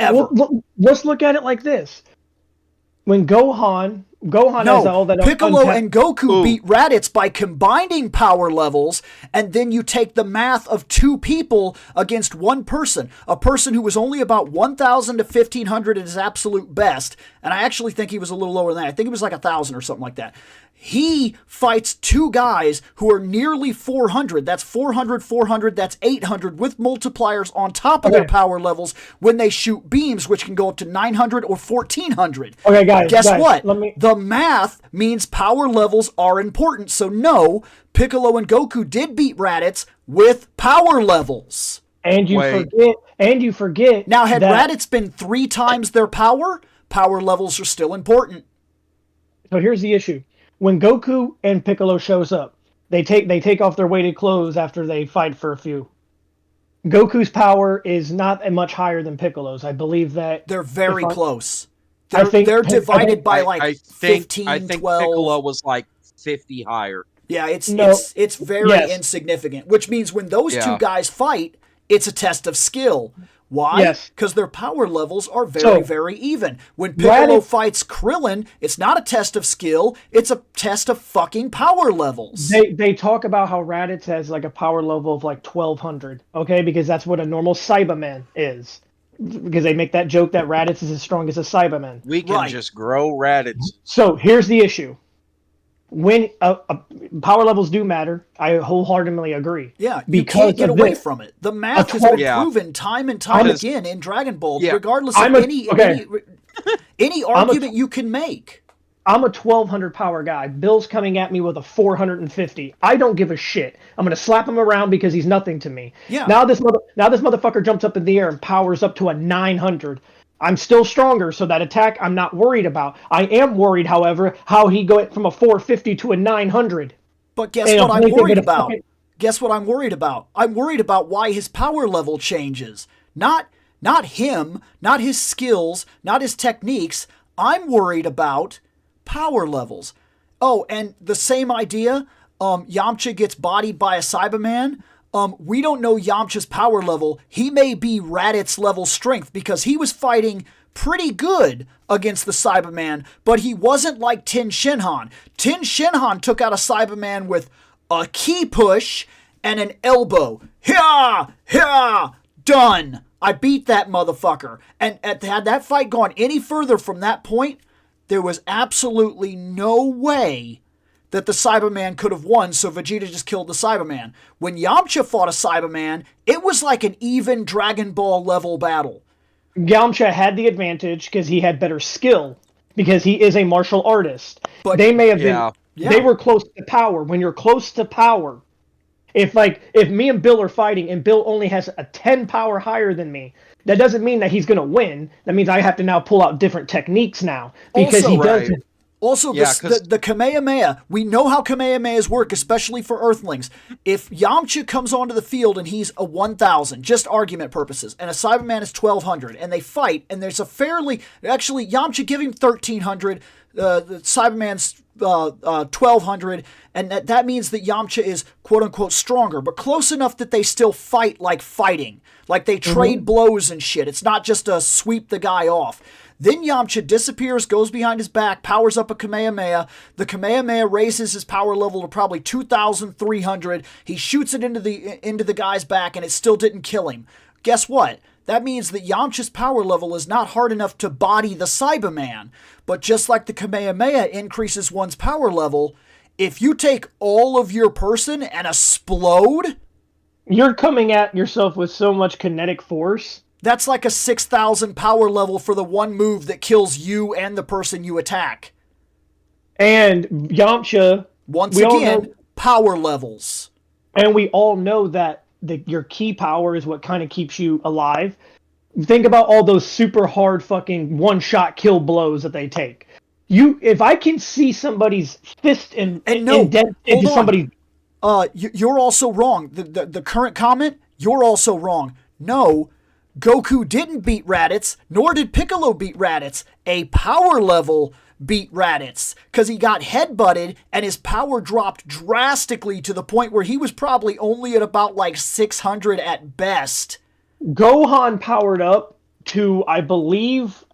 Ever. Well, let's look at it like this. When Gohan has all that Piccolo and Goku beat Raditz by combining power levels, and then you take the math of two people against one person. A person who was only about 1,000 to 1,500 at his absolute best, and I actually think he was a little lower than that. I think it was like 1,000 or something like that. He fights two guys who are nearly 400. That's 400, 400, that's 800 with multipliers on top of their power levels when they shoot beams, which can go up to 900 or 1,400. Okay, guys. Guess what? The math means power levels are important. So no, Piccolo and Goku did beat Raditz with power levels. And you forget. Now, had Raditz been 3 times their power levels are still important. So here's the issue. When Goku and Piccolo shows up, they take off their weighted clothes after they fight for a few. Goku's power is not much higher than Piccolo's. I believe that they're very close. They're divided by like 15, I think 12. Piccolo was like 50 higher. Yeah, it's very insignificant. Which means when those two guys fight, it's a test of skill. Why? Yes. Because their power levels are very, very even. When Piccolo fights Krillin, it's not a test of skill, it's a test of fucking power levels. They talk about how Raditz has like a power level of like 1200, okay? Because that's what a normal Cyberman is. Because they make that joke that Raditz is as strong as a Cyberman. We can just grow Raditz. So here's the issue. When power levels do matter, I wholeheartely agree. Yeah, you can't get away from it. The math has been proven time and time again in Dragon Ball, regardless of any argument you can make. I'm a 1200 power guy. Bill's coming at me with a 450. I don't give a shit. I'm gonna slap him around because he's nothing to me. Yeah. Now this motherfucker jumps up in the air and powers up to a 900. I'm still stronger, so that attack I'm not worried about. I am worried, however, how he go from a 450 to a 900. But guess what I'm worried about? Guess what I'm worried about? I'm worried about why his power level changes. Not him, not his skills, not his techniques. I'm worried about power levels. Oh, and the same idea, Yamcha gets bodied by a Cyberman. We don't know Yamcha's power level. He may be Raditz level strength because he was fighting pretty good against the Cyberman, but he wasn't like Tin Shinhan. Tin Shinhan took out a Cyberman with a key push and an elbow. Hya! Done. I beat that motherfucker. And had that fight gone any further from that point, there was absolutely no way that the Cyberman could have won, so Vegeta just killed the Cyberman. When Yamcha fought a Cyberman, it was like an even Dragon Ball level battle. Yamcha had the advantage because he had better skill, because he is a martial artist. But they may have been... They were close to power. When you're close to power, if me and Bill are fighting and Bill only has a 10 power higher than me, that doesn't mean that he's going to win. That means I have to now pull out different techniques now. Because he doesn't. Also, the Kamehameha, we know how Kamehamehas work, especially for Earthlings. If Yamcha comes onto the field and he's a 1,000, just argument purposes, and a Cyberman is 1,200, and they fight, and there's a fairly... Actually, Yamcha give him 1,300, the Cyberman's 1,200, and that means that Yamcha is quote-unquote stronger, but close enough that they still fight like fighting. Like they trade blows and shit. It's not just a sweep the guy off. Then Yamcha disappears, goes behind his back, powers up a Kamehameha. The Kamehameha raises his power level to probably 2,300. He shoots it into the guy's back, and it still didn't kill him. Guess what? That means that Yamcha's power level is not hard enough to body the Cyberman. But just like the Kamehameha increases one's power level, if you take all of your person and explode... You're coming at yourself with so much kinetic force. That's like a 6,000 power level for the one move that kills you and the person you attack. And Yamcha... Once again, power levels. And we all know that your key power is what kind of keeps you alive. Think about all those super hard fucking one-shot kill blows that they take. If I can see somebody's fist indent into somebody's... You're also wrong. The current comment, you're also wrong. No, Goku didn't beat Raditz, nor did Piccolo beat Raditz. A power level beat Raditz, because he got headbutted and his power dropped drastically to the point where he was probably only at about like 600 at best. Gohan powered up to, I believe,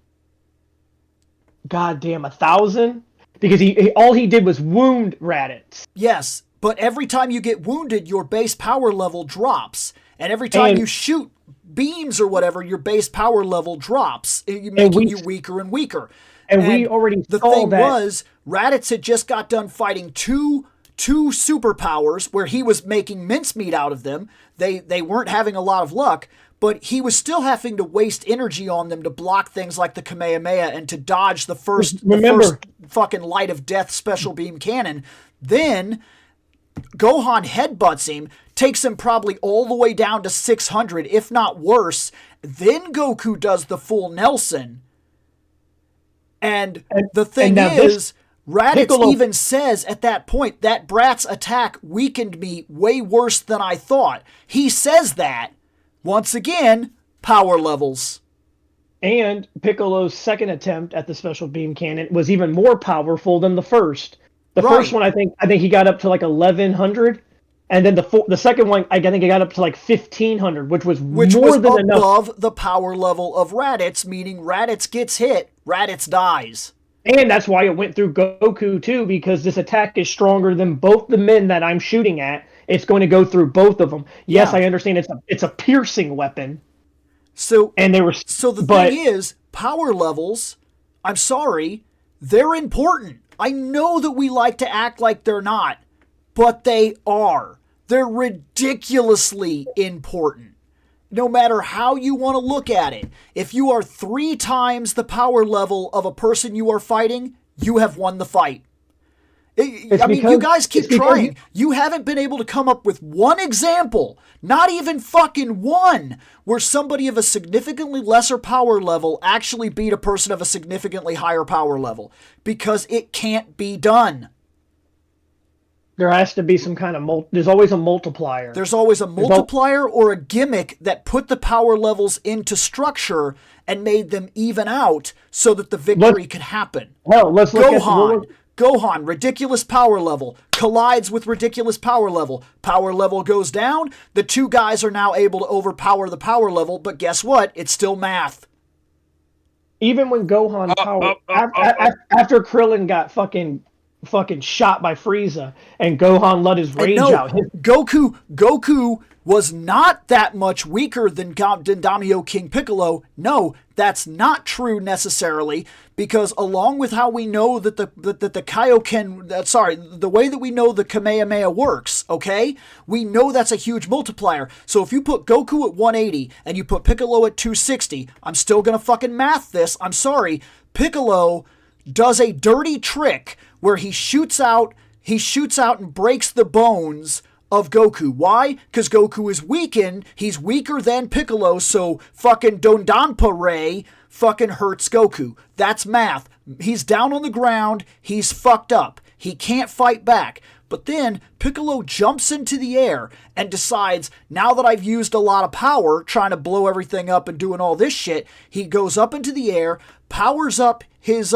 goddamn 1,000, because all he did was wound Raditz. Yes, but every time you get wounded, your base power level drops. And every time you shoot beams or whatever, your base power level drops, making you weaker and weaker. And we already the thing was, Raditz had just got done fighting two superpowers where he was making mincemeat out of them. They weren't having a lot of luck, but he was still having to waste energy on them to block things like the Kamehameha and to dodge the first fucking Light of Death special beam cannon. Then Gohan headbutts him, takes him probably all the way down to 600, if not worse. Then Goku does the full Nelson. And the thing is, Raditz even says at that point, that brat's attack weakened me way worse than I thought. He says that. Once again, power levels. And Piccolo's second attempt at the special beam cannon was even more powerful than the first. The first one, I think he got up to like 1,100, And then the second one, I think it got up to like 1,500, which was Which more was than enough. above the power level of Raditz, meaning Raditz gets hit, Raditz dies. And that's why it went through Goku too, because this attack is stronger than both the men that I'm shooting at. It's going to go through both of them. Yes, Yeah. I understand it's a piercing weapon. So And they were the thing is, power levels, I'm sorry, they're important. I know that we like to act like they're not, but they are. They're ridiculously important. No matter how you want to look at it. If you are 3 times the power level of a person you are fighting, you have won the fight. You guys keep trying. You haven't been able to come up with one example, not even fucking one, where somebody of a significantly lesser power level actually beat a person of a significantly higher power level. Because it can't be done. There has to be some kind of there's always a multiplier. There's always a multiplier or a gimmick that put the power levels into structure and made them even out so that the victory could happen. Well, let's look at Gohan, ridiculous power level, collides with ridiculous power level. Power level goes down. The 2 guys are now able to overpower the power level, but guess what? It's still math. Even when Gohan after Krillin got fucking shot by Frieza and Gohan let his rage out. Goku was not that much weaker than Daimyo King Piccolo. No, that's not true necessarily, because along with how we know that the Kaioken, the way that we know the Kamehameha works, okay? We know that's a huge multiplier. So if you put Goku at 180 and you put Piccolo at 260, I'm still gonna fucking math this. I'm sorry. Piccolo does a dirty trick where he shoots out and breaks the bones of Goku. Why? Because Goku is weakened. He's weaker than Piccolo, so fucking Dondanpa Ray fucking hurts Goku. That's math. He's down on the ground. He's fucked up. He can't fight back. But then Piccolo jumps into the air and decides, now that I've used a lot of power trying to blow everything up and doing all this shit, he goes up into the air, powers up his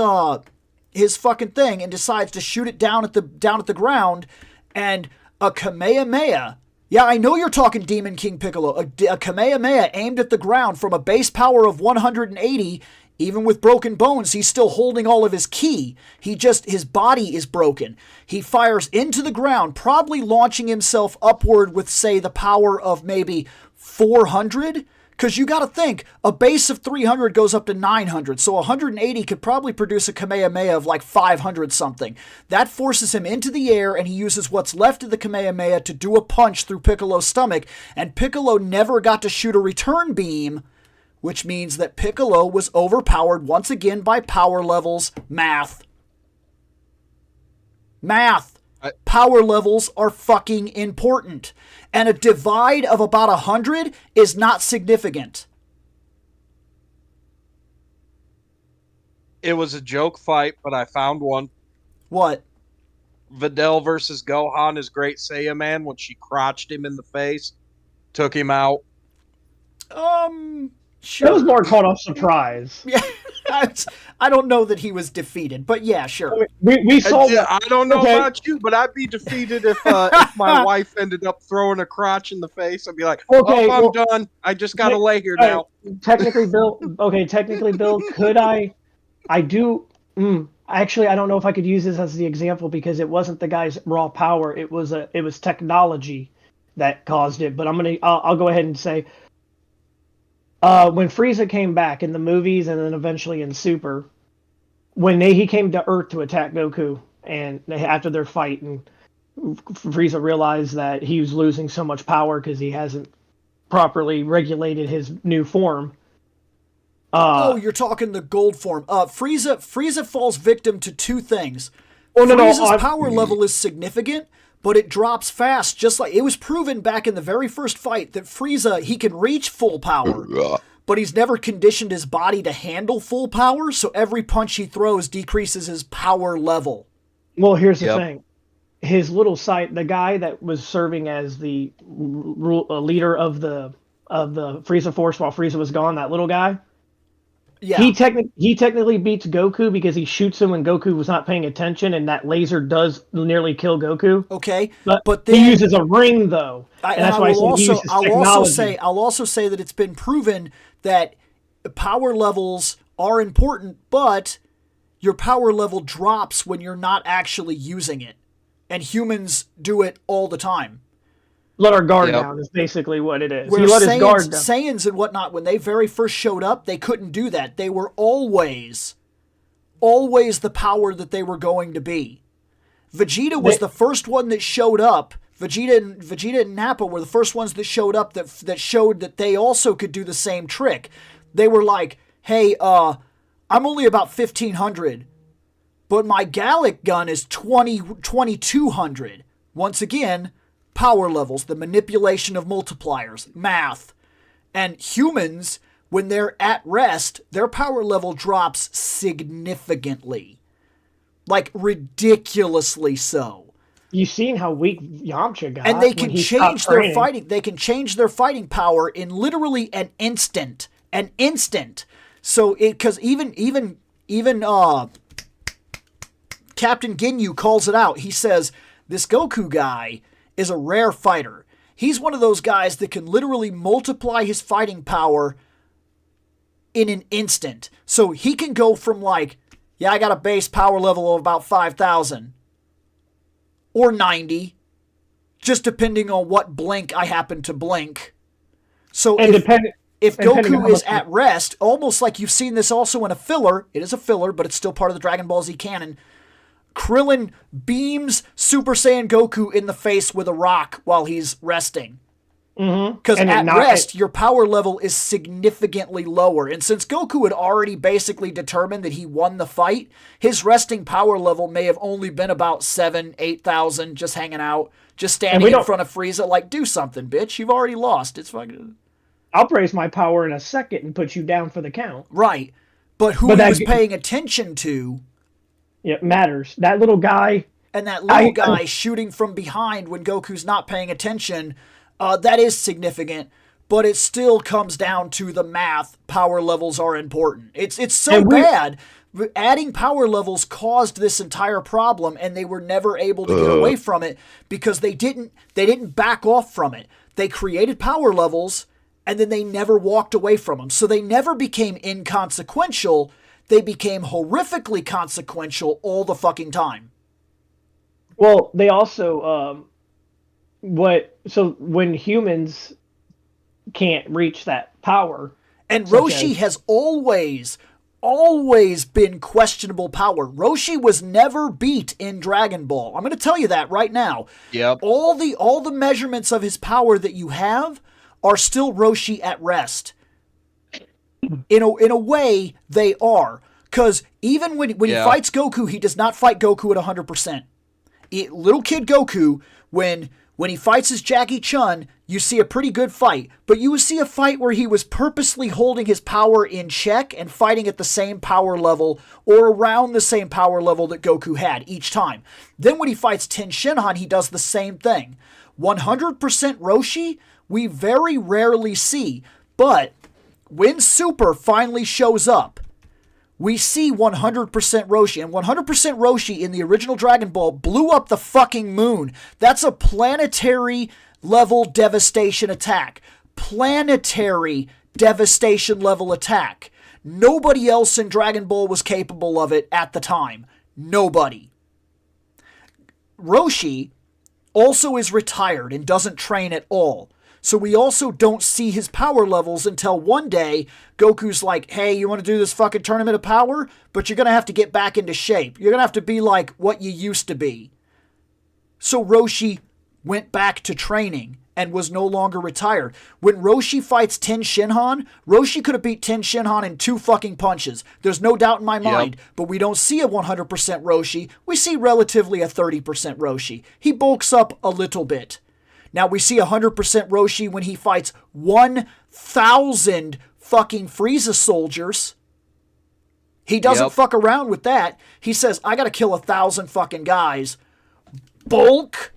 fucking thing and decides to shoot it down at the ground, and a Kamehameha. Yeah, I know you're talking Demon King Piccolo. A Kamehameha aimed at the ground from a base power of 180. Even with broken bones, he's still holding all of his ki. His body is broken. He fires into the ground, probably launching himself upward with, say, the power of maybe 400. Because you got to think, a base of 300 goes up to 900, so 180 could probably produce a Kamehameha of like 500 something. That forces him into the air, and he uses what's left of the Kamehameha to do a punch through Piccolo's stomach, and Piccolo never got to shoot a return beam, which means that Piccolo was overpowered once again by power levels. Math. Power levels are fucking important. And a divide of about 100 is not significant. It was a joke fight, but I found one. What? Videl versus Gohan is Great Saiyaman when she crotched him in the face, took him out. Sure. That was more caught off surprise. Yeah, I don't know that he was defeated, but yeah, sure. We saw. I don't know about you, but I'd be defeated if my wife ended up throwing a crotch in the face. I'd be like, I'm done. I just got to lay here now. Technically, Bill. Could I? I do. Actually, I don't know if I could use this as the example because it wasn't the guy's raw power. It was technology that caused it. But I'll go ahead and say. When Frieza came back in the movies and then eventually in Super, when he came to Earth to attack Goku, and after their fight, and Frieza realized that he was losing so much power because he hasn't properly regulated his new form. You're talking the gold form. Frieza falls victim to 2 things. Frieza's power level is significant, but it drops fast, just like it was proven back in the very first fight that Frieza, he can reach full power, but he's never conditioned his body to handle full power, so every punch he throws decreases his power level. Well, here's the thing. His little side, the guy that was serving as the leader of the Frieza force while Frieza was gone, that little guy, Yeah. He technically beats Goku because he shoots him when Goku was not paying attention, and that laser does nearly kill Goku. Okay. But then he uses a ring though, and that's why I said he uses technology. I'll also say that it's been proven that power levels are important, but your power level drops when you're not actually using it. And humans do it all the time. Let our guard down is basically what it is. Where he let his guard down. Saiyans and whatnot, when they very first showed up, they couldn't do that. They were always the power that they were going to be. Vegeta was the first one that showed up. Vegeta and Nappa were the first ones that showed up that showed that they also could do the same trick. They were like, hey, I'm only about 1,500, but my Gallic gun is 2,200. Once again, power levels, the manipulation of multipliers, math. And humans, when they're at rest, their power level drops significantly. Like, ridiculously so. You've seen how weak Yamcha got. And they can change their fighting. They can change their fighting power in literally an instant. An instant. So because even Captain Ginyu calls it out. He says, this Goku guy is a rare fighter. He's one of those guys that can literally multiply his fighting power in an instant. So he can go from like, yeah, I got a base power level of about 5,000 or 90, just depending on what blink I happen to blink. So if Goku is at rest, almost like you've seen this also in a filler, it is a filler, but it's still part of the Dragon Ball Z canon, Krillin beams Super Saiyan Goku in the face with a rock while he's resting. Because at rest, your power level is significantly lower. And since Goku had already basically determined that he won the fight, his resting power level may have only been about 7,000, 8,000, just hanging out, just standing in front of Frieza like, do something, bitch. You've already lost. It's fucking... I'll raise my power in a second and put you down for the count. Right. But who he was paying attention to... It matters. That little guy... And that little guy shooting from behind when Goku's not paying attention, that is significant, but it still comes down to the math. Power levels are important. It's so bad. Adding power levels caused this entire problem, and they were never able to get away from it because they didn't back off from it. They created power levels, and then they never walked away from them. So they never became inconsequential. They became horrifically consequential all the fucking time. Well, they also, when humans can't reach that power. And Roshi has always been questionable power. Roshi was never beat in Dragon Ball. I'm going to tell you that right now. Yep. All the measurements of his power that you have are still Roshi at rest. In a way, they are. Because even when he fights Goku, he does not fight Goku at 100%. Little kid Goku, when he fights his Jackie Chun, you see a pretty good fight. But you see a fight where he was purposely holding his power in check and fighting at the same power level or around the same power level that Goku had each time. Then when he fights Ten Shinhan, he does the same thing. 100% Roshi, we very rarely see. But when Super finally shows up, we see 100% Roshi. And 100% Roshi in the original Dragon Ball blew up the fucking moon. That's a planetary level devastation attack. Planetary devastation level attack. Nobody else in Dragon Ball was capable of it at the time. Nobody. Roshi also is retired and doesn't train at all. So we also don't see his power levels until one day Goku's like, hey, you want to do this fucking tournament of power? But you're going to have to get back into shape. You're going to have to be like what you used to be. So Roshi went back to training and was no longer retired. When Roshi fights Ten Shinhan, Roshi could have beat Ten Shinhan in 2 fucking punches. There's no doubt in my mind. But we don't see a 100% Roshi. We see relatively a 30% Roshi. He bulks up a little bit. Now, we see 100% Roshi when he fights 1,000 fucking Frieza soldiers. He doesn't fuck around with that. He says, I gotta kill 1,000 fucking guys. Bulk.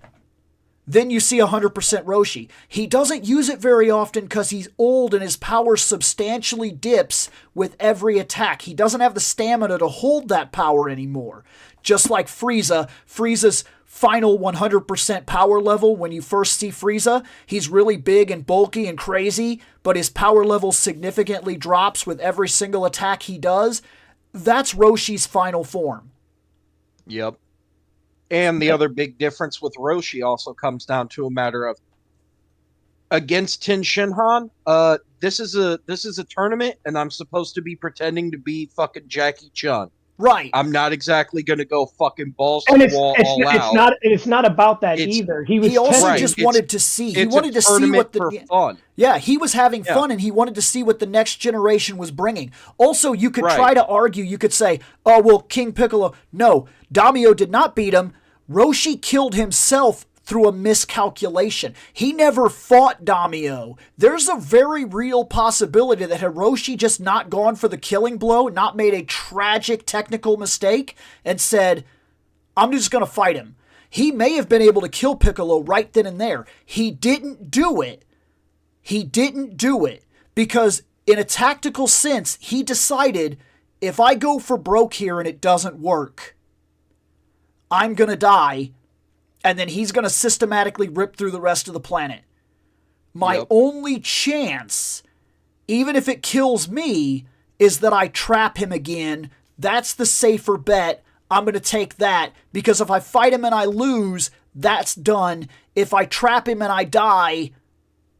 then you see 100% Roshi. He doesn't use it very often because he's old and his power substantially dips with every attack. He doesn't have the stamina to hold that power anymore. Just like Frieza. Frieza's final 100% power level, when you first see Frieza, he's really big and bulky and crazy, but his power level significantly drops with every single attack he does. That's Roshi's final form. Yep. And the other big difference with Roshi also comes down to a matter of against Ten Shinhan, this is a tournament and I'm supposed to be pretending to be fucking Jackie Chun. Right. I'm not exactly going to go fucking balls to the wall all out. It's not about that either. He also just wanted to see. He wanted to see what the fun. Yeah, he was having fun and he wanted to see what the next generation was bringing. Also, you could try to argue. You could say, "Oh, well, King Piccolo." No, Daimyo did not beat him. Roshi killed himself through a miscalculation. He never fought Daimyo. There's a very real possibility that had Roshi just not gone for the killing blow, not made a tragic technical mistake, and said, "I'm just going to fight him," he may have been able to kill Piccolo right then and there. He didn't do it. He didn't do it because in a tactical sense, he decided, if I go for broke here and it doesn't work, I'm going to die. And then he's going to systematically rip through the rest of the planet. My only chance, even if it kills me, is that I trap him again. That's the safer bet. I'm going to take that. Because if I fight him and I lose, that's done. If I trap him and I die,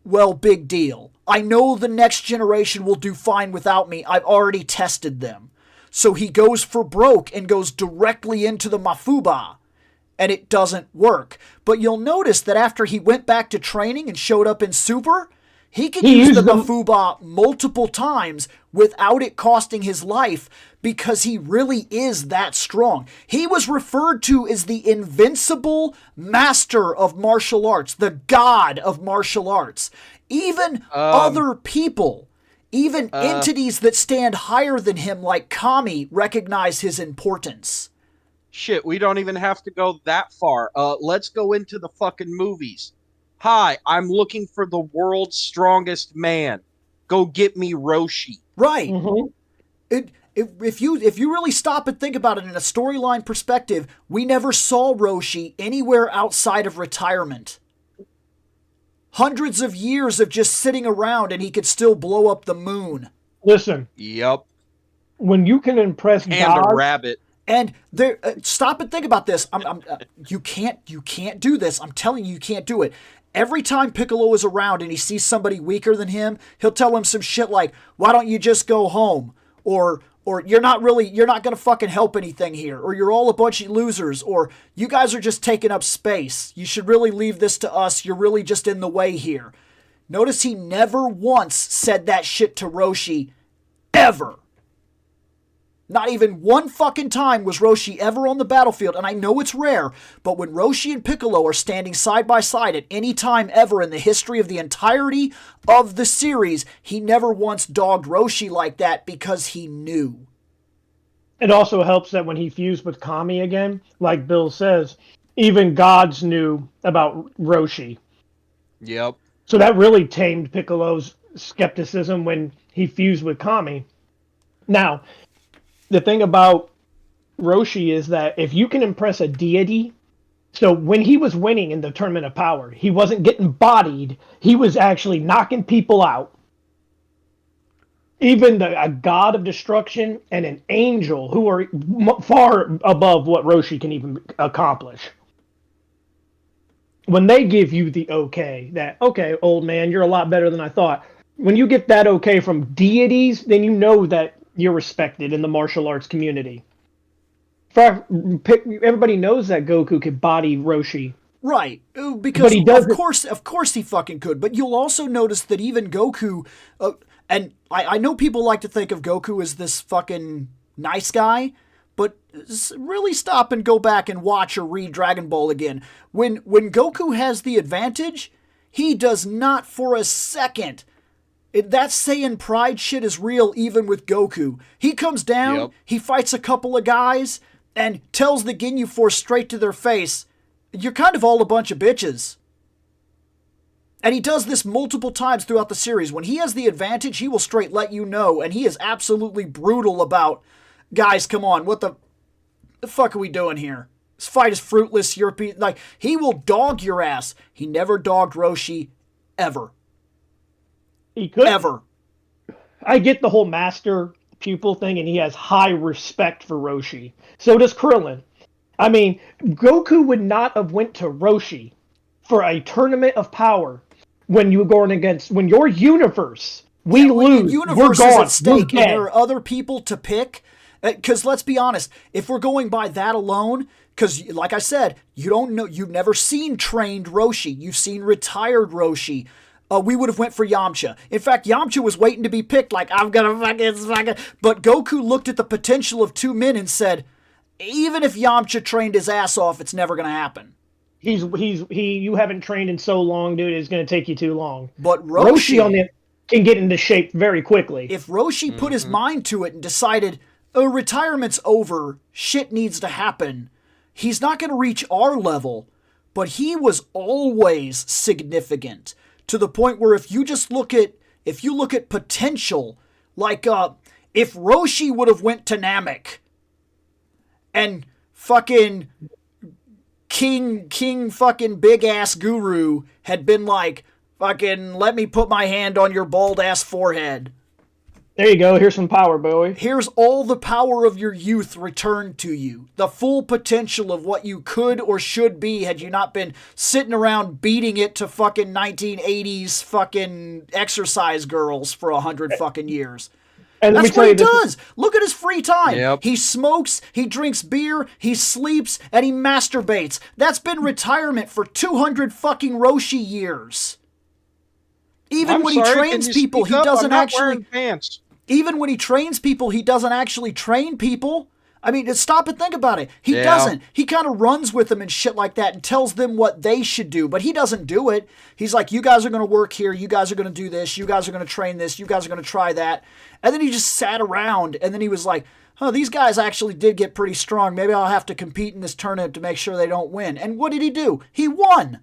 well, big deal. I know the next generation will do fine without me. I've already tested them. So he goes for broke and goes directly into the Mafuba. And it doesn't work. But you'll notice that after he went back to training and showed up in Super, he could use the Mafuba multiple times without it costing his life because he really is that strong. He was referred to as the invincible master of martial arts, the god of martial arts. Even other people, even entities that stand higher than him like Kami recognize his importance. Shit, we don't even have to go that far. Let's go into the fucking movies. Hi, I'm looking for the world's strongest man. Go get me Roshi. Right. Mm-hmm. If you really stop and think about it in a storyline perspective, we never saw Roshi anywhere outside of retirement. Hundreds of years of just sitting around and he could still blow up the moon. Listen. Yep. When you can impress and God... a rabbit. And there, stop and think about this. You can't do this. I'm telling you can't do it. Every time Piccolo is around and he sees somebody weaker than him, he'll tell him some shit like, "Why don't you just go home?" Or you're not going to fucking help anything here. Or you're all a bunch of losers. Or you guys are just taking up space. You should really leave this to us. You're really just in the way here. Notice he never once said that shit to Roshi, ever. Not even one fucking time was Roshi ever on the battlefield, and I know it's rare, but when Roshi and Piccolo are standing side by side at any time ever in the history of the entirety of the series, he never once dogged Roshi like that because he knew. It also helps that when he fused with Kami again, like Bill says, even gods knew about Roshi. Yep. So that really tamed Piccolo's skepticism when he fused with Kami. Now, the thing about Roshi is that if you can impress a deity, so when he was winning in the Tournament of Power, he wasn't getting bodied, he was actually knocking people out. Even a god of destruction and an angel who are far above what Roshi can even accomplish. When they give you the okay, that, okay, old man, you're a lot better than I thought. When you get that okay from deities, then you know that you're respected in the martial arts community. Everybody knows that Goku could body Roshi. Right, because of course he fucking could. But you'll also notice that even Goku, and I know people like to think of Goku as this fucking nice guy, but really stop and go back and watch or read Dragon Ball again. When Goku has the advantage, he does not for a second. That Saiyan pride shit is real even with Goku. He comes down, he fights a couple of guys, and tells the Ginyu Force straight to their face, "You're kind of all a bunch of bitches. And he does this multiple times throughout the series. When he has the advantage, he will straight let you know, and he is absolutely brutal about, guys, come on, what the fuck are we doing here? This fight is fruitless. European, like, he will dog your ass. He never dogged Roshi, ever. He could. Ever. I get the whole master pupil thing, and he has high respect for Roshi. So does Krillin. I mean, Goku would not have went to Roshi for a tournament of power when you were going against, when your universe, we lose, universe we're gone, is at stake, we're and dead. there are other people to pick. Because let's be honest, if we're going by that alone, because like I said, you don't know, you've never seen trained Roshi, you've seen retired Roshi. We would have went for Yamcha. In fact, Yamcha was waiting to be picked, like, I'm gonna fucking. But Goku looked at the potential of two men and said, even if Yamcha trained his ass off, it's never gonna happen. You haven't trained in so long, dude. It's going to take you too long. But Roshi can get into shape very quickly. If Roshi put his mind to it and decided, oh, retirement's over, shit needs to happen, he's not going to reach our level. But he was always significant to the point where if you look at potential, like if Roshi would have went to Namek and fucking King fucking big ass guru had been like, fucking let me put my hand on your bald ass forehead. There you go. Here's some power, boy. Here's all the power of your youth returned to you. The full potential of what you could or should be had you not been sitting around beating it to fucking 1980s fucking exercise girls for 100 fucking years. And that's what he does. Look at his free time. Yep. He smokes, he drinks beer, he sleeps, and he masturbates. That's been retirement for 200 fucking Roshi years. Even when he trains people, he doesn't actually. Even when he trains people, he doesn't actually train people. I mean, stop and think about it. He doesn't. He kind of runs with them and shit like that and tells them what they should do, but he doesn't do it. He's like, you guys are going to work here. You guys are going to do this. You guys are going to train this. You guys are going to try that. And then he just sat around, and then he was like, oh, these guys actually did get pretty strong. Maybe I'll have to compete in this tournament to make sure they don't win. And what did he do? He won.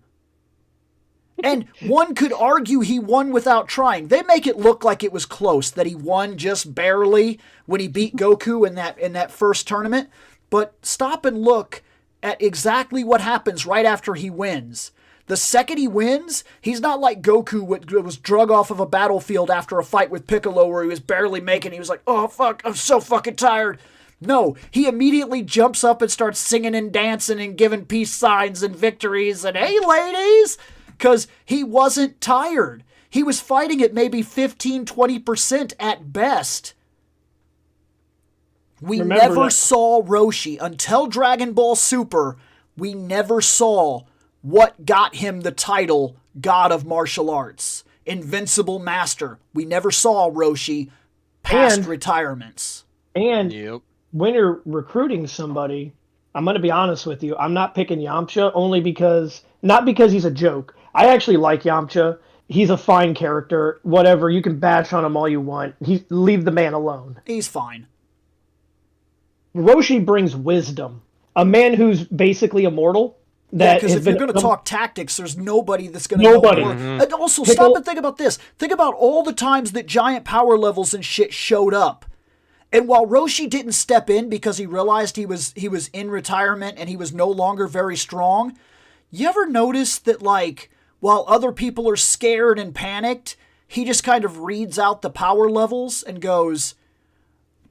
And one could argue he won without trying. They make it look like it was close, that he won just barely when he beat Goku in that first tournament. But stop and look at exactly what happens right after he wins. The second he wins, he's not like Goku was drug off of a battlefield after a fight with Piccolo where he was barely making. He was like, oh, fuck, I'm so fucking tired. No, he immediately jumps up and starts singing and dancing and giving peace signs and victories and, hey, ladies, because he wasn't tired. He was fighting at maybe 15, 20% at best. We never saw Roshi. Until Dragon Ball Super, we never saw what got him the title God of Martial Arts. Invincible Master. We never saw Roshi past retirements. And when you're recruiting somebody, I'm going to be honest with you, I'm not picking Yamcha not because he's a joke. I actually like Yamcha. He's a fine character. Whatever, you can bash on him all you want. Leave the man alone. He's fine. Roshi brings wisdom. A man who's basically immortal. Because if you're going to talk tactics, there's nobody that's going to know more. And also, stop and think about this. Think about all the times that giant power levels and shit showed up. And while Roshi didn't step in because he realized he was in retirement and he was no longer very strong, you ever notice that, like, while other people are scared and panicked, he just kind of reads out the power levels and goes,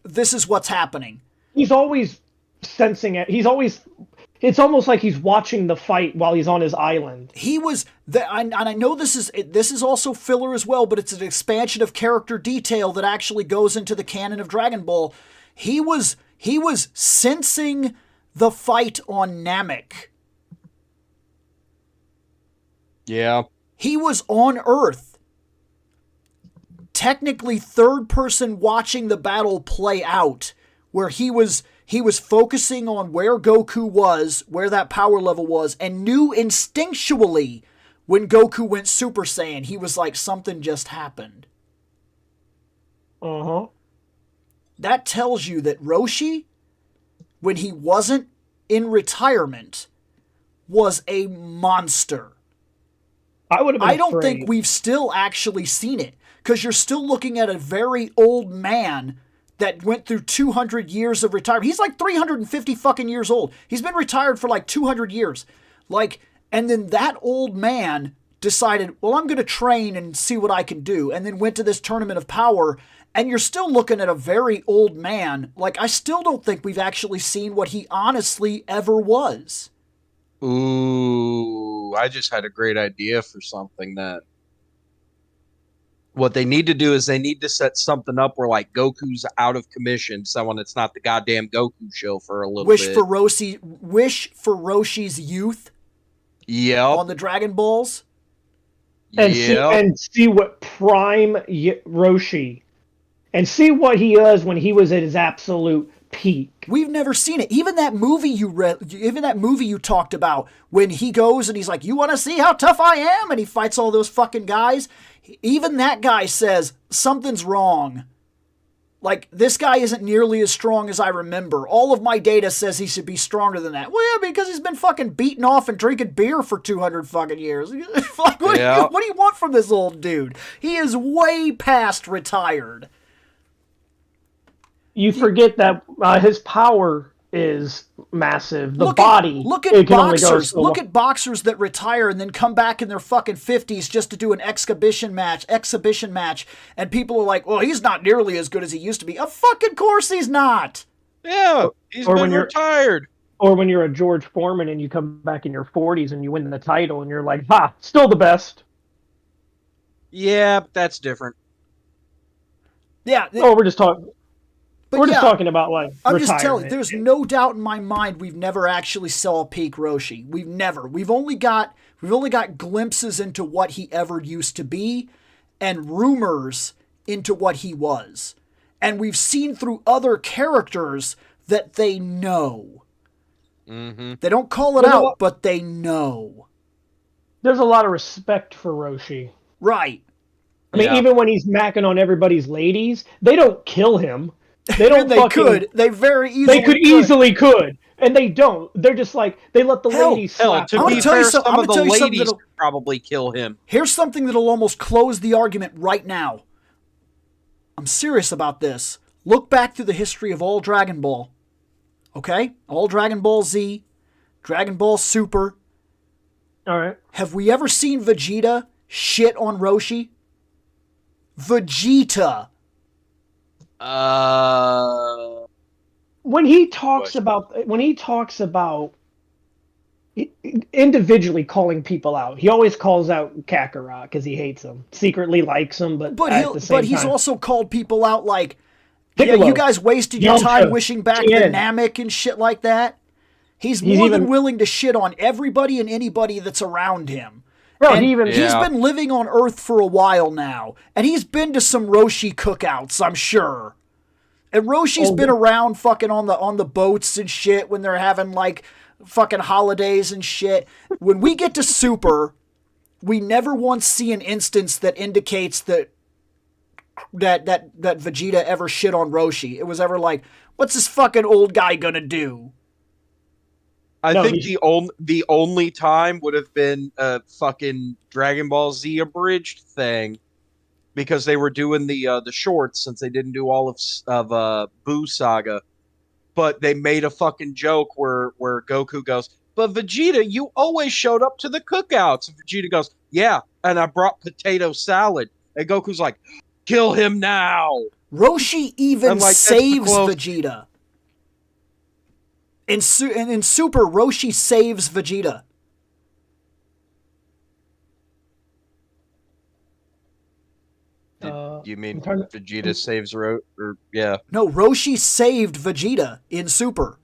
this is what's happening. He's always sensing it. It's almost like he's watching the fight while he's on his island. He was, and I know this is also filler as well, but it's an expansion of character detail that actually goes into the canon of Dragon Ball. He was sensing the fight on Namek. Yeah. He was on Earth. Technically third person watching the battle play out, where he was focusing on where Goku was, where that power level was, and knew instinctually when Goku went Super Saiyan, he was like, something just happened. Uh-huh. That tells you that Roshi, when he wasn't in retirement, was a monster. I would have been I don't afraid. think we've still actually seen it, because you're still looking at a very old man that went through 200 years of retirement. He's like 350 fucking years old. He's been retired for like 200 years. Like, and then that old man decided, well, I'm going to train and see what I can do, and then went to this tournament of power. And you're still looking at a very old man. Like, I still don't think we've actually seen what he honestly ever was. Ooh, I just had a great idea for something that. What they need to do is they need to set something up where like Goku's out of commission, someone that's not the goddamn Goku show for a little bit. Wish for Roshi's youth Yep. on the Dragon Balls. And see what prime Roshi, and see what he is when he was at his absolute peak. We've never seen it. Even that movie you talked about, when he goes and he's like, "You want to see how tough I am?" and he fights all those fucking guys. Even that guy says something's wrong. Like, this guy isn't nearly as strong as I remember. All of my data says he should be stronger than that. Well, yeah, because he's been fucking beaten off and drinking beer for 200 fucking years. Like, what do you want from this old dude? He is way past retired. You forget that his power is massive. Look at boxers. Look at boxers that retire and then come back in their fucking 50s just to do an exhibition match, and people are like, "Well, he's not nearly as good as he used to be." Of fucking course he's not. Yeah, he's been retired. Or when you're a George Foreman and you come back in your 40s and you win the title and you're like, "Ha, still the best." Yeah, but that's different. Yeah. We're just talking. We're just talking about like I'm retirement. just telling you, there's no doubt in my mind we've never actually saw peak Roshi. We've only got glimpses into what he ever used to be, and rumors into what he was. And we've seen through other characters that they know. Mm-hmm. They don't call it out, but they know. There's a lot of respect for Roshi. Right. I mean, even when he's macking on everybody's ladies, they don't kill him. They don't. They very easily. They easily could, and they don't. They're just like they let the ladies slap. To be fair, some of the ladies could probably kill him. Here's something that'll almost close the argument right now. I'm serious about this. Look back through the history of all Dragon Ball. Okay, all Dragon Ball Z, Dragon Ball Super. All right. Have we ever seen Vegeta shit on Roshi? Vegeta. When he talks about individually calling people out, he always calls out Kakarot because he hates him, secretly likes him, but he's also called people out like, Piccolo, yeah, you guys wasted your time wishing back the Namek and shit like that. He's more than willing to shit on everybody and anybody that's around him. Bro, he's been living on Earth for a while now, and he's been to some Roshi cookouts, I'm sure. And Roshi's been around fucking on the boats and shit when they're having like fucking holidays and shit. When we get to Super, we never once see an instance that indicates that Vegeta ever shit on Roshi. It was ever like, what's this fucking old guy gonna do? I think the only time would have been a fucking Dragon Ball Z abridged thing, because they were doing the shorts since they didn't do all of Buu Saga, but they made a fucking joke where Goku goes, "But Vegeta, you always showed up to the cookouts." And Vegeta goes, "Yeah, and I brought potato salad." And Goku's like, "Kill him now." Roshi even saves Vegeta. In Super, Roshi saves Vegeta. You mean Vegeta saves yeah? No, Roshi saved Vegeta in Super.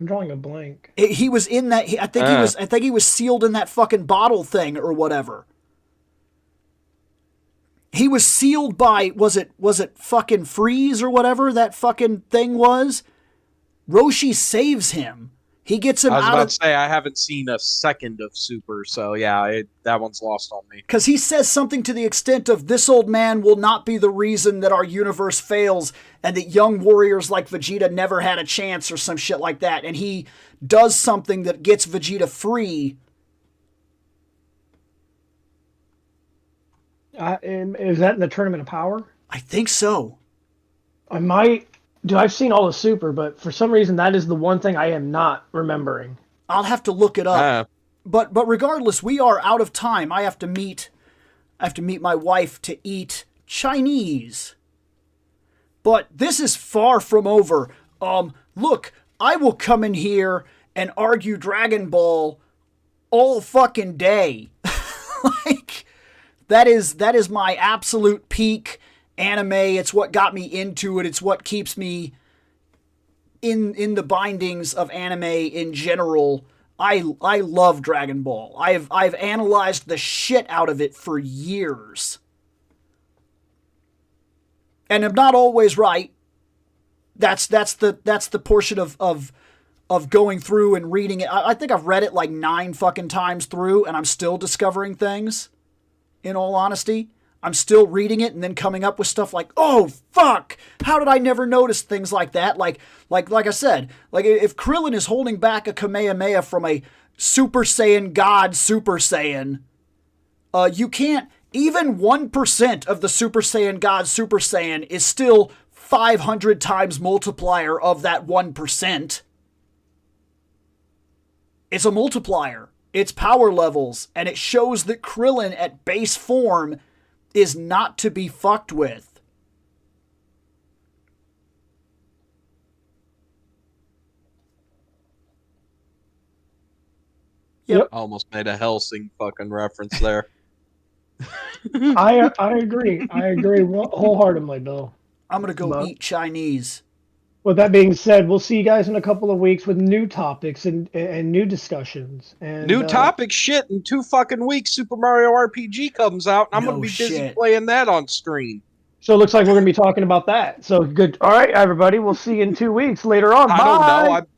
I'm drawing a blank. He was in that. I think he was sealed in that fucking bottle thing or whatever. He was sealed by was it fucking Freeze or whatever that fucking thing was. Roshi saves him. He gets him out of... I was about to say, I haven't seen a second of Super, so yeah, that one's lost on me. Because he says something to the extent of, this old man will not be the reason that our universe fails, and that young warriors like Vegeta never had a chance, or some shit like that. And he does something that gets Vegeta free. Is that in the Tournament of Power? I think so. I might. I've seen all the Super, but for some reason that is the one thing I am not remembering. I'll have to look it up. But regardless, we are out of time. I have to meet my wife to eat Chinese. But this is far from over. Look, I will come in here and argue Dragon Ball all fucking day. Like, that is my absolute peak anime. It's what got me into it. It's what keeps me in the bindings of anime in general. I love Dragon Ball. I've analyzed the shit out of it for years. And I'm not always right. That's the portion of going through and reading it. I think I've read it like 9 fucking times through, and I'm still discovering things. In all honesty, I'm still reading it and then coming up with stuff like, oh fuck, how did I never notice things like that? Like I said, like if Krillin is holding back a Kamehameha from a Super Saiyan God Super Saiyan, you can't. Even 1% of the Super Saiyan God Super Saiyan is still 500 times multiplier of that 1%. It's a multiplier. It's power levels, and it shows that Krillin at base form is not to be fucked with. Yep. I almost made a Helsing fucking reference there. I agree. I agree wholeheartedly, Bill. I'm going to go eat Chinese. With that being said, we'll see you guys in a couple of weeks with new topics and new discussions. And new topic shit in 2 fucking weeks. Super Mario RPG comes out, and I'm going to be busy playing that on screen. So it looks like we're going to be talking about that. So good. All right, everybody. We'll see you in 2 weeks later on. Bye. I don't know.